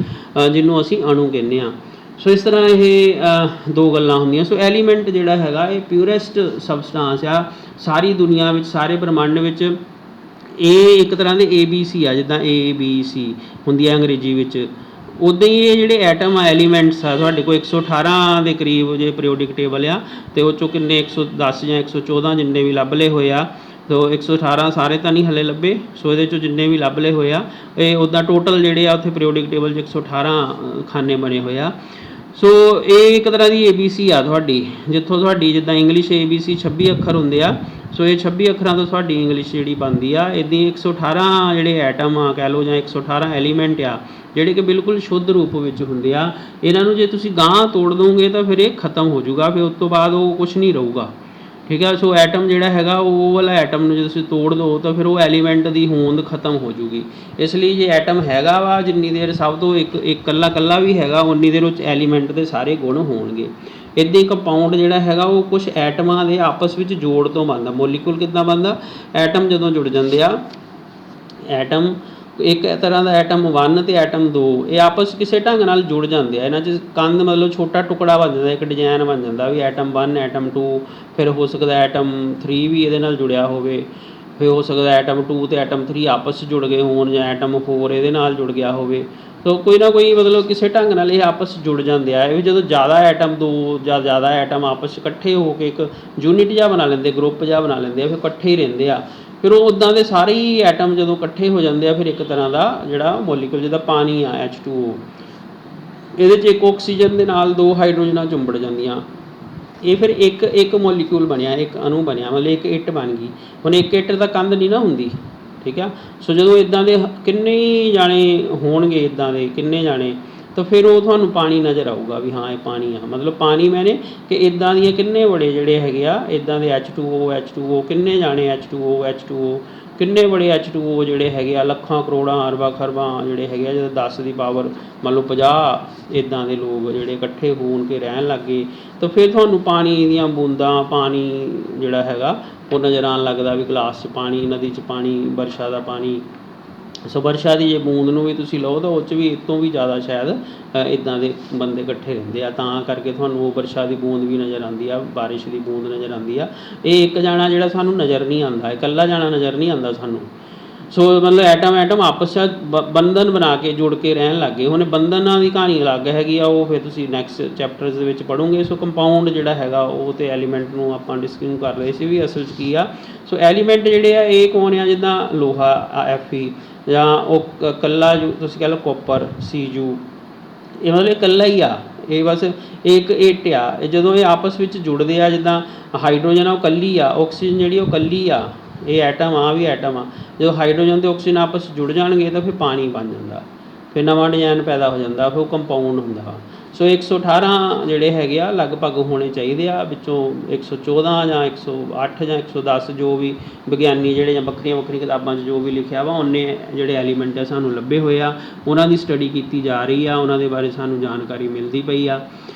ਜਿਹਨੂੰ ਅਸੀਂ ਅਣੂ ਕਹਿੰਦੇ ਆ। ਸੋ ਇਸ ਤਰ੍ਹਾਂ ਇਹ ਦੋ ਗੱਲਾਂ ਹੁੰਦੀਆਂ। ਸੋ ਐਲੀਮੈਂਟ ਜਿਹੜਾ ਹੈਗਾ ਇਹ ਪਿਓਰੈਸਟ ਸਬਸਟਾਂਸ ਆ ਸਾਰੀ ਦੁਨੀਆ ਵਿੱਚ, ਸਾਰੇ ਬ੍ਰਹਿਮੰਡ ਵਿੱਚ। ਇਹ ਇੱਕ ਤਰ੍ਹਾਂ ਦੇ ABC ਆ, ਜਿੱਦਾਂ ABC ਹੁੰਦੀ ਆ ਅੰਗਰੇਜ਼ੀ ਵਿੱਚ, ਉੱਦਾਂ ਹੀ ਇਹ ਜਿਹੜੇ ਐਟਮ ਆ ਐਲੀਮੈਂਟਸ ਆ ਤੁਹਾਡੇ ਕੋਲ 118 ਦੇ ਕਰੀਬ ਜੇ ਪੀਰੀਓਡਿਕ ਟੇਬਲ ਆ, ਅਤੇ ਉਹ 'ਚੋਂ ਕਿੰਨੇ 110 ਜਾਂ 114 ਜਿੰਨੇ ਵੀ ਲੱਭ ਲਏ ਹੋਏ ਆ। ਸੋ 118 ਸਾਰੇ ਤਾਂ ਨਹੀਂ ਹਲੇ ਲੱਭੇ। ਸੋ ਇਹਦੇ 'ਚੋਂ ਜਿੰਨੇ ਵੀ ਲੱਭ ਲਏ ਹੋਏ ਆ, ਇਹ ਉੱਦਾਂ ਟੋਟਲ ਜਿਹੜੇ ਆ ਉੱਥੇ ਪੀਰੀਓਡਿਕ ਟੇਬਲ 'ਚ 118 ਖਾਨੇ ਬਣੇ ਹੋਏ ਆ। ਸੋ ਇਹ ਇੱਕ ਤਰ੍ਹਾਂ ਦੀ ABC ਆ ਤੁਹਾਡੀ, ਜਿੱਥੋਂ ਤੁਹਾਡੀ ਜਿੱਦਾਂ ਇੰਗਲਿਸ਼ ABC 26 ਅੱਖਰ ਹੁੰਦੇ ਆ। ਸੋ ਇਹ 26 ਅੱਖਰਾਂ ਤੋਂ ਤੁਹਾਡੀ ਇੰਗਲਿਸ਼ ਜਿਹੜੀ ਬਣਦੀ ਆ। ਇੱਦਾਂ 118 ਜਿਹੜੇ ਐਟਮ ਆ ਕਹਿ ਲਓ, ਜਾਂ 118 ਐਲੀਮੈਂਟ ਆ ਜਿਹੜੇ ਕਿ ਬਿਲਕੁਲ ਸ਼ੁੱਧ ਰੂਪ ਵਿੱਚ ਹੁੰਦੇ ਆ। ਇਹਨਾਂ ਨੂੰ ਜੇ ਤੁਸੀਂ ਗਾਂਹ ਤੋੜ ਦੋਗੇ ਤਾਂ ਫਿਰ ਇਹ ਖਤਮ ਹੋ ਜਾਊਗਾ, ਫਿਰ ਉਸ ਤੋਂ ਬਾਅਦ ਉਹ ਕੁਛ ਨਹੀਂ ਰਹੂਗਾ, ਠੀਕ ਹੈ। ਸੋ ਐਟਮ ਜਿਹੜਾ ਹੈਗਾ ਉਹ ਵਾਲਾ ਐਟਮ ਨੂੰ ਜੇ ਤੁਸੀਂ ਤੋੜ ਦਿਓ ਤਾਂ ਫਿਰ ਉਹ ਐਲੀਮੈਂਟ ਦੀ ਹੋਂਦ ਖਤਮ ਹੋ ਜੂਗੀ। ਇਸ ਲਈ ਜੇ ਐਟਮ ਹੈਗਾ ਵਾ ਜਿੰਨੀ ਦੇਰ ਸਭ ਤੋਂ ਇੱਕ ਇਕੱਲਾ ਵੀ ਹੈਗਾ, ਉਨੀ ਦੇਰ ਉਹ 'ਚ ਐਲੀਮੈਂਟ ਦੇ ਸਾਰੇ ਗੁਣ ਹੋਣਗੇ। ਇੱਦਾਂ ਹੀ ਕੰਪਾਊਂਡ ਜਿਹੜਾ ਹੈਗਾ ਉਹ ਕੁਛ ਐਟਮਾਂ ਦੇ ਆਪਸ ਵਿੱਚ ਜੋੜ ਤੋਂ ਬਣਦਾ। ਮੋਲੀਕੂਲ ਕਿੱਦਾਂ ਬਣਦਾ? ਐਟਮ ਜਦੋਂ ਜੁੜ ਜਾਂਦੇ ਆ, ਐਟਮ ਇੱਕ ਤਰ੍ਹਾਂ ਦਾ ਐਟਮ 1 ਅਤੇ ਐਟਮ 2 ਇਹ ਆਪਸ ਕਿਸੇ ਢੰਗ ਨਾਲ ਜੁੜ ਜਾਂਦੇ ਆ। ਇਹਨਾਂ 'ਚ ਕੰਧ ਮਤਲਬ ਛੋਟਾ ਟੁਕੜਾ ਬਣ ਜਾਂਦਾ, ਇੱਕ ਡਿਜ਼ਾਈਨ ਬਣ ਜਾਂਦਾ ਵੀ ਐਟਮ 1 ਐਟਮ 2, ਫਿਰ ਹੋ ਸਕਦਾ ਐਟਮ 3 ਵੀ ਇਹਦੇ ਨਾਲ ਜੁੜਿਆ ਹੋਵੇ, ਫਿਰ ਹੋ ਸਕਦਾ ਐਟਮ 2 ਅਤੇ ਐਟਮ 3 ਆਪਸ 'ਚ ਜੁੜ ਗਏ ਹੋਣ, ਜਾਂ ਐਟਮ 4 ਇਹਦੇ ਨਾਲ ਜੁੜ ਗਿਆ ਹੋਵੇ। ਸੋ ਕੋਈ ਨਾ ਕੋਈ ਮਤਲਬ ਕਿਸੇ ਢੰਗ ਨਾਲ ਇਹ ਆਪਸ 'ਚ ਜੁੜ ਜਾਂਦੇ ਆ। ਇਹ ਜਦੋਂ ਜ਼ਿਆਦਾ ਐਟਮ 2 ਜਾਂ ਜ਼ਿਆਦਾ ਐਟਮ ਆਪਸ 'ਚ ਇਕੱਠੇ ਹੋ ਕੇ ਇੱਕ ਯੂਨਿਟ ਜਿਹਾ ਬਣਾ ਲੈਂਦੇ, ਗਰੁੱਪ ਜਿਹਾ ਬਣਾ ਲੈਂਦੇ ਆ, ਫਿਰ ਇਕੱਠੇ ਹੀ ਰਹਿੰਦੇ ਆ। ਫਿਰ ਉਹ ਉੱਦਾਂ ਦੇ ਸਾਰੇ ਹੀ ਐਟਮ ਜਦੋਂ ਇਕੱਠੇ ਹੋ ਜਾਂਦੇ ਆ, ਫਿਰ ਇੱਕ ਤਰ੍ਹਾਂ ਦਾ ਜਿਹੜਾ ਮੋਲੀਕੂਲ, ਜਿੱਦਾਂ ਪਾਣੀ ਆ H2O, ਇਹਦੇ 'ਚ ਇੱਕ ਆਕਸੀਜਨ ਦੇ ਨਾਲ 2 ਹਾਈਡਰੋਜਨਾਂ ਚੁੰਬੜ ਜਾਂਦੀਆਂ। ਇਹ ਫਿਰ ਇੱਕ ਮੋਲੀਕੂਲ ਬਣਿਆ, ਇੱਕ ਅਣੂ ਬਣਿਆ, ਮਤਲਬ ਇੱਕ ਇੱਟ ਬਣ ਗਈ। ਹੁਣ ਇੱਕ ਇੱਟ ਤਾਂ ਕੰਧ ਨਹੀਂ ਨਾ ਹੁੰਦੀ, ਠੀਕ ਆ। ਸੋ ਜਦੋਂ ਇੱਦਾਂ ਦੇ ਕਿੰਨੇ ਜਾਣੇ ਹੋਣਗੇ, ਇੱਦਾਂ ਦੇ ਕਿੰਨੇ ਜਾਣੇ, ਤਾਂ ਫਿਰ ਉਹ ਤੁਹਾਨੂੰ ਪਾਣੀ ਨਜ਼ਰ ਆਊਗਾ ਵੀ ਹਾਂ ਇਹ ਪਾਣੀ ਆ। ਮਤਲਬ ਪਾਣੀ ਮੈਨੇ ਕਿ ਇੱਦਾਂ ਦੀਆਂ ਕਿੰਨੇ ਬੜੇ ਜਿਹੜੇ ਹੈਗੇ ਆ ਇੱਦਾਂ ਦੇ H2O ਕਿੰਨੇ ਜਾਣੇ H2O ਕਿੰਨੇ ਬੜੇ H2O ਜਿਹੜੇ ਹੈਗੇ ਆ, ਲੱਖਾਂ ਕਰੋੜਾਂ ਅਰਬਾਂ ਖਰਬਾਂ ਜਿਹੜੇ ਹੈਗੇ ਆ, ਜਦੋਂ 10 ਦੀ ਪਾਵਰ ਮੰਨ ਲਓ 50 ਇੱਦਾਂ ਦੇ ਲੋਕ ਜਿਹੜੇ ਇਕੱਠੇ ਹੋਣ ਕੇ ਰਹਿਣ ਲੱਗ ਗਏ, ਤਾਂ ਫਿਰ ਤੁਹਾਨੂੰ ਪਾਣੀ ਦੀਆਂ ਬੂੰਦਾਂ, ਪਾਣੀ ਜਿਹੜਾ ਹੈਗਾ ਉਹ ਨਜ਼ਰ ਆਉਣ ਲੱਗਦਾ ਵੀ ਗਲਾਸ 'ਚ ਪਾਣੀ, ਨਦੀ 'ਚ ਪਾਣੀ, ਵਰਸ਼ਾ ਦਾ ਪਾਣੀ। ਸੋ ਵਰਸ਼ਾ ਦੀ ਜੇ ਬੂੰਦ ਨੂੰ ਵੀ ਤੁਸੀਂ ਲਓ ਤਾਂ ਉਹ 'ਚ ਵੀ ਇਹ ਤੋਂ ਵੀ ਜ਼ਿਆਦਾ ਸ਼ਾਇਦ ਇੱਦਾਂ ਦੇ ਬੰਦੇ ਇਕੱਠੇ ਰਹਿੰਦੇ ਆ, ਤਾਂ ਕਰਕੇ ਤੁਹਾਨੂੰ ਉਹ ਵਰਸ਼ਾ ਦੀ ਬੂੰਦ ਵੀ ਨਜ਼ਰ ਆਉਂਦੀ ਆ, ਬਾਰਿਸ਼ ਦੀ ਬੂੰਦ ਨਜ਼ਰ ਆਉਂਦੀ ਆ। ਇਹ ਇੱਕ ਜਾਣਾ ਜਿਹੜਾ ਸਾਨੂੰ ਨਜ਼ਰ ਨਹੀਂ ਆਉਂਦਾ, ਇਕੱਲਾ ਜਾਣਾ ਨਜ਼ਰ ਨਹੀਂ ਆਉਂਦਾ ਸਾਨੂੰ। ਸੋ ਮਤਲਬ ਐਟਮ ਆਪਸ 'ਚ ਬੰਧਨ ਬਣਾ ਕੇ ਜੁੜ ਕੇ ਰਹਿਣ ਲੱਗ ਗਏ। ਹੁਣ ਬੰਧਨਾਂ ਦੀ ਕਹਾਣੀ ਅਲੱਗ ਹੈਗੀ ਆ, ਉਹ ਫਿਰ ਤੁਸੀਂ ਨੈਕਸਟ ਚੈਪਟਰਸ ਦੇ ਵਿੱਚ ਪੜ੍ਹੋਗੇ। ਸੋ ਕੰਪਾਊਂਡ ਜਿਹੜਾ ਹੈਗਾ ਉਹ ਤੇ ਐਲੀਮੈਂਟ ਨੂੰ ਆਪਾਂ ਡਿਸਕਸ ਕਰ ਰਹੇ ਸੀ ਵੀ ਅਸਲ 'ਚ ਕੀ ਆ। ਸੋ ਐਲੀਮੈਂਟ ਜਿਹੜੇ ਆ ਇਹ ਕੌਣ ਆ? ਜਿੱਦਾਂ ਲੋਹਾ Fe, ਜਾਂ ਉਹ ਇਕੱਲਾ ਤੁਸੀਂ ਕਹਿ ਲਓ ਕੋਪਰ Cu, ਇਹ ਮਤਲਬ ਇਕੱਲਾ ਹੀ ਆ, ਇਹ ਬਸ ਇੱਕ ਇੱਟ ਆ। ਇਹ ਜਦੋਂ ਇਹ ਆਪਸ ਵਿੱਚ ਜੁੜਦੇ ਆ, ਜਿੱਦਾਂ ਹਾਈਡਰੋਜਨ ਆ ਉਹ ਇਕੱਲੀ ਆ, ਆਕਸੀਜਨ ਜਿਹੜੀ ਉਹ ਇਕੱਲੀ ਆ, ਇਹ ਐਟਮ ਆ ਵੀ ਐਟਮ ਆ। ਜਦੋਂ ਹਾਈਡਰੋਜਨ ਅਤੇ ਆਕਸੀਜਨ ਆਪਸ ਜੁੜ ਜਾਣਗੇ ਤਾਂ ਫਿਰ ਪਾਣੀ ਬਣ ਜਾਂਦਾ, ਫਿਰ ਨਵਾਂ ਡਿਜ਼ਾਈਨ ਪੈਦਾ ਹੋ ਜਾਂਦਾ, ਫਿਰ ਉਹ ਕੰਪਾਊਂਡ ਹੁੰਦਾ। ਸੋ 118 ਜਿਹੜੇ ਹੈਗੇ ਆ ਲਗਭਗ ਹੋਣੇ ਚਾਹੀਦੇ ਆ, ਵਿੱਚੋਂ 114 ਜਾਂ 108 ਜਾਂ 110 ਜੋ ਵੀ ਵਿਗਿਆਨੀ ਜਿਹੜੇ ਜਾਂ ਵੱਖਰੀਆਂ ਕਿਤਾਬਾਂ 'ਚ ਜੋ ਵੀ ਲਿਖਿਆ ਵਾ, ਉਹਨੇ ਜਿਹੜੇ ਐਲੀਮੈਂਟ ਆ ਸਾਨੂੰ ਲੱਭੇ ਹੋਏ ਆ, ਉਹਨਾਂ ਦੀ ਸਟੱਡੀ ਕੀਤੀ ਜਾ ਰਹੀ ਆ, ਉਹਨਾਂ ਦੇ ਬਾਰੇ ਸਾਨੂੰ ਜਾਣਕਾਰੀ ਮਿਲਦੀ ਪਈ ਆ।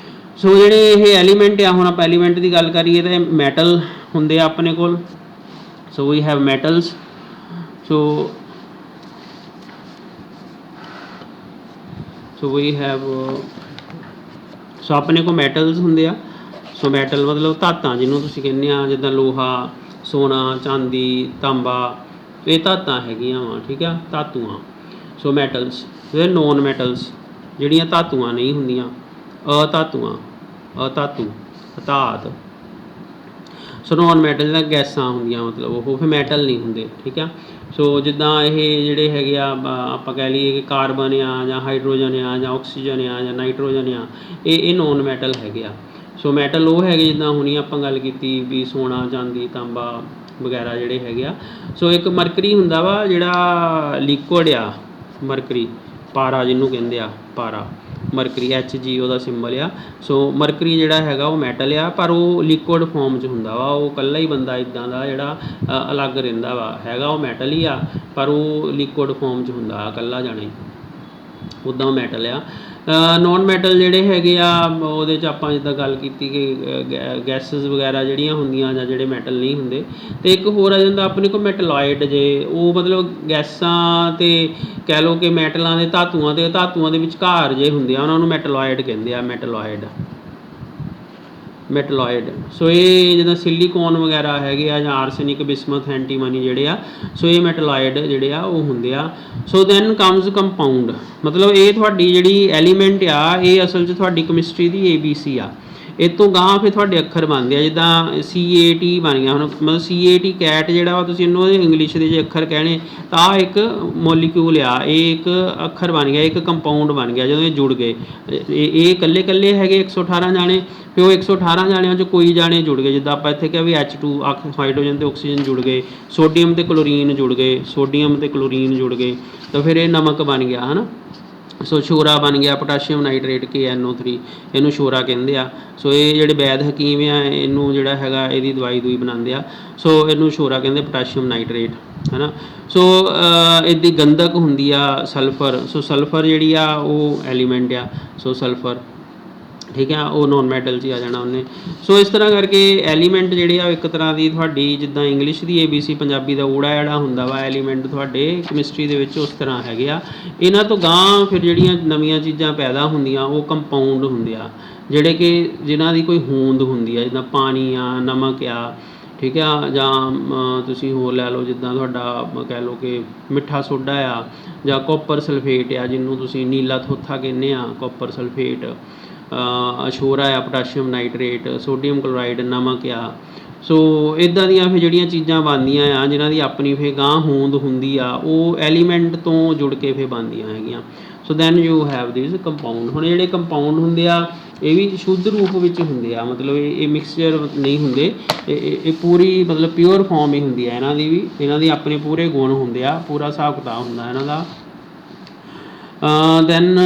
ਸੋ ਜਿਹੜੇ ਇਹ ਐਲੀਮੈਂਟ ਆ, ਹੁਣ ਆਪਾਂ ਐਲੀਮੈਂਟ ਦੀ ਗੱਲ ਕਰੀਏ ਤਾਂ ਮੈਟਲ ਹੁੰਦੇ ਆ ਆਪਣੇ ਕੋਲ। So we have metals. So we have ਸੋ ਆਪਣੇ ਕੋਲ ਮੈਟਲਸ ਹੁੰਦੇ ਆ। ਸੋ ਮੈਟਲ ਮਤਲਬ ਧਾਤਾਂ ਜਿਹਨੂੰ ਤੁਸੀਂ ਕਹਿੰਦੇ ਆ, ਜਿੱਦਾਂ ਲੋਹਾ, ਸੋਨਾ, ਚਾਂਦੀ, ਤਾਂਬਾ, ਇਹ ਧਾਤਾਂ ਹੈਗੀਆਂ ਵਾ, ਠੀਕ ਆ, ਧਾਤੂਆਂ। ਸੋ ਮੈਟਲਸ। ਫਿਰ ਨੋਨ ਮੈਟਲਸ ਜਿਹੜੀਆਂ ਧਾਤੂਆਂ ਨਹੀਂ ਹੁੰਦੀਆਂ, ਅਧਾਤੂ, ਧਾਤ। ਸੋ ਨੋਨ ਮੈਟਲ ਜਿੱਦਾਂ ਗੈਸਾਂ ਹੁੰਦੀਆਂ, ਮਤਲਬ ਉਹ ਫਿਰ ਮੈਟਲ ਨਹੀਂ ਹੁੰਦੇ, ਠੀਕ ਆ। ਸੋ ਜਿੱਦਾਂ ਇਹ ਜਿਹੜੇ ਹੈਗੇ ਆ ਆਪਾਂ ਕਹਿ ਲਈਏ ਕਿ ਕਾਰਬਨ ਆ, ਜਾਂ ਹਾਈਡਰੋਜਨ ਆ, ਜਾਂ ਆਕਸੀਜਨ ਆ, ਜਾਂ ਨਾਈਟ੍ਰੋਜਨ ਆ, ਇਹ ਨੋਨ ਮੈਟਲ ਹੈਗੇ ਆ। ਸੋ ਮੈਟਲ ਉਹ ਹੈਗੇ ਜਿੱਦਾਂ ਹੁਣੀ ਆਪਾਂ ਗੱਲ ਕੀਤੀ ਵੀ ਸੋਨਾ, ਚਾਂਦੀ, ਤਾਂਬਾ ਵਗੈਰਾ ਜਿਹੜੇ ਹੈਗੇ ਆ। ਸੋ ਇੱਕ ਮਰਕਰੀ ਹੁੰਦਾ ਵਾ ਜਿਹੜਾ ਲਿਕੁਅਡ ਆ, ਮਰਕਰੀ, ਪਾਰਾ ਜਿਹਨੂੰ ਕਹਿੰਦੇ ਆ, ਪਾਰਾ, ਮਰਕਰੀ Hg ਉਹਦਾ ਸਿੰਬਲ ਆ। ਸੋ ਮਰਕਰੀ ਜਿਹੜਾ ਹੈਗਾ ਉਹ ਮੈਟਲ ਆ, ਪਰ ਉਹ ਲਿਕੁਅਡ ਫੋਰਮ 'ਚ ਹੁੰਦਾ ਵਾ, ਉਹ ਇਕੱਲਾ ਹੀ ਬੰਦਾ ਇੱਦਾਂ ਦਾ ਜਿਹੜਾ ਅਲੱਗ ਰਹਿੰਦਾ ਵਾ, ਹੈਗਾ ਉਹ ਮੈਟਲ ਹੀ ਆ, ਪਰ ਉਹ ਲਿਕੁਅਡ ਫੋਰਮ 'ਚ ਹੁੰਦਾ ਇਕੱਲਾ ਜਾਣਾ ਹੀ। ਉੱਦਾਂ ਮੈਟਲ ਆ। ਨੋਨ ਮੈਟਲ ਜਿਹੜੇ ਹੈਗੇ ਆ ਉਹਦੇ 'ਚ ਆਪਾਂ ਜਿੱਦਾਂ ਗੱਲ ਕੀਤੀ ਕਿ ਗੈਸਿਸ ਵਗੈਰਾ ਜਿਹੜੀਆਂ ਹੁੰਦੀਆਂ ਜਾਂ ਜਿਹੜੇ ਮੈਟਲ ਨਹੀਂ ਹੁੰਦੇ। ਅਤੇ ਇੱਕ ਹੋਰ ਆ ਜਾਂਦਾ ਆਪਣੇ ਕੋਲ ਮੈਟਲੋਇਡ, ਜੇ ਉਹ ਮਤਲਬ ਗੈਸਾਂ ਅਤੇ ਕਹਿ ਲਓ ਕਿ ਮੈਟਲਾਂ ਦੇ ਧਾਤੂਆਂ ਦੇ ਵਿਚਕਾਰ ਜੇ ਹੁੰਦੇ ਆ, ਉਹਨਾਂ ਨੂੰ ਮੈਟਲੋਇਡ ਕਹਿੰਦੇ ਆ, ਮੈਟਲੋਇਡ। ਸੋ ਇਹ ਜਿੱਦਾਂ ਸਿਲੀਕੋਨ ਵਗੈਰਾ ਹੈਗੇ ਆ ਜਾਂ ਆਰਸੈਨਿਕ, ਬਿਸਮਥ, ਐਂਟੀਮਨੀ ਜਿਹੜੇ ਆ, ਸੋ ਇਹ ਮੈਟਲੋਇਡ ਜਿਹੜੇ ਆ ਉਹ ਹੁੰਦੇ ਆ। ਸੋ ਦੈਨ ਕਮਜ਼ ਕੰਪਾਊਂਡ, ਮਤਲਬ ਇਹ ਤੁਹਾਡੀ ਜਿਹੜੀ ਐਲੀਮੈਂਟ ਆ ਇਹ ਅਸਲ 'ਚ ਤੁਹਾਡੀ ਕੈਮਿਸਟਰੀ ਦੀ ABC ਆ। ਇਹ ਤੋਂ ਗਾਂਹ ਫਿਰ ਤੁਹਾਡੇ ਅੱਖਰ ਬਣਦੇ ਆ, ਜਿੱਦਾਂ CAT ਬਣ ਗਿਆ। ਹੁਣ ਮਤਲਬ CAT ਕੈਟ ਜਿਹੜਾ ਵਾ, ਤੁਸੀਂ ਇਹਨੂੰ ਇੰਗਲਿਸ਼ ਦੇ ਜੇ ਅੱਖਰ ਕਹਿਣੇ ਤਾਂ ਆਹ ਇੱਕ ਮੋਲੀਕਿਊਲ ਆ, ਇਹ ਇੱਕ ਅੱਖਰ ਬਣ ਗਿਆ, ਇੱਕ ਕੰਪਾਊਂਡ ਬਣ ਗਿਆ ਜਦੋਂ ਇਹ ਜੁੜ ਗਏ। ਇਹ ਇਕੱਲੇ ਹੈਗੇ 118 ਜਾਣੇ, ਫਿਰ ਉਹ 118 ਜਾਣਿਆਂ 'ਚ ਕੋਈ ਜਾਣੇ ਜੁੜ ਗਏ। ਜਿੱਦਾਂ ਆਪਾਂ ਇੱਥੇ ਕਿਹਾ ਵੀ H2 ਹਾਈਡਰੋਜਨ ਅਤੇ ਆਕਸੀਜਨ ਜੁੜ ਗਏ, ਸੋਡੀਅਮ ਅਤੇ ਕਲੋਰੀਨ ਜੁੜ ਗਏ, ਤਾਂ ਫਿਰ ਇਹ ਨਮਕ ਬਣ ਗਿਆ, ਹੈ ਨਾ। ਸੋ ਸ਼ੋਰਾ ਬਣ ਗਿਆ, ਪੋਟਾਸ਼ੀਅਮ ਨਾਈਟਰੇਟ KNO3, ਇਹਨੂੰ ਸ਼ੋਰਾ ਕਹਿੰਦੇ ਆ। ਸੋ ਇਹ ਜਿਹੜੇ ਵੈਦ ਹਕੀਮ ਆ ਇਹਨੂੰ ਜਿਹੜਾ ਹੈਗਾ ਇਹਦੀ ਦਵਾਈ ਬਣਾਉਂਦੇ ਆ, ਸੋ ਇਹਨੂੰ ਸ਼ੋਰਾ ਕਹਿੰਦੇ, ਪੋਟਾਸ਼ੀਅਮ ਨਾਈਟਰੇਟ, ਹੈ ਨਾ। ਸੋ ਇਹਦੀ ਗੰਧਕ ਹੁੰਦੀ ਆ ਸਲਫਰ। ਸੋ ਸਲਫਰ ਜਿਹੜੀ ਆ ਉਹ ਐਲੀਮੈਂਟ ਆ, ਸੋ ਸਲਫਰ, ਠੀਕ ਆ, ਉਹ ਨੋਨ ਮੈਟਲ 'ਚ ਹੀ ਆ ਜਾਣਾ ਉਹਨੇ। ਸੋ ਇਸ ਤਰ੍ਹਾਂ ਕਰਕੇ ਐਲੀਮੈਂਟ ਜਿਹੜੇ ਆ ਇੱਕ ਤਰ੍ਹਾਂ ਦੀ ਤੁਹਾਡੀ ਜਿੱਦਾਂ ਇੰਗਲਿਸ਼ ਦੀ ABC, ਪੰਜਾਬੀ ਦਾ ਊੜਾ ਜਿਹੜਾ ਹੁੰਦਾ ਵਾ ਐਲੀਮੈਂਟ ਤੁਹਾਡੇ ਕੈਮਿਸਟਰੀ ਦੇ ਵਿੱਚ ਉਸ ਤਰ੍ਹਾਂ ਹੈਗੇ ਆ। ਇਹਨਾਂ ਤੋਂ ਗਾਂਹ ਫਿਰ ਜਿਹੜੀਆਂ ਨਵੀਆਂ ਚੀਜ਼ਾਂ ਪੈਦਾ ਹੁੰਦੀਆਂ ਉਹ ਕੰਪਾਊਂਡ ਹੁੰਦੇ ਆ, ਜਿਹੜੇ ਕਿ ਜਿਨ੍ਹਾਂ ਦੀ ਕੋਈ ਹੋਂਦ ਹੁੰਦੀ ਆ, ਜਿੱਦਾਂ ਪਾਣੀ ਆ, ਨਮਕ ਆ, ਠੀਕ ਆ, ਜਾਂ ਤੁਸੀਂ ਹੋਰ ਲੈ ਲਓ ਜਿੱਦਾਂ ਤੁਹਾਡਾ ਕਹਿ ਲਓ ਕਿ ਮਿੱਠਾ ਸੋਡਾ ਆ, ਜਾਂ ਕਾਪਰ ਸਲਫੇਟ ਆ, ਜਿਹਨੂੰ ਤੁਸੀਂ ਨੀਲਾ ਥੋਥਾ ਕਹਿੰਦੇ ਆ, ਕਾਪਰ ਸਲਫੇਟ, ਸ਼ੋਰਾ ਆ, ਪੋਟਾਸ਼ੀਅਮ ਨਾਈਟਰੇਟ, ਸੋਡੀਅਮ ਕਲੋਰਾਈਡ, ਨਮਕ ਆ। ਸੋ ਇੱਦਾਂ ਦੀਆਂ ਫਿਰ ਜਿਹੜੀਆਂ ਚੀਜ਼ਾਂ ਬਣਦੀਆਂ ਆ ਜਿਨ੍ਹਾਂ ਦੀ ਆਪਣੀ ਫਿਰ ਗਾਂਹ ਹੋਂਦ ਹੁੰਦੀ ਆ, ਉਹ ਐਲੀਮੈਂਟ ਤੋਂ ਜੁੜ ਕੇ ਫਿਰ ਬਣਦੀਆਂ ਹੈਗੀਆਂ। So then you have this compound. ਹੁਣ ਜਿਹੜੇ ਕੰਪਾਊਂਡ ਹੁੰਦੇ ਆ ਇਹ ਵੀ ਸ਼ੁੱਧ ਰੂਪ ਵਿੱਚ ਹੁੰਦੇ ਆ, ਮਤਲਬ ਇਹ ਮਿਕਸਚਰ ਨਹੀਂ ਹੁੰਦੇ, ਇਹ ਪੂਰੀ ਮਤਲਬ ਪਿਓਰ ਫਾਰਮ ਹੀ ਹੁੰਦੀ ਆ ਇਹਨਾਂ ਦੀ ਵੀ। ਇਹਨਾਂ ਦੀ ਆਪਣੇ ਪੂਰੇ ਗੁਣ ਹੁੰਦੇ ਆ, ਪੂਰਾ ਹਿਸਾਬ ਕਿਤਾਬ ਹੁੰਦਾ ਇਹਨਾਂ ਦਾ। ਦੈਨ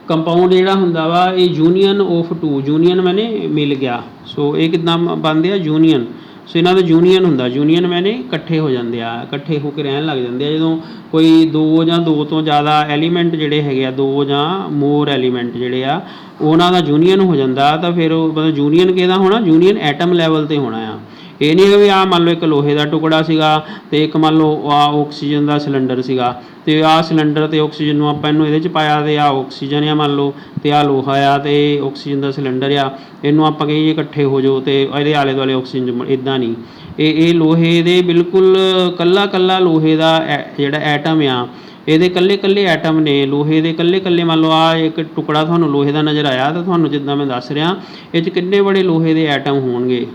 ਕੰਪਾਊਂਡ ਜਿਹੜਾ ਹੁੰਦਾ ਵਾ ਇਹ ਯੂਨੀਅਨ ਆਫ ਟੂ, ਯੂਨੀਅਨ ਮੈਨੇ ਮਿਲ ਗਿਆ। ਸੋ ਇਹ ਕਿੱਦਾਂ ਬਣਦੇ ਆ, ਯੂਨੀਅਨ। ਸੋ ਇਹਨਾਂ ਦਾ ਯੂਨੀਅਨ ਹੁੰਦਾ, ਯੂਨੀਅਨ ਮੈਨੇ ਇਕੱਠੇ ਹੋ ਜਾਂਦੇ ਆ, ਇਕੱਠੇ ਹੋ ਕੇ ਰਹਿਣ ਲੱਗ ਜਾਂਦੇ ਆ। ਜਦੋਂ ਕੋਈ ਦੋ ਜਾਂ ਦੋ ਤੋਂ ਜ਼ਿਆਦਾ ਐਲੀਮੈਂਟ ਜਿਹੜੇ ਹੈਗੇ ਆ, ਦੋ ਜਾਂ ਮੋਰ ਐਲੀਮੈਂਟ ਜਿਹੜੇ ਆ ਉਹਨਾਂ ਦਾ ਯੂਨੀਅਨ ਹੋ ਜਾਂਦਾ, ਤਾਂ ਫਿਰ ਉਹ ਮਤਲਬ ਯੂਨੀਅਨ ਕਿਹਦਾ ਹੋਣਾ, ਯੂਨੀਅਨ ਐਟਮ ਲੈਵਲ 'ਤੇ ਹੋਣਾ ਆ। ਇਹ ਨਹੀਂ ਹੈਗਾ ਵੀ ਆਹ ਮੰਨ ਲਓ ਇੱਕ ਲੋਹੇ ਦਾ ਟੁਕੜਾ ਸੀਗਾ ਅਤੇ ਇੱਕ ਮੰਨ ਲਓ ਆਹ ਆਕਸੀਜਨ ਦਾ ਸਿਲੰਡਰ ਸੀਗਾ, ਅਤੇ ਆਹ ਸਿਲੰਡਰ ਅਤੇ ਆਕਸੀਜਨ ਨੂੰ ਆਪਾਂ ਇਹਨੂੰ ਇਹਦੇ 'ਚ ਪਾਇਆ, ਅਤੇ ਆਹ ਆਕਸੀਜਨ ਆ ਮੰਨ ਲਓ, ਅਤੇ ਆਹ ਲੋਹਾ ਆ ਅਤੇ ਆਕਸੀਜਨ ਦਾ ਸਿਲੰਡਰ ਆ, ਇਹਨੂੰ ਆਪਾਂ ਕਹੀਏ ਇਕੱਠੇ ਹੋ ਜਾਓ ਅਤੇ ਇਹਦੇ ਆਲੇ ਦੁਆਲੇ ਆਕਸੀਜਨ। ਇੱਦਾਂ ਨਹੀਂ, ਇਹ ਲੋਹੇ ਦੇ ਬਿਲਕੁਲ ਕੱਲਾ ਲੋਹੇ ਦਾ ਜਿਹੜਾ ਐਟਮ ਆ, ਇਹਦੇ ਕੱਲੇ ਐਟਮ ਨੇ ਲੋਹੇ ਦੇ, ਕੱਲੇ ਮੰਨ ਲਓ ਆਹ ਇੱਕ ਟੁਕੜਾ ਤੁਹਾਨੂੰ ਲੋਹੇ ਦਾ ਨਜ਼ਰ ਆਇਆ, ਤਾਂ ਤੁਹਾਨੂੰ ਜਿੱਦਾਂ ਮੈਂ ਦੱਸ ਰਿਹਾ ਇਹ 'ਚ ਕਿੰਨੇ ਬੜੇ ਲੋਹੇ ਦੇ ਐਟਮ ਹੋਣਗੇ।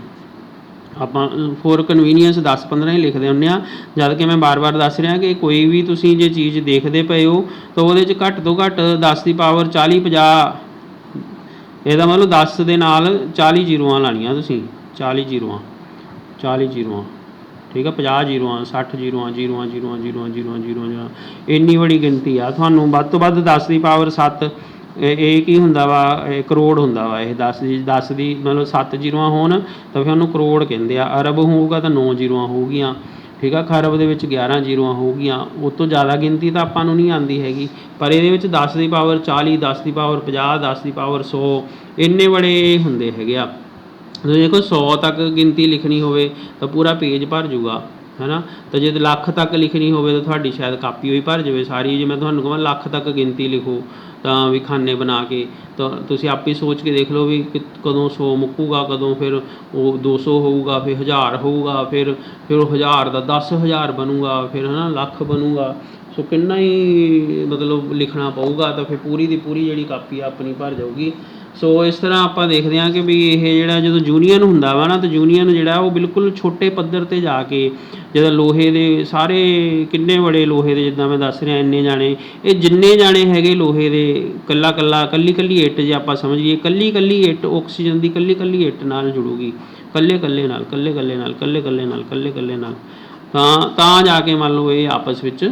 ਆਪਾਂ ਫੋਰ ਕਨਵੀਨੀਅੰਸ 10-15 ਹੀ ਲਿਖਦੇ ਹੁੰਦੇ ਹਾਂ, ਜਦ ਕਿ ਮੈਂ ਵਾਰ-ਵਾਰ ਦੱਸ ਰਿਹਾ ਕਿ ਕੋਈ ਵੀ ਤੁਸੀਂ ਜੇ ਚੀਜ਼ ਦੇਖਦੇ ਪਏ ਹੋ ਤਾਂ ਉਹਦੇ 'ਚ ਘੱਟ ਤੋਂ ਘੱਟ 10 ਦੀ ਪਾਵਰ 40-50, ਇਹਦਾ ਮਤਲਬ 10 ਦੇ ਨਾਲ 40 ਜ਼ੀਰੋਆਂ ਲਾਣੀਆਂ ਤੁਸੀਂ, 40 ਜ਼ੀਰੋਆਂ, ਠੀਕ ਆ, 50 ਜ਼ੀਰੋਆਂ, 60 ਜ਼ੀਰੋਆਂ, ਇੰਨੀ ਬੜੀ ਗਿਣਤੀ ਆ। ਤੁਹਾਨੂੰ ਵੱਧ ਤੋਂ ਵੱਧ 10 ਦੀ ਪਾਵਰ 7, ਇਹ ਕੀ ਹੁੰਦਾ ਵਾ, ਇਹ ਕਰੋੜ ਹੁੰਦਾ ਵਾ। ਇਹ 10 ਦੀ ਮਤਲਬ 7 ਜ਼ੀਰੋਆਂ ਹੋਣ ਤਾਂ ਫਿਰ ਉਹਨੂੰ ਕਰੋੜ ਕਹਿੰਦੇ ਆ। ਅਰਬ ਹੋਊਗਾ ਤਾਂ 9 ਜ਼ੀਰੋਆਂ ਹੋਊਗੀਆਂ, ਠੀਕ ਆ। ਖਰਬ ਦੇ ਵਿੱਚ 11 ਜ਼ੀਰੋਆਂ ਹੋਊਗੀਆਂ। ਉਸ ਤੋਂ ਜ਼ਿਆਦਾ ਗਿਣਤੀ ਤਾਂ ਆਪਾਂ ਨੂੰ ਨਹੀਂ ਆਉਂਦੀ ਹੈਗੀ, ਪਰ ਇਹਦੇ ਵਿੱਚ 10 ਦੀ ਪਾਵਰ 40, 10 ਦੀ ਪਾਵਰ 50, 10 ਦੀ ਪਾਵਰ 100, ਇੰਨੇ ਬੜੇ ਹੁੰਦੇ ਹੈਗੇ ਆ। ਜੇ ਕੋਈ 100 ਤੱਕ ਗਿਣਤੀ ਲਿਖਣੀ ਹੋਵੇ ਤਾਂ ਪੂਰਾ ਪੇਜ ਭਰ ਜੂਗਾ, ਹੈ ਨਾ। ਤਾਂ ਜੇ ਲੱਖ ਤੱਕ ਲਿਖਣੀ ਹੋਵੇ ਤਾਂ ਤੁਹਾਡੀ ਸ਼ਾਇਦ ਕਾਪੀ ਹੋਈ ਭਰ ਜਾਵੇ ਸਾਰੀ। ਜੇ ਮੈਂ ਤੁਹਾਨੂੰ ਕਹਾਂ ਲੱਖ ਤੱਕ ਗਿਣਤੀ ਲਿਖੋ ਤਾਂ ਵੀ ਖਾਨੇ ਬਣਾ ਕੇ, ਤਾਂ ਤੁਸੀਂ ਆਪੇ ਸੋਚ ਕੇ ਦੇਖ ਲਓ ਵੀ ਕਦੋਂ 100 ਮੁੱਕੂਗਾ, ਕਦੋਂ ਫਿਰ ਉਹ 200 ਹੋਊਗਾ, ਫਿਰ 1000 ਹੋਊਗਾ, ਫਿਰ ਉਹ 1000 ਦਾ 10,000 ਬਣੂਗਾ, ਫਿਰ ਹੈ ਨਾ ਲੱਖ ਬਣੂਗਾ। ਸੋ ਕਿੰਨਾ ਹੀ ਮਤਲਬ ਲਿਖਣਾ ਪਊਗਾ, ਤਾਂ ਫਿਰ ਪੂਰੀ ਦੀ ਪੂਰੀ ਜਿਹੜੀ ਕਾਪੀ ਆਪਣੀ ਭਰ ਜਾਊਗੀ। ਸੋ ਇਸ ਤਰ੍ਹਾਂ ਆਪਾਂ ਦੇਖਦੇ ਹਾਂ ਕਿ ਵੀ ਇਹ ਜਿਹੜਾ ਜਦੋਂ ਯੂਨੀਅਨ ਹੁੰਦਾ ਵਾ ਨਾ, ਤਾਂ ਯੂਨੀਅਨ ਜਿਹੜਾ ਉਹ ਬਿਲਕੁਲ ਛੋਟੇ ਪੱਧਰ 'ਤੇ ਜਾ ਕੇ ਜਦੋਂ ਲੋਹੇ ਦੇ ਸਾਰੇ ਕਿੰਨੇ ਬੜੇ ਲੋਹੇ ਦੇ, ਜਿੱਦਾਂ ਮੈਂ ਦੱਸ ਰਿਹਾ ਇੰਨੇ ਜਾਣੇ, ਇਹ ਜਿੰਨੇ ਜਾਣੇ ਹੈਗੇ ਲੋਹੇ ਦੇ, ਕੱਲੀ ਇੱਟ ਜੇ ਆਪਾਂ ਸਮਝੀਏ, ਕੱਲੀ ਇੱਟ ਆਕਸੀਜਨ ਦੀ ਕੱਲੀ ਇੱਟ ਨਾਲ ਜੁੜੂਗੀ, ਕੱਲੇ ਨਾਲ, ਤਾਂ ਜਾ ਕੇ ਮੰਨ ਲਓ ਇਹ ਆਪਸ ਵਿੱਚ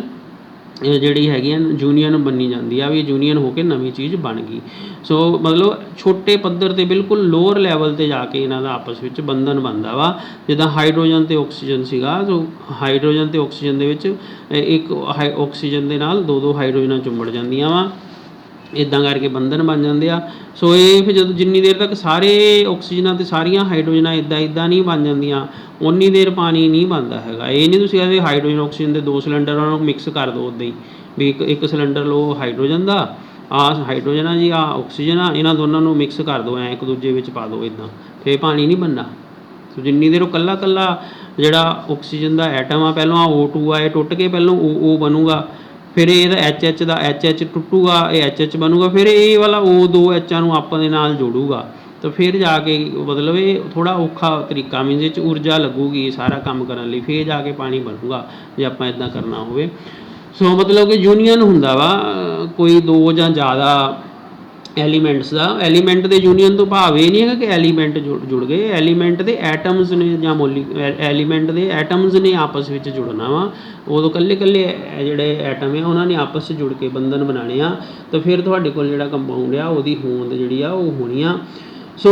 ਜਿਹੜੀ ਹੈਗੀਆਂ ਯੂਨੀਅਨ ਬਣੀ ਜਾਂਦੀ ਆ ਵੀ ਯੂਨੀਅਨ ਹੋ ਕੇ ਨਵੀਂ ਚੀਜ਼ ਬਣ ਗਈ। ਸੋ ਮਤਲਬ ਛੋਟੇ ਪੱਧਰ 'ਤੇ ਬਿਲਕੁਲ ਲੋਅਰ ਲੈਵਲ 'ਤੇ ਜਾ ਕੇ ਇਹਨਾਂ ਦਾ ਆਪਸ ਵਿੱਚ ਬੰਧਨ ਬਣਦਾ ਵਾ। ਜਿੱਦਾਂ ਹਾਈਡਰੋਜਨ ਅਤੇ ਆਕਸੀਜਨ ਸੀਗਾ, ਸੋ ਹਾਈਡਰੋਜਨ ਅਤੇ ਆਕਸੀਜਨ ਦੇ ਵਿੱਚ ਇੱਕ ਆਕਸੀਜਨ ਦੇ ਨਾਲ ਦੋ ਹਾਈਡਰੋਜਨਾਂ ਚੁੰਬੜ ਜਾਂਦੀਆਂ ਵਾ, ਇੱਦਾਂ ਕਰਕੇ ਬੰਧਨ ਬਣ ਜਾਂਦੇ ਆ। ਸੋ ਇਹ ਫਿਰ ਜਦੋਂ ਜਿੰਨੀ ਦੇਰ ਤੱਕ ਸਾਰੇ ਆਕਸੀਜਨਾਂ ਅਤੇ ਸਾਰੀਆਂ ਹਾਈਡਰੋਜਨਾਂ ਇੱਦਾਂ ਨਹੀਂ ਬਣ ਜਾਂਦੀਆਂ, ਉਨੀ ਦੇਰ ਪਾਣੀ ਨਹੀਂ ਬਣਦਾ ਹੈਗਾ। ਇਹ ਨਹੀਂ ਤੁਸੀਂ ਕਹਿੰਦੇ ਹਾਈਡਰੋਜਨ ਆਕਸੀਜਨ ਦੇ 2 ਸਿਲੰਡਰ ਉਹਨਾਂ ਨੂੰ ਮਿਕਸ ਕਰ ਦਿਓ ਉੱਦਾਂ ਹੀ, ਵੀ ਇੱਕ ਸਿਲੰਡਰ ਲਓ ਹਾਈਡਰੋਜਨ ਦਾ, ਆਹ ਹਾਈਡਰੋਜਨ ਆ ਜੀ, ਆਹ ਆਕਸੀਜਨ ਆ, ਇਹਨਾਂ ਦੋਨਾਂ ਨੂੰ ਮਿਕਸ ਕਰ ਦਿਓ, ਇੱਕ ਦੂਜੇ ਵਿੱਚ ਪਾ ਦਿਓ, ਇੱਦਾਂ ਫਿਰ ਪਾਣੀ ਨਹੀਂ ਬਣਨਾ। ਸੋ ਜਿੰਨੀ ਦੇਰ ਉਹ ਇਕੱਲਾ ਜਿਹੜਾ ਆਕਸੀਜਨ ਦਾ ਐਟਮ ਆ, ਪਹਿਲਾਂ O2 ਆ, ਇਹ ਟੁੱਟ ਕੇ ਪਹਿਲਾਂ O ਬਣੂਗਾ, ਫਿਰ ਇਹਦਾ HH ਦਾ HH ਟੁੱਟੂਗਾ, ਇਹ HH ਬਣੂਗਾ, ਫਿਰ ਇਹ ਵਾਲਾ O2 H'ਾਂ ਨੂੰ ਆਪਾਂ ਦੇ ਨਾਲ ਜੋੜੂਗਾ, ਤਾਂ ਫਿਰ ਜਾ ਕੇ ਮਤਲਬ ਇਹ ਥੋੜ੍ਹਾ ਔਖਾ ਤਰੀਕਾ, ਮੀਨਜ਼ ਇਹ 'ਚ ਊਰਜਾ ਲੱਗੂਗੀ ਸਾਰਾ ਕੰਮ ਕਰਨ ਲਈ, ਫਿਰ ਜਾ ਕੇ ਪਾਣੀ ਬਣੂਗਾ ਜੇ ਆਪਾਂ ਇੱਦਾਂ ਕਰਨਾ ਹੋਵੇ। ਸੋ ਮਤਲਬ ਕਿ ਯੂਨੀਅਨ ਹੁੰਦਾ ਵਾ ਕੋਈ 2 ਜਾਂ ਜ਼ਿਆਦਾ ਐਲੀਮੈਂਟਸ ਦਾ। ਐਲੀਮੈਂਟ ਦੇ ਯੂਨੀਅਨ ਤੋਂ ਭਾਵ ਇਹ ਨਹੀਂ ਹੈਗਾ ਕਿ ਐਲੀਮੈਂਟ ਜੁੜ ਗਏ, ਐਲੀਮੈਂਟ ਦੇ ਐਟਮਸ ਨੇ ਜਾਂ ਐਲੀਮੈਂਟ ਦੇ ਐਟਮਸ ਨੇ ਆਪਸ ਵਿੱਚ ਜੁੜਨਾ ਵਾ। ਉਦੋਂ ਇਕੱਲੇ ਜਿਹੜੇ ਐਟਮ ਆ ਉਹਨਾਂ ਨੇ ਆਪਸ 'ਚ ਜੁੜ ਕੇ ਬੰਧਨ ਬਣਾਉਣੇ ਆ, ਤਾਂ ਫਿਰ ਤੁਹਾਡੇ ਕੋਲ ਜਿਹੜਾ ਕੰਪਾਊਂਡ ਆ ਉਹਦੀ ਹੋਂਦ ਜਿਹੜੀ ਆ ਉਹ ਹੋਣੀ ਆ। ਸੋ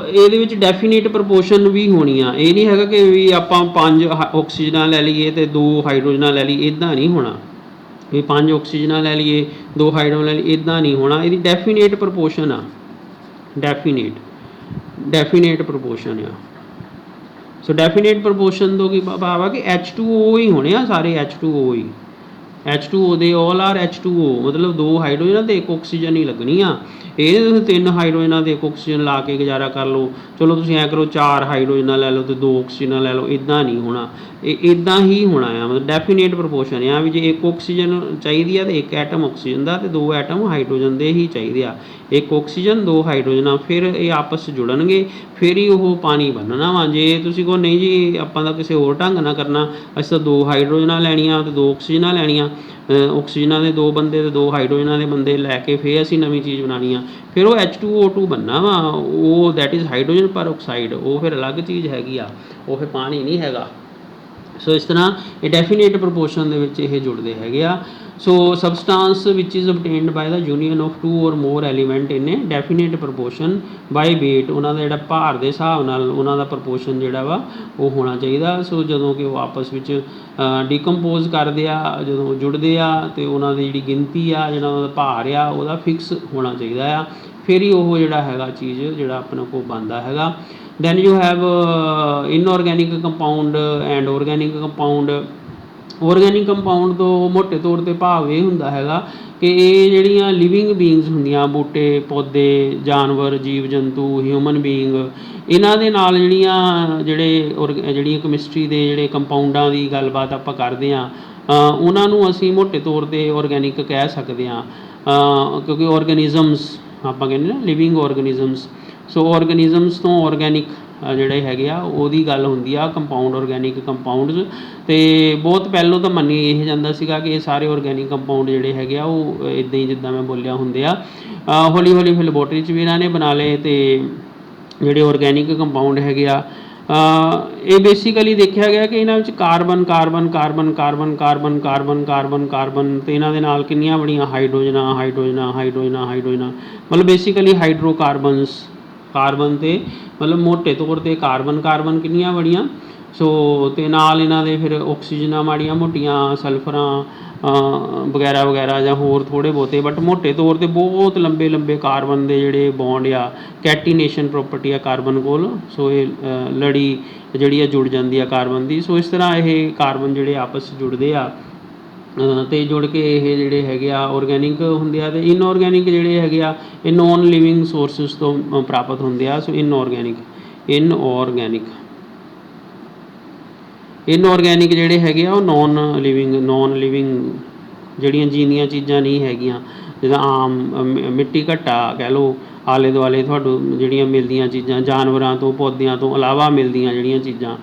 ਇਹਦੇ ਵਿੱਚ ਡੈਫੀਨੇਟ ਪ੍ਰਪੋਰਸ਼ਨ ਵੀ ਹੋਣੀ ਆ। ਇਹ ਨਹੀਂ ਹੈਗਾ ਕਿ ਵੀ ਆਪਾਂ 5 ਆਕਸੀਜਨਾਂ ਲੈ ਲਈਏ ਅਤੇ 2 ਹਾਈਡਰੋਜਨਾਂ ਲੈ ਲਈਏ, ਇੱਦਾਂ ਨਹੀਂ ਹੋਣਾ। ਵੀ 5 ਆਕਸੀਜਨਾਂ ਲੈ ਲਈਏ 2 ਹਾਈਡਰੋਜਨ ਲੈ ਲਈਏ, ਇੱਦਾਂ ਨਹੀਂ ਹੋਣਾ। ਇਹਦੀ ਡੈਫੀਨੇਟ ਪ੍ਰਪੋਰਸ਼ਨ ਆ, ਡੈਫੀਨੇਟ ਪ੍ਰਪੋਰਸ਼ਨ ਆ। ਸੋ ਡੈਫੀਨੇਟ ਪ੍ਰਪੋਰਸ਼ਨ ਤੋਂ ਕੀ ਭਾਵ ਆ ਕਿ H2O ਹੀ ਹੋਣੇ ਆ ਸਾਰੇ, H2O ਹੀ, H2O ਦੇ ਆਲ ਆਰ H2O, ਮਤਲਬ 2 ਹਾਈਡਰੋਜਨਾਂ ਅਤੇ 1 ਆਕਸੀਜਨ ਹੀ ਲੱਗਣੀ ਆ। ਇਹ ਤੁਸੀਂ 3 ਹਾਈਡਰੋਜਨਾਂ ਅਤੇ 1 ਆਕਸੀਜਨ ਲਾ ਕੇ ਗੁਜ਼ਾਰਾ ਕਰ ਲਓ, ਚਲੋ ਤੁਸੀਂ ਐਂ ਕਰੋ 4 ਹਾਈਡਰੋਜਨਾਂ ਲੈ ਲਓ ਅਤੇ 2 ਆਕਸੀਜਨਾਂ ਲੈ ਲਓ, ਇੱਦਾਂ ਨਹੀਂ ਹੋਣਾ। ਇਹ ਇੱਦਾਂ ਹੀ ਹੋਣਾ ਆ, ਮਤਲਬ ਡੈਫੀਨੇਟ ਪ੍ਰਪੋਰਸ਼ਨ ਆ ਵੀ ਜੇ 1 ਆਕਸੀਜਨ ਚਾਹੀਦੀ ਆ ਤਾਂ 1 ਐਟਮ ਆਕਸੀਜਨ ਦਾ ਅਤੇ 2 ਐਟਮ ਹਾਈਡਰੋਜਨ ਦੇ ਹੀ ਚਾਹੀਦੇ ਆ। 1 ਆਕਸੀਜਨ 2 ਹਾਈਡਰੋਜਨਾਂ, ਫਿਰ ਇਹ ਆਪਸ 'ਚ ਜੁੜਨਗੇ, ਫਿਰ ਹੀ ਉਹ ਪਾਣੀ ਬਣਨਾ ਵਾ। ਜੇ ਤੁਸੀਂ ਕਹੋ ਨਹੀਂ ਜੀ ਆਪਾਂ ਤਾਂ ਕਿਸੇ ਹੋਰ ਢੰਗ ਨਾਲ ਕਰਨਾ, ਅਸੀਂ ਤਾਂ 2 ਹਾਈਡਰੋਜਨਾਂ ਲੈਣੀਆਂ ਅਤੇ 2 ਆਕਸੀਜਨਾਂ ਲੈਣੀਆਂ, ਆਕਸੀਜਨਾਂ ਦੇ 2 ਬੰਦੇ ਅਤੇ 2 ਹਾਈਡਰੋਜਨਾਂ ਦੇ ਬੰਦੇ ਲੈ ਕੇ ਫਿਰ ਅਸੀਂ ਨਵੀਂ ਚੀਜ਼ ਬਣਾਉਣੀ ਆ, ਫਿਰ ਉਹ H2O2 ਬਣਨਾ ਵਾ। ਉਹ ਦੈਟ ਇਜ਼ ਹਾਈਡਰੋਜਨ ਪਰ ਆਕਸਾਈਡ, ਉਹ ਫਿਰ ਅਲੱਗ ਚੀਜ਼ ਹੈਗੀ ਆ, ਉਹ ਫਿਰ ਪਾਣੀ ਨਹੀਂ ਹੈਗਾ। ਸੋ ਇਸ ਤਰ੍ਹਾਂ ਇਹ ਡੈਫੀਨੇਟ ਪ੍ਰਪੋਰਸ਼ਨ ਦੇ ਵਿੱਚ ਇਹ ਜੁੜਦੇ ਹੈਗੇ ਆ। So substance which is obtained by the union of 2 or more element in a definite proportion by weight, ਉਹਨਾਂ ਦਾ ਜਿਹੜਾ ਭਾਰ ਦੇ ਹਿਸਾਬ ਨਾਲ ਉਹਨਾਂ ਦਾ ਪ੍ਰਪੋਰਸ਼ਨ ਜਿਹੜਾ ਵਾ ਉਹ ਹੋਣਾ ਚਾਹੀਦਾ। ਸੋ ਜਦੋਂ ਕਿ ਉਹ ਆਪਸ ਵਿੱਚ ਡੀਕੰਪੋਜ਼ ਕਰਦੇ ਆ, ਜਦੋਂ ਜੁੜਦੇ ਆ ਅਤੇ ਉਹਨਾਂ ਦੀ ਜਿਹੜੀ ਗਿਣਤੀ ਆ, ਜਿਹੜਾ ਉਹਨਾਂ ਦਾ ਭਾਰ ਆ, ਉਹਦਾ ਫਿਕਸ ਹੋਣਾ ਚਾਹੀਦਾ ਆ, ਫਿਰ ਹੀ ਉਹ ਜਿਹੜਾ ਹੈਗਾ ਚੀਜ਼ ਜਿਹੜਾ ਆਪਣੇ ਕੋਲ ਬਣਦਾ ਹੈਗਾ। then you have inorganic compound and organic compound। Organic compound ਤੋਂ ਮੋਟੇ ਤੌਰ 'ਤੇ ਭਾਵ ਇਹ ਹੁੰਦਾ ਹੈਗਾ ਕਿ ਇਹ ਜਿਹੜੀਆਂ ਲਿਵਿੰਗ ਬੀਇੰਗਸ ਹੁੰਦੀਆਂ, ਬੂਟੇ ਪੌਦੇ ਜਾਨਵਰ ਜੀਵ ਜੰਤੂ ਹਿਊਮਨ ਬੀਇੰਗ, ਇਹਨਾਂ ਦੇ ਨਾਲ ਜਿਹੜੀਆਂ ਕੈਮਿਸਟਰੀ ਦੇ ਜਿਹੜੇ ਕੰਪਾਊਂਡਾਂ ਦੀ ਗੱਲਬਾਤ ਆਪਾਂ ਕਰਦੇ ਹਾਂ, ਉਹਨਾਂ ਨੂੰ ਅਸੀਂ ਮੋਟੇ ਤੌਰ 'ਤੇ ਆਰਗੈਨਿਕ ਕਹਿ ਸਕਦੇ ਹਾਂ, ਕਿਉਂਕਿ ਆਰਗੈਨਿਜ਼ਮਸ ਆਪਾਂ ਕਹਿੰਦੇ ਨਾ ਲਿਵਿੰਗ ਆਰਗੈਨਿਜ਼ਮਸ। ਸੋ ਆਰਗੈਨਿਜ਼ਮਸ ਤੋਂ ਆਰਗੈਨਿਕ ਜਿਹੜੇ ਹੈਗੇ ਆ ਉਹਦੀ ਗੱਲ ਹੁੰਦੀ ਆ ਕੰਪਾਊਂਡ, ਆਰਗੈਨਿਕ ਕੰਪਾਊਂਡਸ। ਅਤੇ ਬਹੁਤ ਪਹਿਲੋਂ ਤਾਂ ਮੰਨੀ ਇਹ ਜਾਂਦਾ ਸੀਗਾ ਕਿ ਇਹ ਸਾਰੇ ਆਰਗੈਨਿਕ ਕੰਪਾਊਂਡ ਜਿਹੜੇ ਹੈਗੇ ਆ ਉਹ ਇੱਦਾਂ ਹੀ ਜਿੱਦਾਂ ਮੈਂ ਬੋਲਿਆ ਹੁੰਦੇ ਆ। ਹੌਲੀ ਹੌਲੀ ਫਿਰ ਲੈਬੋਰਟਰੀ 'ਚ ਵੀ ਇਹਨਾਂ ਨੇ ਬਣਾ ਲਏ, ਅਤੇ ਜਿਹੜੇ ਆਰਗੈਨਿਕ ਕੰਪਾਊਂਡ ਹੈਗੇ ਆ ਇਹ ਬੇਸਿਕਲੀ ਦੇਖਿਆ ਗਿਆ ਕਿ ਇਹਨਾਂ ਵਿੱਚ carbon carbon carbon carbon carbon carbon carbon carbon ਅਤੇ ਇਹਨਾਂ ਦੇ ਨਾਲ ਕਿੰਨੀਆਂ ਬਣੀਆਂ ਹਾਈਡਰੋਜਨਾਂ ਹਾਈਡਰੋਜਨਾਂ ਹਾਈਡਰੋਜਨਾਂ ਹਾਈਡਰੋਜਨਾਂ, ਮਤਲਬ ਬੇਸਿਕਲੀ ਹਾਈਡਰੋਕਾਰਬਨਸ, ਕਾਰਬਨ 'ਤੇ ਮਤਲਬ ਮੋਟੇ ਤੌਰ 'ਤੇ ਕਾਰਬਨ ਕਿੰਨੀਆਂ ਬਣੀਆਂ। ਸੋ ਅਤੇ ਨਾਲ ਇਹਨਾਂ ਦੇ ਫਿਰ ਆਕਸੀਜਨਾਂ ਮਾੜੀਆਂ ਮੋਟੀਆਂ, ਸਲਫਰਾਂ ਵਗੈਰਾ ਵਗੈਰਾ ਜਾਂ ਹੋਰ ਥੋੜ੍ਹੇ ਬਹੁਤੇ, ਬਟ ਮੋਟੇ ਤੌਰ 'ਤੇ ਬਹੁਤ ਲੰਬੇ ਕਾਰਬਨ ਦੇ ਜਿਹੜੇ ਬੌਂਡ ਆ, ਕੈਟੀਨੇਸ਼ਨ ਪ੍ਰੋਪਰਟੀ ਆ ਕਾਰਬਨ ਕੋਲ। ਸੋ ਇਹ ਲੜੀ ਜਿਹੜੀ ਆ ਜੁੜ ਜਾਂਦੀ ਆ ਕਾਰਬਨ ਦੀ। ਸੋ ਇਸ ਤਰ੍ਹਾਂ ਇਹ ਕਾਰਬਨ ਜਿਹੜੇ ਆਪਸ 'ਚ ਜੁੜਦੇ ਆ ਅਤੇ ਜੁੜ ਕੇ ਇਹ ਜਿਹੜੇ ਹੈਗੇ ਆ ਆਰਗੈਨਿਕ ਹੁੰਦੇ ਆ, ਅਤੇ ਇਨਆਰਗੈਨਿਕ ਜਿਹੜੇ ਹੈਗੇ ਆ ਇਹ ਨੋਨ ਲਿਵਿੰਗ ਸੋਰਸਿਸ ਤੋਂ ਪ੍ਰਾਪਤ ਹੁੰਦੇ ਆ। ਸੋ ਇਨਆਰਗੈਨਿਕ ਜਿਹੜੇ ਹੈਗੇ ਆ ਉਹ ਨੋਨ ਲਿਵਿੰਗ ਜਿਹੜੀਆਂ ਜੀਂਦੀਆਂ ਚੀਜ਼ਾਂ ਨਹੀਂ ਹੈਗੀਆਂ, ਜਿੱਦਾਂ ਆਮ ਮਿੱਟੀ ਘੱਟਾ ਕਹਿ ਲਓ, ਆਲੇ ਦੁਆਲੇ ਤੁਹਾਨੂੰ ਜਿਹੜੀਆਂ ਮਿਲਦੀਆਂ ਚੀਜ਼ਾਂ ਜਾਨਵਰਾਂ ਤੋਂ ਪੌਦਿਆਂ ਤੋਂ ਇਲਾਵਾ ਮਿਲਦੀਆਂ ਜਿਹੜੀਆਂ ਚੀਜ਼ਾਂ,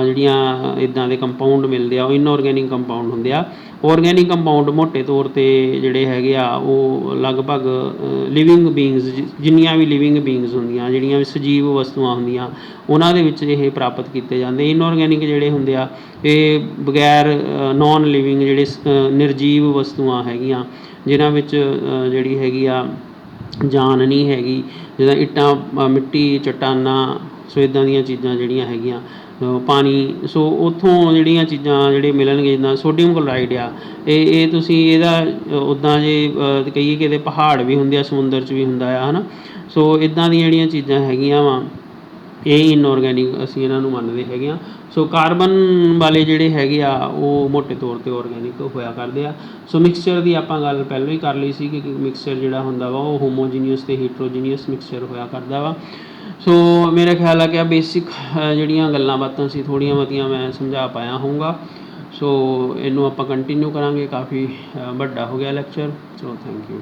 ਜਿਹੜੀਆਂ ਇੱਦਾਂ ਦੇ ਕੰਪਾਊਂਡ ਮਿਲਦੇ ਆ ਉਹ ਇਨਆਰਗੈਨਿਕ ਕੰਪਾਊਂਡ ਹੁੰਦੇ ਆ। ਆਰਗੈਨਿਕ ਕੰਪਾਊਂਡ ਮੋਟੇ ਤੌਰ ਤੇ ਜਿਹੜੇ ਹੈਗੇ ਆ ਉਹ ਲਗਭਗ ਲਿਵਿੰਗ ਬੀਇੰਗਸ ਜਿੰਨੀਆਂ ਵੀ ਲਿਵਿੰਗ ਬੀਇੰਗਸ ਹੁੰਦੀਆਂ, ਜਿਹੜੀਆਂ ਵੀ ਸਜੀਵ ਵਸਤੂਆਂ ਹੁੰਦੀਆਂ, ਉਹਨਾਂ ਦੇ ਵਿੱਚ ਇਹ ਪ੍ਰਾਪਤ ਕੀਤੇ ਜਾਂਦੇ। ਇਨਆਰਗੈਨਿਕ ਜਿਹੜੇ ਹੁੰਦੇ ਆ ਇਹ ਬਗੈਰ ਨੋਨ ਲਿਵਿੰਗ ਜਿਹੜੇ ਨਿਰਜੀਵ ਵਸਤੂਆਂ ਹੈਗੀਆਂ, ਜਿਨ੍ਹਾਂ ਵਿੱਚ ਜਿਹੜੀ ਹੈਗੀ ਆ ਜਾਨ ਨਹੀਂ ਹੈਗੀ, ਜਿੱਦਾਂ ਇੱਟਾਂ ਮਿੱਟੀ ਚੱਟਾਨਾਂ, ਸੋ ਇੱਦਾਂ ਦੀਆਂ ਚੀਜ਼ਾਂ ਜਿਹੜੀਆਂ ਹੈਗੀਆਂ, ਪਾਣੀ, ਸੋ ਉੱਥੋਂ ਜਿਹੜੀਆਂ ਚੀਜ਼ਾਂ ਜਿਹੜੇ ਮਿਲਣਗੇ, ਜਿੱਦਾਂ ਸੋਡੀਅਮ ਕਲੋਰਾਈਡ ਆ, ਇਹ ਤੁਸੀਂ ਇਹਦਾ ਉੱਦਾਂ ਜੇ ਕਹੀਏ ਕਿ ਇਹਦੇ ਪਹਾੜ ਵੀ ਹੁੰਦੇ ਆ, ਸਮੁੰਦਰ 'ਚ ਵੀ ਹੁੰਦਾ ਆ, ਹੈ ਨਾ। ਸੋ ਇੱਦਾਂ ਦੀਆਂ ਜਿਹੜੀਆਂ ਚੀਜ਼ਾਂ ਹੈਗੀਆਂ ਵਾ ਇਹ ਇਨਆਰਗੈਨਿਕ ਅਸੀਂ ਇਹਨਾਂ ਨੂੰ ਮੰਨਦੇ ਹੈਗੇ ਹਾਂ। ਸੋ ਕਾਰਬਨ ਵਾਲੇ ਜਿਹੜੇ ਹੈਗੇ ਆ ਉਹ ਮੋਟੇ ਤੌਰ 'ਤੇ ਆਰਗੈਨਿਕ ਹੋਇਆ ਕਰਦੇ ਆ। ਸੋ ਮਿਕਸਚਰ ਦੀ ਆਪਾਂ ਗੱਲ ਪਹਿਲਾਂ ਹੀ ਕਰ ਲਈ ਸੀ ਕਿ ਮਿਕਸਚਰ ਜਿਹੜਾ ਹੁੰਦਾ ਵਾ ਉਹ ਹੋਮੋਜੀਨੀਅਸ ਅਤੇ ਹੀਟਰੋਜੀਨੀਅਸ ਮਿਕਸਚਰ ਹੋਇਆ ਕਰਦਾ ਵਾ। ਸੋ ਮੇਰਾ ਖਿਆਲ ਆ ਕਿ ਆ ਬੇਸਿਕ ਜਿਹੜੀਆਂ ਗੱਲਾਂ ਬਾਤਾਂ ਸੀ ਥੋੜ੍ਹੀਆਂ ਬਹੁਤੀਆਂ ਮੈਂ ਸਮਝਾ ਪਾਇਆ ਹੋਊਂਗਾ। ਸੋ ਇਹਨੂੰ ਆਪਾਂ ਕੰਟੀਨਿਊ ਕਰਾਂਗੇ, ਕਾਫੀ ਵੱਡਾ ਹੋ ਗਿਆ ਲੈਕਚਰ। So thank you.